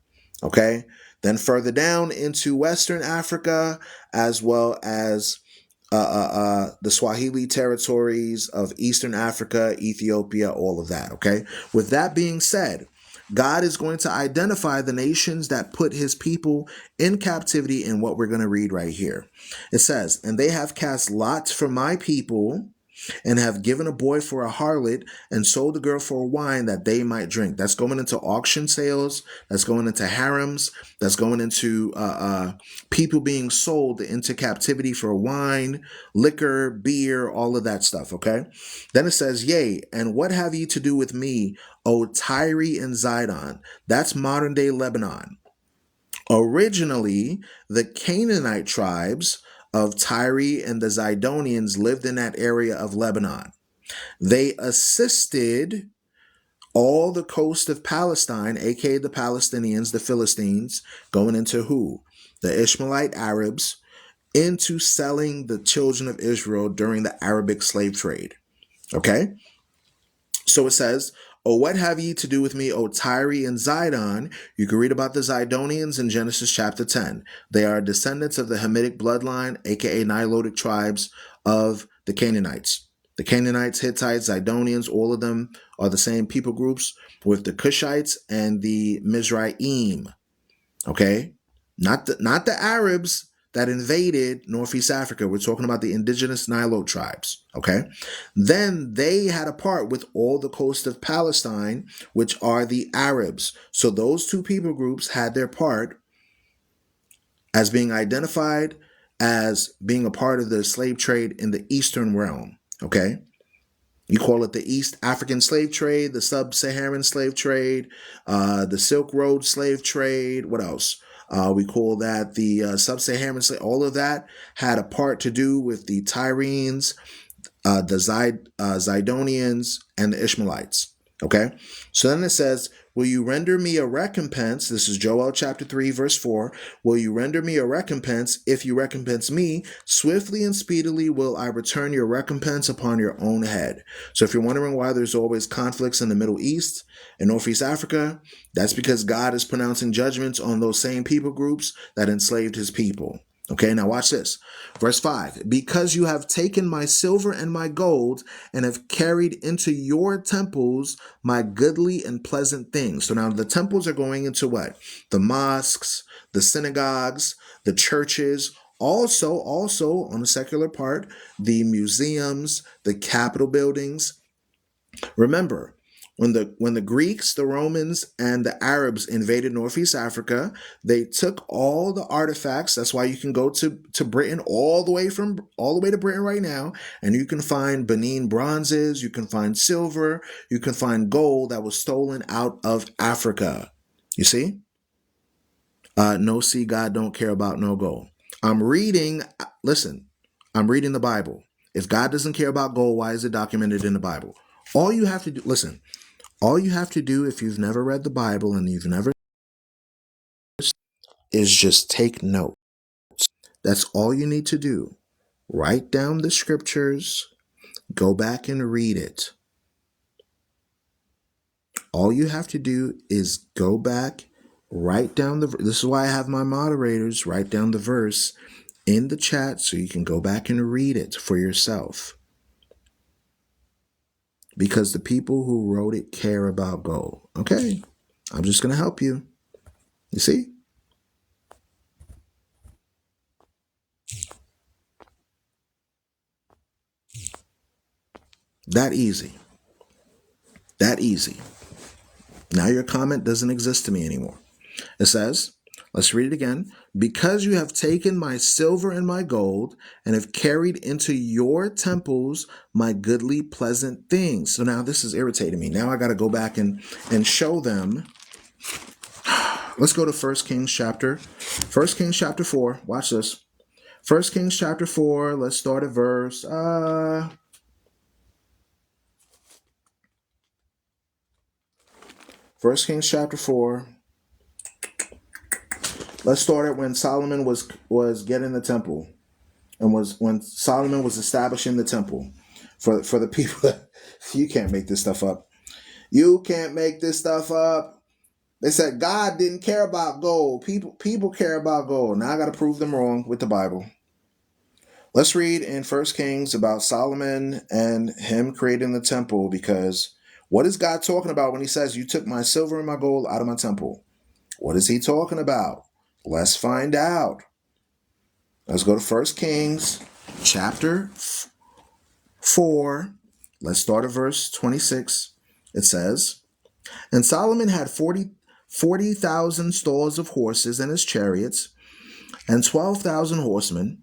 Okay? Then further down into Western Africa, as well as the Swahili territories of Eastern Africa, Ethiopia, all of that. Okay. With that being said, God is going to identify the nations that put his people in captivity in what we're going to read right here. It says, "And they have cast lots for my people, and have given a boy for a harlot, and sold a girl for wine that they might drink." That's going into auction sales. That's going into harems. That's going into people being sold into captivity for wine, liquor, beer, all of that stuff. Okay. Then it says, "Yea, and what have ye to do with me, O Tyre and Zidon?" That's modern day Lebanon. Originally, the Canaanite tribes of Tyre and the Zidonians lived in that area of Lebanon. They assisted all the coast of Palestine, aka the Palestinians, the Philistines, going into who? The Ishmaelite Arabs, into selling the children of Israel during the Arabic slave trade. Okay? So it says, "Oh, what have ye to do with me, O Tyre and Zidon?" You can read about the Zidonians in Genesis chapter 10. They are descendants of the Hamitic bloodline, aka Nilotic tribes of the Canaanites. The Canaanites, Hittites, Zidonians, all of them are the same people groups with the Cushites and the Mizraim. Okay? Not the Arabs that invaded Northeast Africa. We're talking about the indigenous Nilote tribes. Okay? Then they had a part with all the coast of Palestine, which are the Arabs. So those two people groups had their part as being identified as being a part of the slave trade in the Eastern realm. Okay? You call it the East African slave trade, the Sub-Saharan slave trade, the Silk Road slave trade. What else? We call that the Sub-Saharan slave. All of that had a part to do with the Tyrians, the Zidonians, and the Ishmaelites. Okay? So then it says, "Will you render me a recompense?" This is Joel chapter 3, verse 4. "Will you render me a recompense? If you recompense me, swiftly and speedily will I return your recompense upon your own head." So if you're wondering why there's always conflicts in the Middle East and Northeast Africa, that's because God is pronouncing judgments on those same people groups that enslaved his people. Okay, now watch this. Verse 5, "Because you have taken my silver and my gold, and have carried into your temples my goodly and pleasant things." So now the temples are going into what? The mosques, the synagogues, the churches, also on the secular part, the museums, the Capitol buildings. Remember, when the Greeks, the Romans, and the Arabs invaded Northeast Africa, they took all the artifacts. That's why you can go to Britain all the way to Britain right now, and you can find Benin bronzes, you can find silver, you can find gold that was stolen out of Africa. You see? No, see, God don't care about no gold. Listen, I'm reading the Bible. If God doesn't care about gold, why is it documented in the Bible? All you have to do, listen, all you have to do if you've never read the Bible and you've never, is just take note. That's all you need to do. Write down the scriptures, go back and read it. All you have to do is go back, write down this is why I have my moderators write down the verse in the chat so you can go back and read it for yourself. Because the people who wrote it care about gold. Okay, I'm just going to help you. You see? That easy. That easy. Now your comment doesn't exist to me anymore. It says, let's read it again. Because you have taken my silver and my gold and have carried into your temples my goodly, pleasant things. So now this is irritating me. Now I got to go back and show them. Let's go to 1 Kings chapter 4. Watch this. 1 Kings chapter 4. Let's start at verse 1 Kings chapter 4. Let's start at when Solomon was getting the temple, and was when Solomon was establishing the temple for the people. You can't make this stuff up. You can't make this stuff up. They said God didn't care about gold. People care about gold. Now I got to prove them wrong with the Bible. Let's read in 1 Kings about Solomon and him creating the temple, because what is God talking about when he says, you took my silver and my gold out of my temple? What is he talking about? Let's find out. Let's go to 1 Kings chapter 4. Let's start at verse 26. It says, and Solomon had 40,000 stalls of horses and his chariots, and 12,000 horsemen.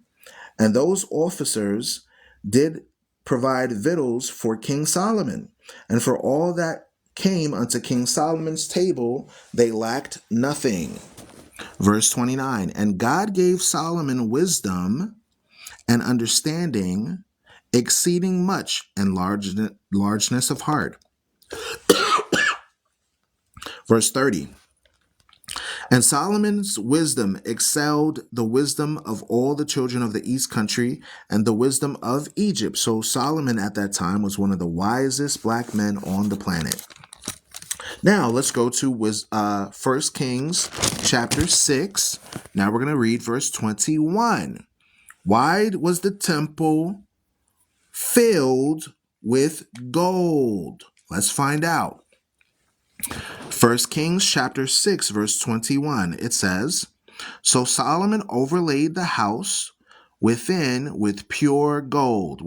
And those officers did provide victuals for King Solomon. And for all that came unto King Solomon's table, they lacked nothing. Verse 29, and God gave Solomon wisdom and understanding, exceeding much, and largeness of heart. Verse 30, and Solomon's wisdom excelled the wisdom of all the children of the east country and the wisdom of Egypt. So Solomon at that time was one of the wisest black men on the planet. Now let's go to 1 Kings chapter 6. Now we're going to read verse 21. Why was the temple filled with gold? Let's find out. 1 Kings chapter 6, verse 21, it says, so Solomon overlaid the house within with pure gold,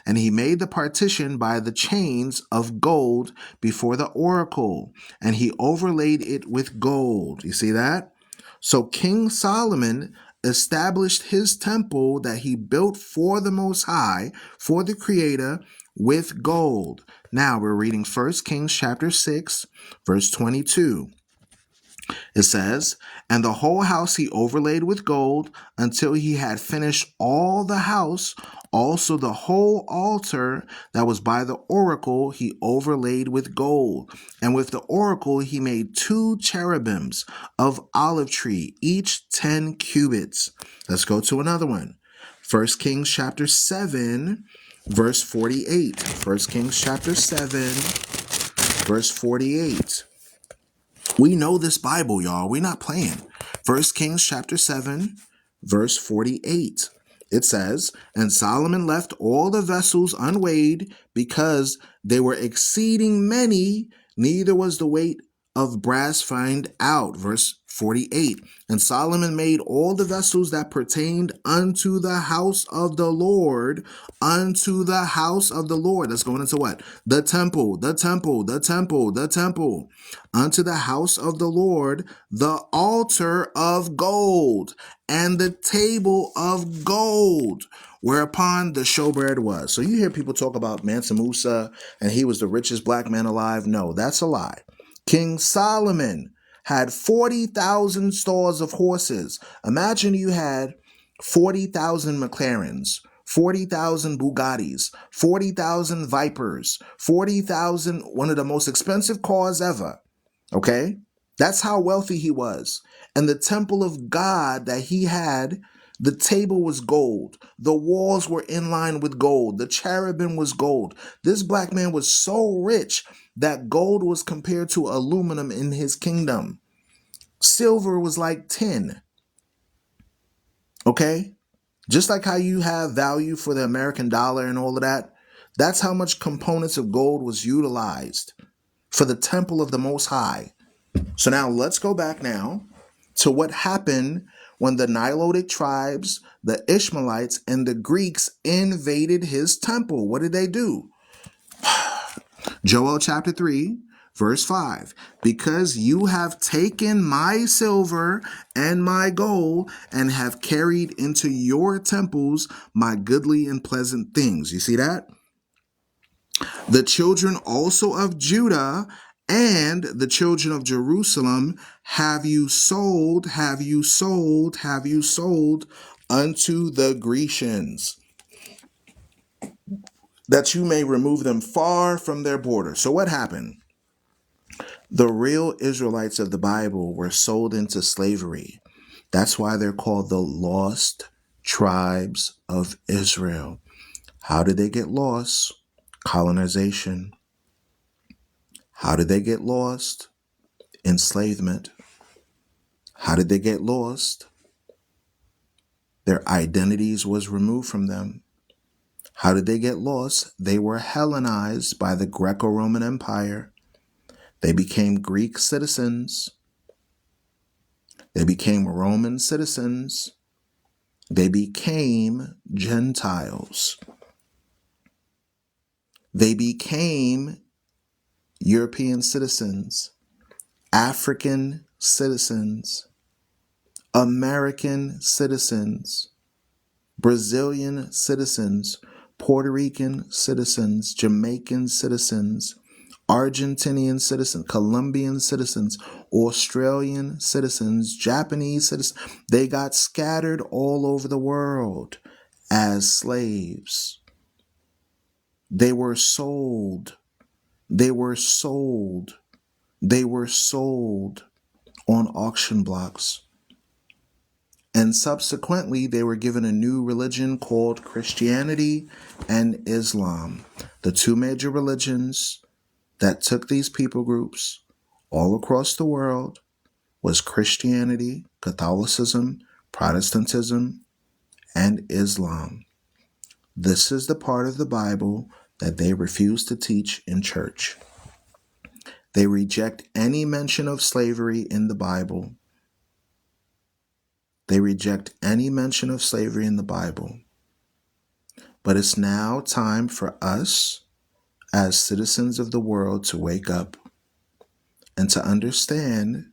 and he made the partition by the chains of gold before the oracle, and he overlaid it with gold. You see that? So King Solomon established his temple that he built for the Most High, for the Creator, with gold. Now we're reading 1 Kings chapter 6, verse 22. It says, and the whole house he overlaid with gold until he had finished all the house. Also the whole altar that was by the oracle he overlaid with gold. And with the oracle he made 2 cherubims of olive tree, each 10 cubits. Let's go to another one. 1 Kings chapter 7, verse 48. 1 Kings chapter 7, verse 48. We know this Bible, y'all. We're not playing. 1 Kings chapter 7, verse 48. It says, and Solomon left all the vessels unweighed because they were exceeding many, neither was the weight of brass found out. Verse 48. And Solomon made all the vessels that pertained unto the house of the Lord, unto the house of the Lord. That's going into what? The temple, the temple, the temple, the temple. Unto the house of the Lord, the altar of gold and the table of gold, whereupon the showbread was. So you hear people talk about Mansa Musa and he was the richest black man alive. No, that's a lie. King Solomon had 40,000 stalls of horses. Imagine you had 40,000 McLarens, 40,000 Bugattis, 40,000 Vipers, 40,000, one of the most expensive cars ever. Okay? That's how wealthy he was. And the temple of God that he had, the table was gold. The walls were in line with gold. The cherubim was gold. This black man was so rich that gold was compared to aluminum in his kingdom. Silver was like tin. Okay? Just like how you have value for the American dollar and all of that, that's how much components of gold was utilized for the temple of the Most High. So now let's go back now to what happened when the Nilotic tribes, the Ishmaelites, and the Greeks invaded his temple. What did they do? Joel chapter 3, Verse 5, because you have taken my silver and my gold and have carried into your temples my goodly and pleasant things. You see that? The children also of Judah and the children of Jerusalem have you sold unto the Grecians, that you may remove them far from their border. So what happened? The real Israelites of the Bible were sold into slavery. That's why they're called the lost tribes of Israel. How did they get lost? Colonization. How did they get lost? Enslavement. How did they get lost? Their identities was removed from them. How did they get lost? They were Hellenized by the Greco-Roman Empire. They became Greek citizens. They became Roman citizens. They became Gentiles. They became European citizens, African citizens, American citizens, Brazilian citizens, Puerto Rican citizens, Jamaican citizens, Argentinian citizens, Colombian citizens, Australian citizens, Japanese citizens. They got scattered all over the world as slaves. They were sold. They were sold. They were sold on auction blocks. And subsequently, they were given a new religion called Christianity and Islam, the two major religions that took these people groups all across the world was Christianity, Catholicism, Protestantism, and Islam. This is the part of the Bible that they refuse to teach in church. They reject any mention of slavery in the Bible. They reject any mention of slavery in the Bible. But it's now time for us, as citizens of the world, to wake up and to understand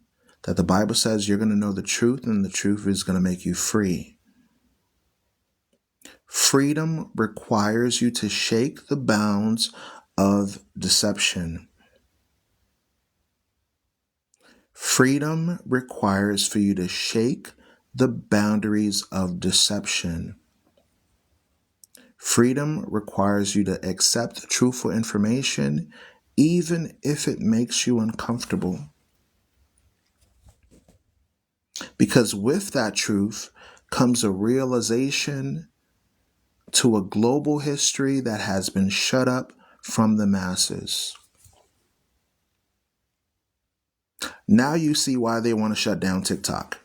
that the Bible says you're going to know the truth and the truth is going to make you free. Freedom requires you to shake the bounds of deception. Freedom requires for you to shake the boundaries of deception. Freedom requires you to accept truthful information, even if it makes you uncomfortable. Because with that truth comes a realization to a global history that has been shut up from the masses. Now you see why they want to shut down TikTok.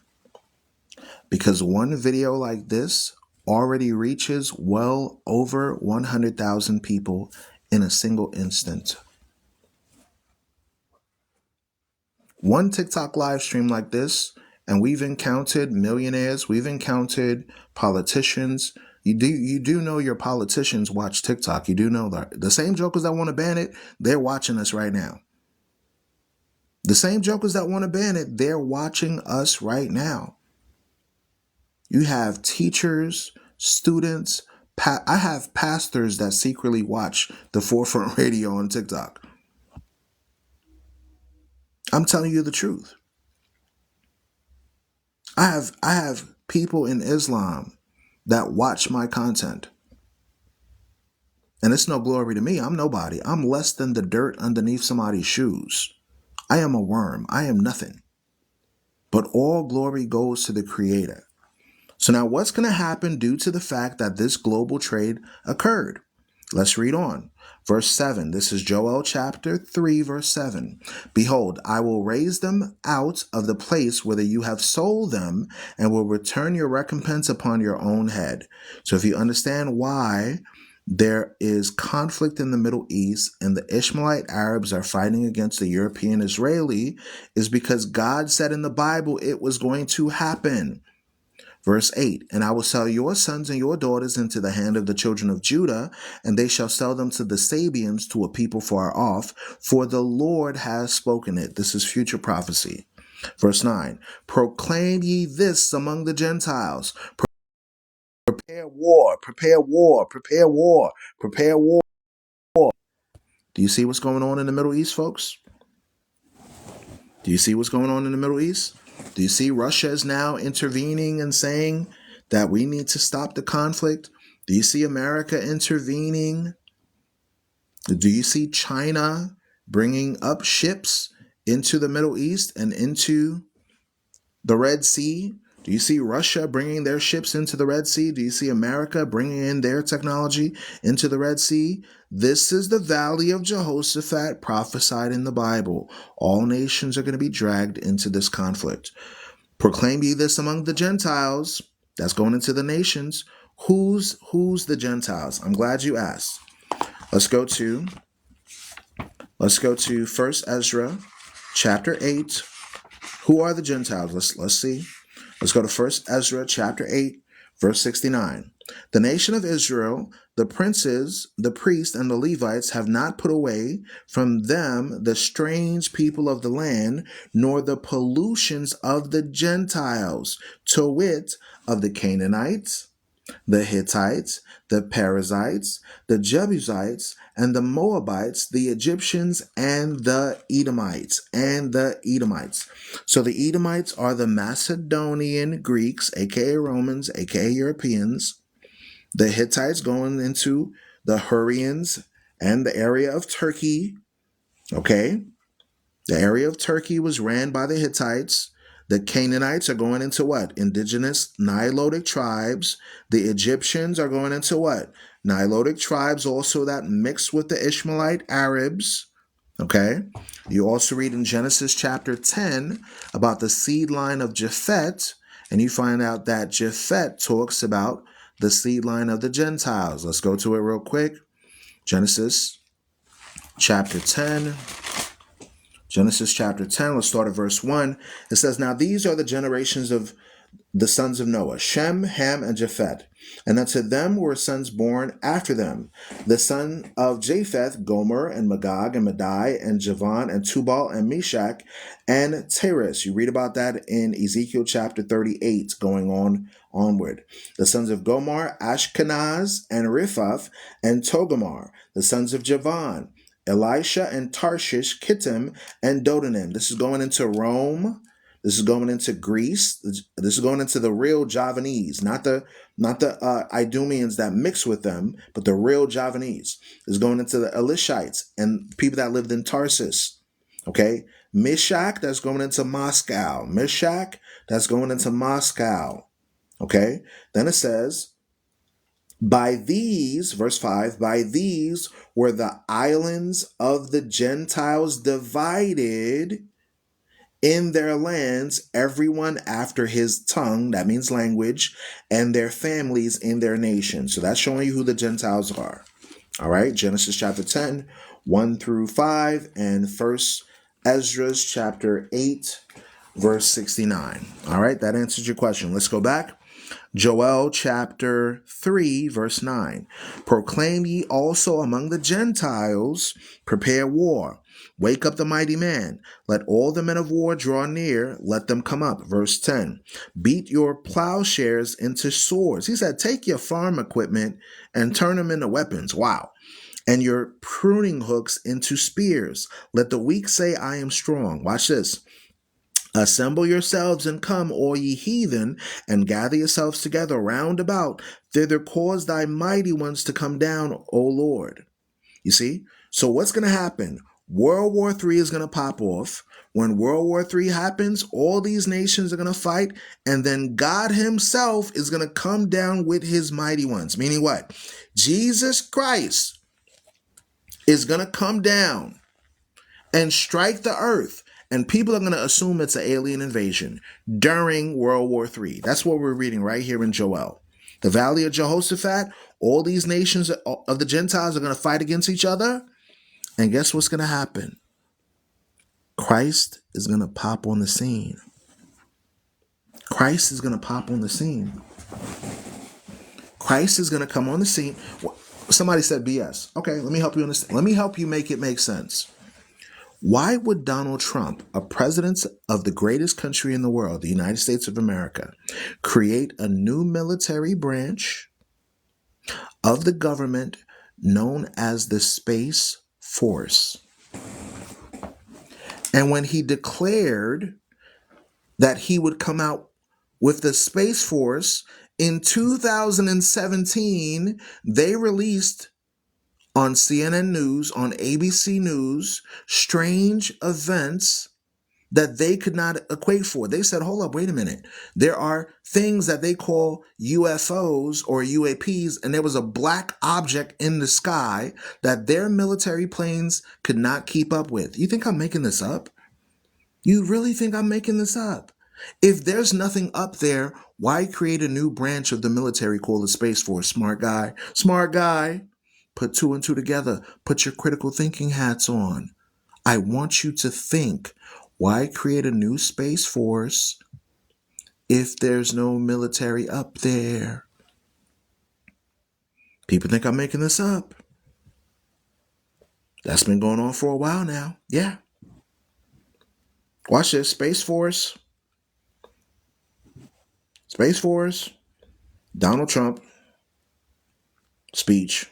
Because one video like this already reaches well over 100,000 people in a single instant. One TikTok live stream like this, and we've encountered millionaires, we've encountered politicians. You do know your politicians watch TikTok. You do know that. The same jokers that want to ban it, they're watching us right now. The same jokers that want to ban it, they're watching us right now. You have teachers, students. I have pastors that secretly watch the Forefront Radio on TikTok. I'm telling you the truth. I have people in Islam that watch my content. And it's no glory to me. I'm nobody. I'm less than the dirt underneath somebody's shoes. I am a worm. I am nothing. But all glory goes to the Creator. So now what's going to happen due to the fact that this global trade occurred? Let's read on. Verse 7. This is Joel chapter 3, verse 7. Behold, I will raise them out of the place whither you have sold them and will return your recompense upon your own head. So if you understand why there is conflict in the Middle East and the Ishmaelite Arabs are fighting against the European Israeli, is because God said in the Bible it was going to happen. Verse 8, and I will sell your sons and your daughters into the hand of the children of Judah, and they shall sell them to the Sabians, to a people far off, for the Lord has spoken it. This is future prophecy. Verse 9, proclaim ye this among the Gentiles. Prepare war, prepare war, prepare war, prepare war. Do you see what's going on in the Middle East, folks? Do you see what's going on in the Middle East? Do you see Russia is now intervening and saying that we need to stop the conflict? Do you see America intervening? Do you see China bringing up ships into the Middle East and into the Red Sea? Do you see Russia bringing their ships into the Red Sea? Do you see America bringing in their technology into the Red Sea? This is the valley of Jehoshaphat prophesied in the Bible. All nations are going to be dragged into this conflict. Proclaim ye this among the Gentiles. That's going into the nations. Who's the Gentiles? I'm glad you asked. Let's go to 1 Ezra chapter 8. Who are the Gentiles? Let's see. Let's go to 1 Ezra chapter 8, verse 69. The nation of Israel, the princes, the priests, and the Levites have not put away from them the strange people of the land, nor the pollutions of the Gentiles, to wit, of the Canaanites, the Hittites, the Perizzites, the Jebusites, and the Moabites, the Egyptians, and the Edomites. So the Edomites are the Macedonian Greeks, aka Romans, aka Europeans. The Hittites going into the Hurrians and the area of Turkey. Okay? The area of Turkey was ran by the Hittites. The Canaanites are going into what? Indigenous Nilotic tribes. The Egyptians are going into what? Nilotic tribes also that mix with the Ishmaelite Arabs. Okay? You also read in Genesis chapter 10 about the seed line of Japhet, and you find out that Japhet talks about the seed line of the Gentiles. Let's go to it real quick. Genesis chapter 10. Genesis chapter 10, let's start at verse 1. It says, now these are the generations of the sons of Noah, Shem, Ham, and Japheth. And unto them were sons born after them. The son of Japheth, Gomer, and Magog, and Madai, and Javan, and Tubal, and Meshach, and Teres. You read about that in Ezekiel chapter 38, going onward. The sons of Gomer, Ashkenaz, and Riphath, and Togarmah. The sons of Javan, Elisha, and Tarshish, Kittim, and Dodanim. This is going into Rome. This is going into Greece. This is going into the real Javanese, not the Idumeans that mix with them, but the real Javanese. This is going into the Elishites and people that lived in Tarsus. Okay, Meshach, that's going into Moscow. Meshach, that's going into Moscow. Okay, then it says, by these, verse 5, by these were the islands of the Gentiles divided in their lands, everyone after his tongue, that means language, and their families in their nation. So that's showing you who the Gentiles are. All right, Genesis chapter 10, 1 through 5, and 1 Ezra chapter 8, verse 69. All right, that answers your question. Let's go back. Joel chapter 3, verse 9. Proclaim ye also among the Gentiles, prepare war. Wake up the mighty man. Let all the men of war draw near. Let them come up. Verse 10. Beat your plowshares into swords. He said, take your farm equipment and turn them into weapons. Wow. And your pruning hooks into spears. Let the weak say, I am strong. Watch this. Assemble yourselves and come, all ye heathen, and gather yourselves together round about. Thither cause thy mighty ones to come down, O Lord. You see? So what's going to happen? World War III is going to pop off. When World War III happens, all these nations are going to fight, and then God himself is going to come down with his mighty ones. Meaning what? Jesus Christ is going to come down and strike the earth. And people are going to assume it's an alien invasion during World War III. That's what we're reading right here in Joel. The Valley of Jehoshaphat, all these nations of the Gentiles are going to fight against each other. And guess what's going to happen? Christ is going to pop on the scene. Christ is going to pop on the scene. Christ is going to come on the scene. Somebody said BS. Okay, let me help you understand. Let me help you make it make sense. Why would Donald Trump, a president of the greatest country in the world, the United States of America, create a new military branch of the government known as the Space Force? And when he declared that he would come out with the Space Force in 2017, they released on CNN News, on ABC News, strange events that they could not equate for. They said, hold up, wait a minute. There are things that they call UFOs or UAPs, and there was a black object in the sky that their military planes could not keep up with. You think I'm making this up? You really think I'm making this up? If there's nothing up there, why create a new branch of the military called the Space Force? Smart guy. Smart guy. Put two and two together. Put your critical thinking hats on. I want you to think, why create a new Space Force if there's no military up there? People think I'm making this up. That's been going on for a while now. Yeah. Watch this. Space Force, Donald Trump speech.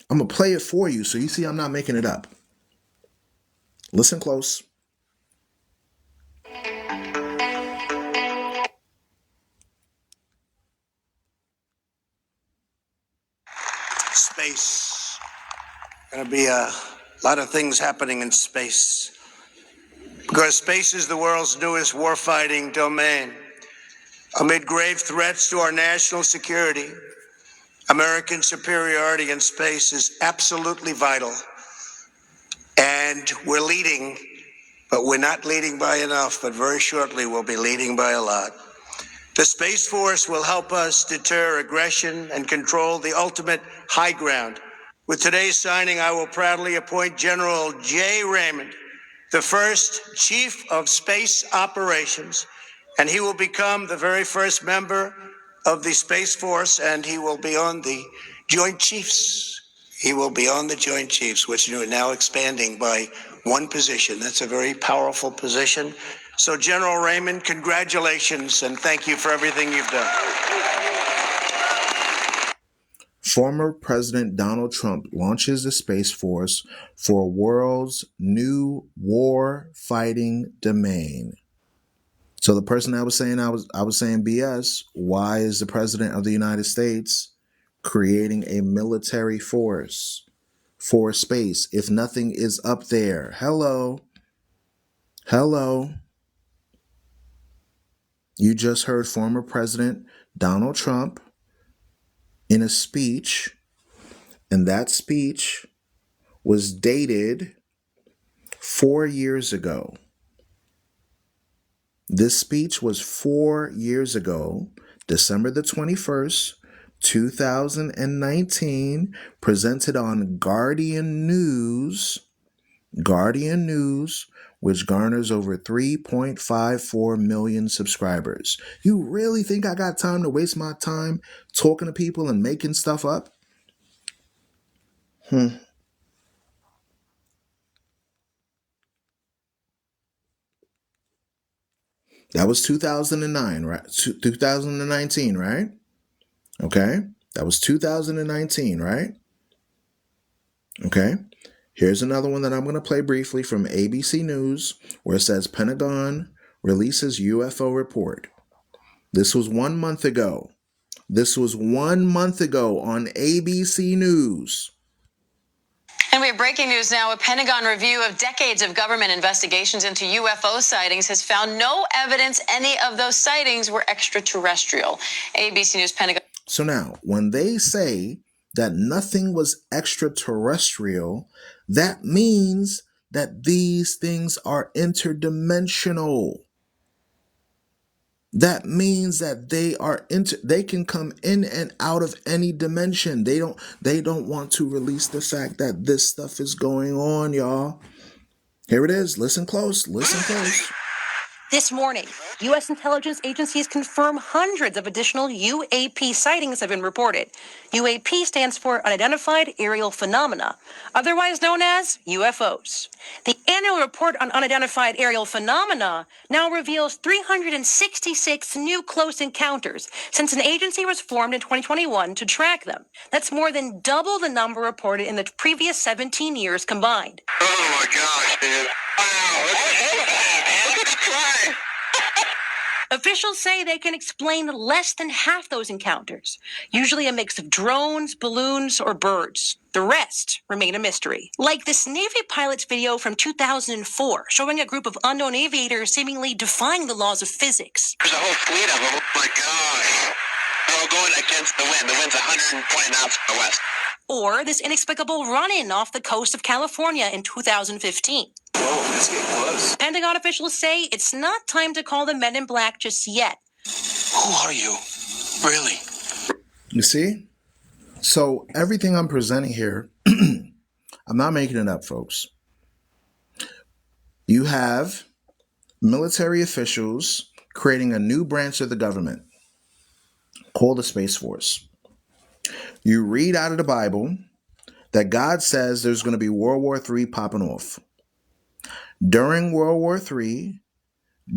I'm going to play it for you so you see I'm not making it up. Listen close. Space. Going to be a lot of things happening in space. Because space is the world's newest warfighting domain. Amid grave threats to our national security, American superiority in space is absolutely vital. And we're leading, but we're not leading by enough, but very shortly we'll be leading by a lot. The Space Force will help us deter aggression and control the ultimate high ground. With today's signing, I will proudly appoint General J. Raymond, the first Chief of Space Operations, and he will become the very first member of the Space Force, and he will be on the Joint Chiefs. He will be on the Joint Chiefs, which are now expanding by one position. That's a very powerful position. So, General Raymond, congratulations, and thank you for everything you've done. Former President Donald Trump launches the Space Force for a world's new war-fighting domain. So the person I was saying BS. Why is the President of the United States creating a military force for space if nothing is up there? Hello. You just heard former President Donald Trump in a speech, and that speech was dated 4 years ago. This speech was 4 years ago, December the 21st, 2019, presented on Guardian News, which garners over 3.54 million subscribers. You really think I got time to waste my time talking to people and making stuff up? That was 2009, right? 2019, right? Okay. That was 2019, right? Okay. Here's another one that I'm going to play briefly from ABC News, where it says Pentagon releases UFO report. This was 1 month ago. on ABC News. And we have breaking news now. A Pentagon review of decades of government investigations into UFO sightings has found no evidence any of those sightings were extraterrestrial. ABC News Pentagon. So now, when they say that nothing was extraterrestrial, that means that these things are interdimensional. That means that they can come in and out of any dimension. They don't want to release the fact that this stuff is going on, y'all. Here it is. Listen close. This morning, U.S. intelligence agencies confirm hundreds of additional UAP sightings have been reported. UAP stands for Unidentified Aerial Phenomena, otherwise known as UFOs. The annual report on unidentified aerial phenomena now reveals 366 new close encounters since an agency was formed in 2021 to track them. That's more than double the number reported in the previous 17 years combined. Oh my gosh, dude. Wow. Look at the fly. Officials say they can explain less than half those encounters, usually a mix of drones, balloons, or birds. The rest remain a mystery. Like this Navy pilot's video from 2004, showing a group of unknown aviators seemingly defying the laws of physics. There's a whole fleet of them. Oh my gosh. They're all going against the wind. The wind's 120 knots from the west. Or this inexplicable run-in off the coast of California in 2015. Whoa, let's get close. Pentagon officials say it's not time to call the men in black just yet. Who are you? Really? You see? So everything I'm presenting here, I'm not making it up, folks. You have military officials creating a new branch of the government called the Space Force. You read out of the Bible that God says there's going to be World War III popping off. During World War III,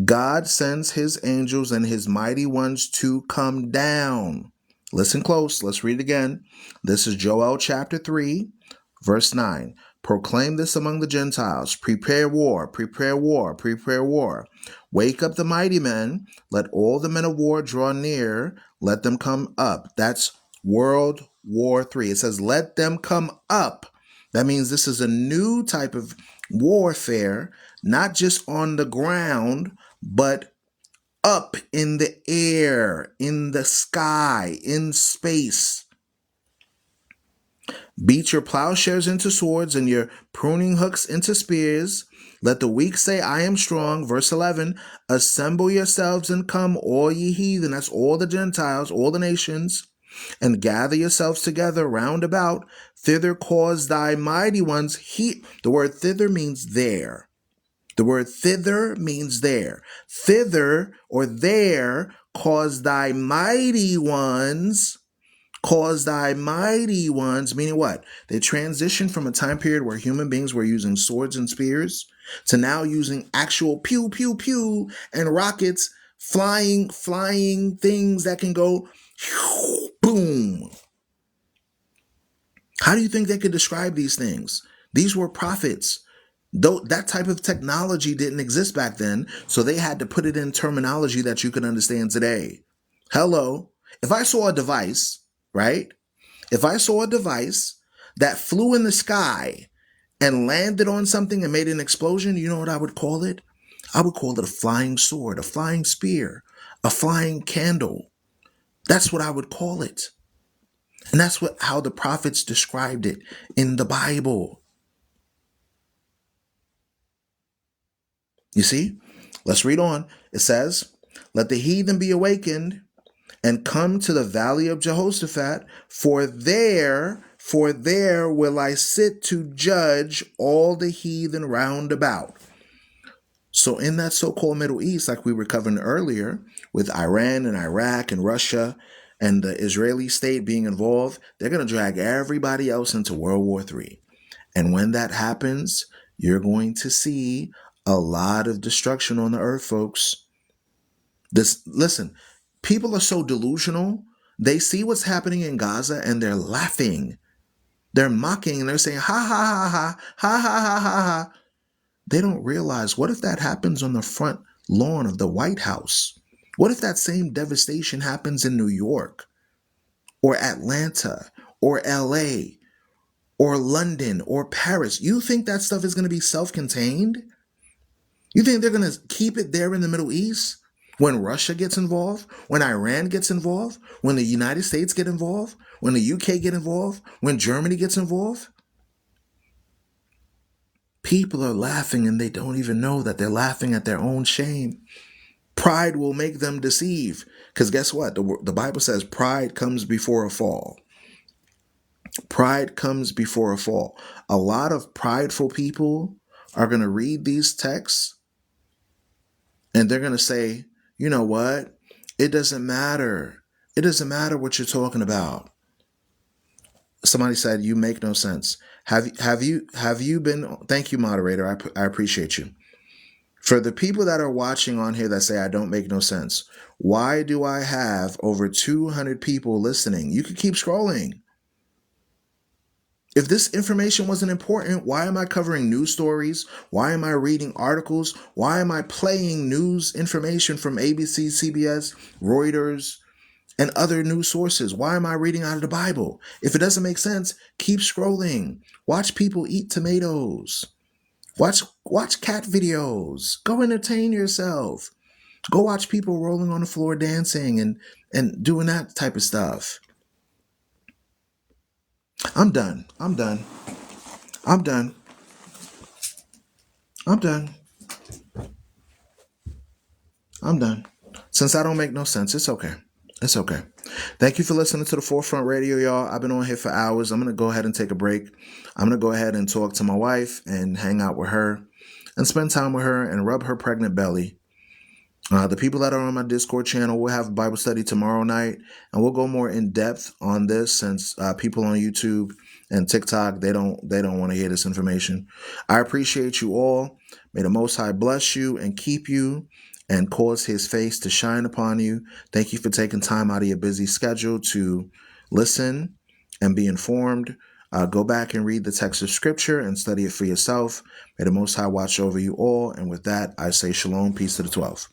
God sends his angels and his mighty ones to come down. Listen close. Let's read it again. This is Joel chapter 3, verse 9. Proclaim this among the Gentiles. Prepare war, prepare war, prepare war. Wake up the mighty men. Let all the men of war draw near. Let them come up. That's World War III. It says, let them come up. That means this is a new type of warfare, not just on the ground, but up in the air, in the sky, in space. Beat your plowshares into swords and your pruning hooks into spears. Let the weak say, I am strong. Verse 11, assemble yourselves and come, all ye heathen. That's all the Gentiles, all the nations. And gather yourselves together round about. Thither cause thy mighty ones. The word thither means there. The word thither means there. Thither or there cause thy mighty ones. Cause thy mighty ones, meaning what? They transitioned from a time period where human beings were using swords and spears to now using actual pew, pew, pew and rockets, flying things that can go boom. How do you think they could describe these things? These were prophets. Though that type of technology didn't exist back then, so they had to put it in terminology that you can understand today. Hello. If I saw a device, right? If I saw a device that flew in the sky and landed on something and made an explosion, you know what I would call it? I would call it a flying sword, a flying spear, a flying candle. That's what I would call it. And that's how the prophets described it in the Bible. You see? Let's read on. It says, let the heathen be awakened and come to the valley of Jehoshaphat, for there will I sit to judge all the heathen round about. So in that so-called Middle East, like we were covering earlier, with Iran and Iraq and Russia and the Israeli state being involved, they're going to drag everybody else into World War III. And when that happens, you're going to see a lot of destruction on the earth, folks. Listen, people are so delusional. They see what's happening in Gaza and they're laughing. They're mocking and they're saying, ha, ha, ha, ha, ha, ha, ha, ha, ha. They don't realize, what if that happens on the front lawn of the White House? What if that same devastation happens in New York or Atlanta or LA or London or Paris? You think that stuff is going to be self-contained? You think they're going to keep it there in the Middle East? When Russia gets involved, when Iran gets involved, when the United States get involved, when the UK get involved, when Germany gets involved? People are laughing and they don't even know that they're laughing at their own shame. Pride will make them deceive. Because guess what? The Bible says pride comes before a fall. Pride comes before a fall. A lot of prideful people are going to read these texts And they're going to say, you know what? It doesn't matter. It doesn't matter what you're talking about. Somebody said you make no sense. Have you been? Thank you, moderator. I appreciate you. For the people that are watching on here that say I don't make no sense, why do I have over 200 people listening? You could keep scrolling. If this information wasn't important, why am I covering news stories? Why am I reading articles? Why am I playing news information from ABC, CBS, Reuters, and other news sources? Why am I reading out of the Bible? If it doesn't make sense, keep scrolling. Watch people eat tomatoes. Watch cat videos. Go entertain yourself. Go watch people rolling on the floor dancing and doing that type of stuff. I'm done. I'm done. I'm done. I'm done. I'm done. Since I don't make no sense, it's okay. It's okay. Thank you for listening to the Forefront Radio, y'all. I've been on here for hours. I'm going to go ahead and take a break. I'm going to go ahead and talk to my wife and hang out with her and spend time with her and rub her pregnant belly. The people that are on my Discord channel will have a Bible study tomorrow night, and we'll go more in depth on this since people on YouTube and TikTok, they don't want to hear this information. I appreciate you all. May the Most High bless you and keep you and cause his face to shine upon you. Thank you for taking time out of your busy schedule to listen and be informed. Go back and read the text of scripture and study it for yourself. May the Most High watch over you all. And with that, I say shalom, peace to the 12.